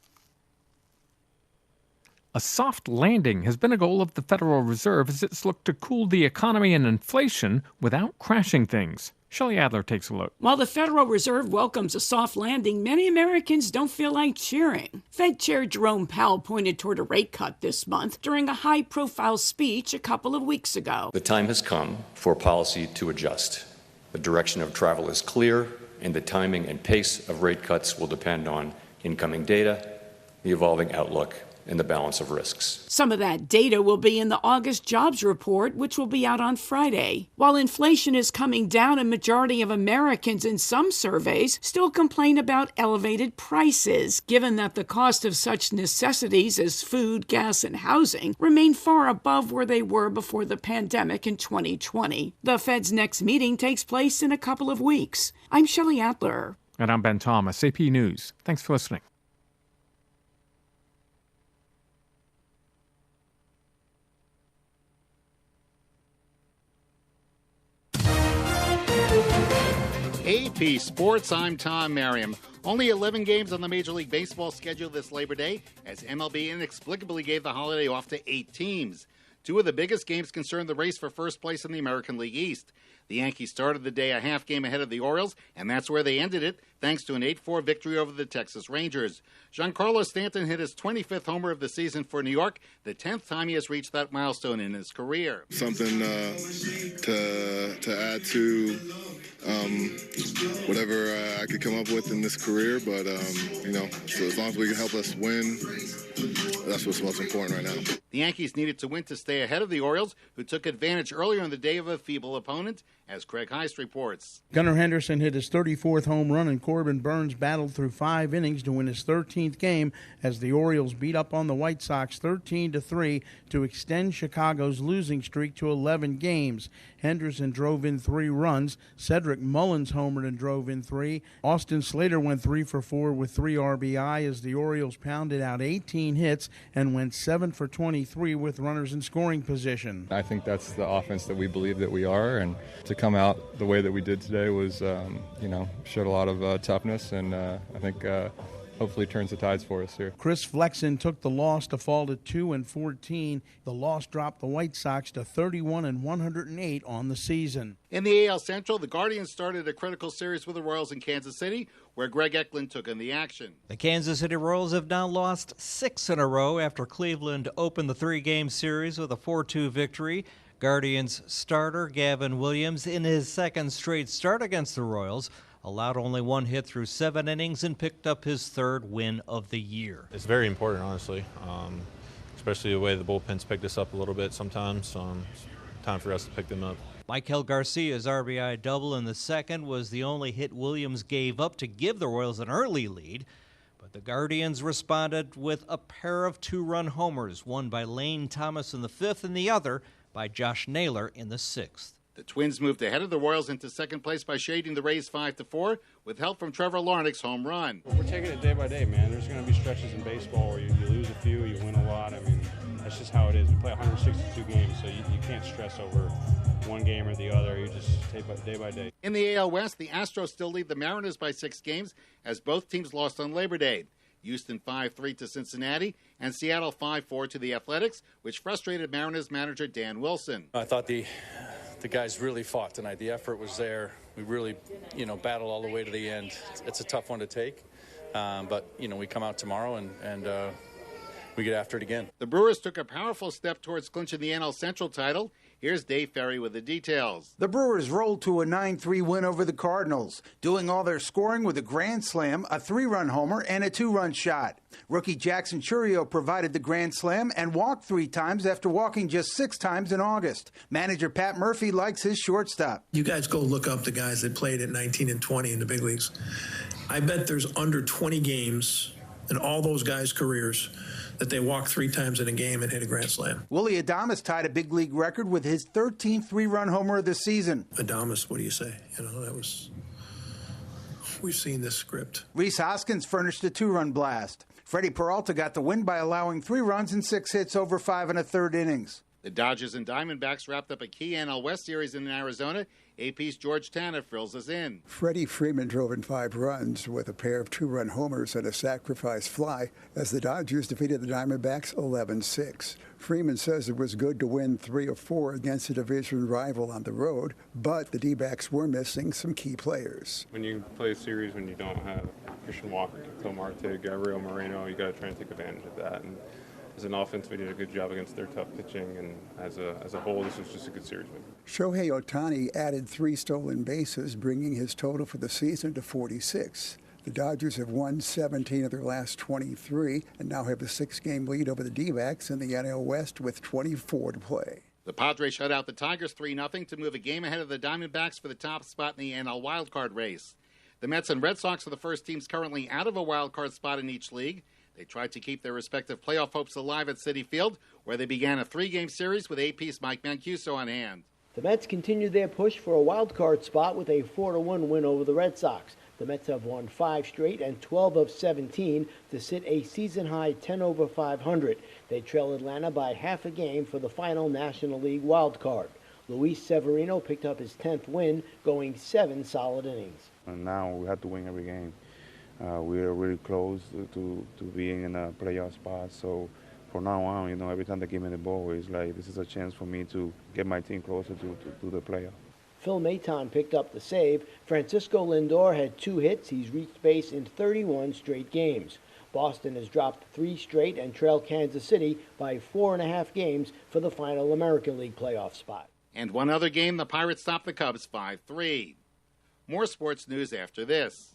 A soft landing has been a goal of the Federal Reserve as it's looked to cool the economy and inflation without crashing things. Shelley Adler takes a look. While the Federal Reserve welcomes a soft landing, many Americans don't feel like cheering. Fed Chair Jerome Powell pointed toward a rate cut this month during a high-profile speech a couple of weeks ago. The time has come for policy to adjust. The direction of travel is clear, and the timing and pace of rate cuts will depend on incoming data, the evolving outlook, and the balance of risks. Some of that data will be in the August jobs report, which will be out on Friday. While inflation is coming down, a majority of Americans in some surveys still complain about elevated prices, given that the cost of such necessities as food, gas, and housing remain far above where they were before the pandemic in 2020. The Fed's next meeting takes place in a couple of weeks. I'm Shelley Adler. And I'm Ben Thomas, AP News. Thanks for listening. AP Sports, I'm Tom Merriam. Only 11 games on the Major League Baseball schedule this Labor Day, as MLB inexplicably gave the holiday off to 8 teams. 2 of the biggest games concerned the race for first place in the American League East. The Yankees started the day a half game ahead of the Orioles, and that's where they ended it, thanks to an 8-4 victory over the Texas Rangers. Giancarlo Stanton hit his 25th homer of the season for New York, the 10th time he has reached that milestone in his career. Something to add to whatever I could come up with in this career, but, so as long as we can help us win, that's what's most important right now. The Yankees needed to win to stay ahead of the Orioles, who took advantage earlier in the day of a feeble opponent, as Craig Heist reports. Gunnar Henderson hit his 34th home run, and Corbin Burns battled through 5 innings to win his 13th game as the Orioles beat up on the White Sox 13-3 to extend Chicago's losing streak to 11 games. Henderson drove in 3 runs. Cedric Mullins homered and drove in 3. Austin Slater went 3 for 4 with 3 RBI as the Orioles pounded out 18 hits and went 7 for 23 with runners in scoring position. I think that's the offense that we believe that we are, and to come out the way that we did today was, showed a lot of toughness, and I think hopefully turns the tides for us here. Chris Flexen took the loss to fall to 2-14. The loss dropped the White Sox to 31-108 on the season. In the AL Central, the Guardians started a critical series with the Royals in Kansas City, where Greg Eklund took in the action. The Kansas City Royals have now lost 6 in a row after Cleveland opened the 3-game series with a 4-2 victory. Guardians starter Gavin Williams, in his second straight start against the Royals, allowed only 1 hit through 7 innings and picked up his 3rd win of the year. It's very important, honestly, especially the way the bullpen's picked us up a little bit sometimes. It's time for us to pick them up. Michael Garcia's RBI double in the second was the only hit Williams gave up to give the Royals an early lead. But the Guardians responded with a pair of 2-run homers, one by Lane Thomas in the 5th and the other by Josh Naylor in the 6th. The Twins moved ahead of the Royals into second place by shading the Rays 5-4 with help from Trevor Larnach's home run. We're taking it day by day, man. There's going to be stretches in baseball where you lose a few, you win a lot. I mean, That's just how it is. We play 162 games, so you can't stress over one game or the other. You just take day by day. In the AL West, the Astros still lead the Mariners by 6 games as both teams lost on Labor Day. Houston 5-3 to Cincinnati and Seattle 5-4 to the Athletics, which frustrated Mariners manager Dan Wilson. I thought the guys really fought tonight. The effort was there. We really, battled all the way to the end. It's a tough one to take, but we come out tomorrow and we get after it again. The Brewers took a powerful step towards clinching the NL Central title. Here's Dave Ferry with the details. The Brewers rolled to a 9-3 win over the Cardinals, doing all their scoring with a grand slam, a 3-run homer, and a 2-run shot. Rookie Jackson Chourio provided the grand slam and walked 3 times after walking just 6 times in August. Manager Pat Murphy likes his shortstop. You guys go look up the guys that played at 19 and 20 in the big leagues. I bet there's under 20 games in all those guys' careers that they walked 3 times in a game and hit a grand slam. Willie Adames tied a big league record with his 13th 3-run homer of the season. Adames, what do you say? We've seen this script. Rhys Hoskins furnished a 2-run blast. Freddie Peralta got the win by allowing 3 runs and 6 hits over 5 1/3 innings. The Dodgers and Diamondbacks wrapped up a key NL West series in Arizona. AP's George Tanner fills us in. Freddie Freeman drove in 5 runs with a pair of 2-run homers and a sacrifice fly as the Dodgers defeated the Diamondbacks 11-6. Freeman says it was good to win 3 of 4 against a division rival on the road, but the D-backs were missing some key players. When you play a series when you don't have Christian Walker, Phil Marte, Gabriel Moreno, you got to try and take advantage of that. And as an offense, we did a good job against their tough pitching, and as a whole, this was just a good series win. Shohei Ohtani added 3 stolen bases, bringing his total for the season to 46. The Dodgers have won 17 of their last 23 and now have a 6-game lead over the D-backs in the NL West with 24 to play. The Padres shut out the Tigers 3-0 to move a game ahead of the Diamondbacks for the top spot in the NL wildcard race. The Mets and Red Sox are the first teams currently out of a wildcard spot in each league. They tried to keep their respective playoff hopes alive at Citi Field, where they began a 3-game series with AP's Mike Mancuso on hand. The Mets continued their push for a wild-card spot with a 4-1 win over the Red Sox. The Mets have won 5 straight and 12 of 17 to sit a season-high 10 over 500. They trail Atlanta by half a game for the final National League wild card. Luis Severino picked up his 10th win, going 7 solid innings. And now we have to win every game. We are really close to being in a playoff spot. So from now on, every time they give me the ball, it's like this is a chance for me to get my team closer to the playoff. Phil Maton picked up the save. Francisco Lindor had 2 hits. He's reached base in 31 straight games. Boston has dropped 3 straight and trailed Kansas City by 4.5 games for the final American League playoff spot. And one other game, the Pirates stopped the Cubs 5-3. More sports news after this.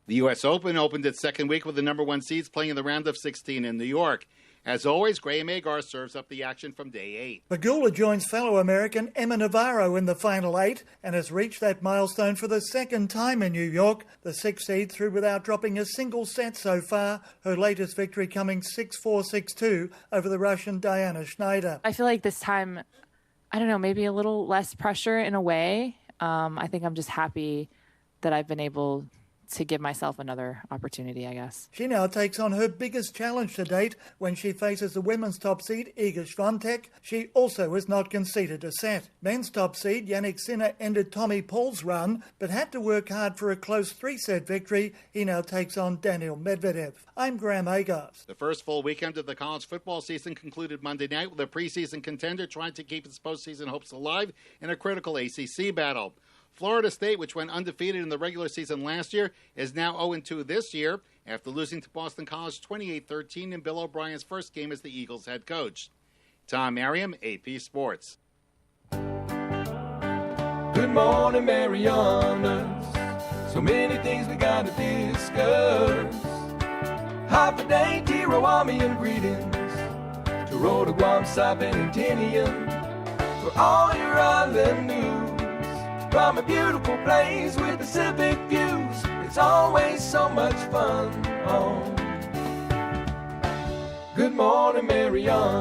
The U.S. Open opened its second week with the number 1 seeds playing in the round of 16 in New York. As always, Graham Agar serves up the action from day 8. Pegula joins fellow American Emma Navarro in the final 8 and has reached that milestone for the second time in New York. The 6th seed through without dropping a single set so far, her latest victory coming 6-4, 6-2 over the Russian Diana Schneider. I feel like this time, I don't know, maybe a little less pressure in a way. I think I'm just happy that I've been able to give myself another opportunity, I guess. She now takes on her biggest challenge to date when she faces the women's top seed, Iga Swiatek. She also has not conceded a set. Men's top seed, Yannick Sinner, ended Tommy Paul's run, but had to work hard for a close 3-set victory. He now takes on Daniel Medvedev. I'm Graham Agars. The first full weekend of the college football season concluded Monday night with a preseason contender trying to keep its postseason hopes alive in a critical ACC battle. Florida State, which went undefeated in the regular season last year, is now 0-2 this year after losing to Boston College 28-13 in Bill O'Brien's first game as the Eagles head coach. Tom Merriam, AP Sports. Good morning, Marianas. So many things we got to discuss. Happy day, Tirawamian greetings. To Rhoda, Guam, Saipan, and Tinian. For all your island news. From a beautiful place with Pacific views, it's always so much fun. Oh. Good morning, Mariana.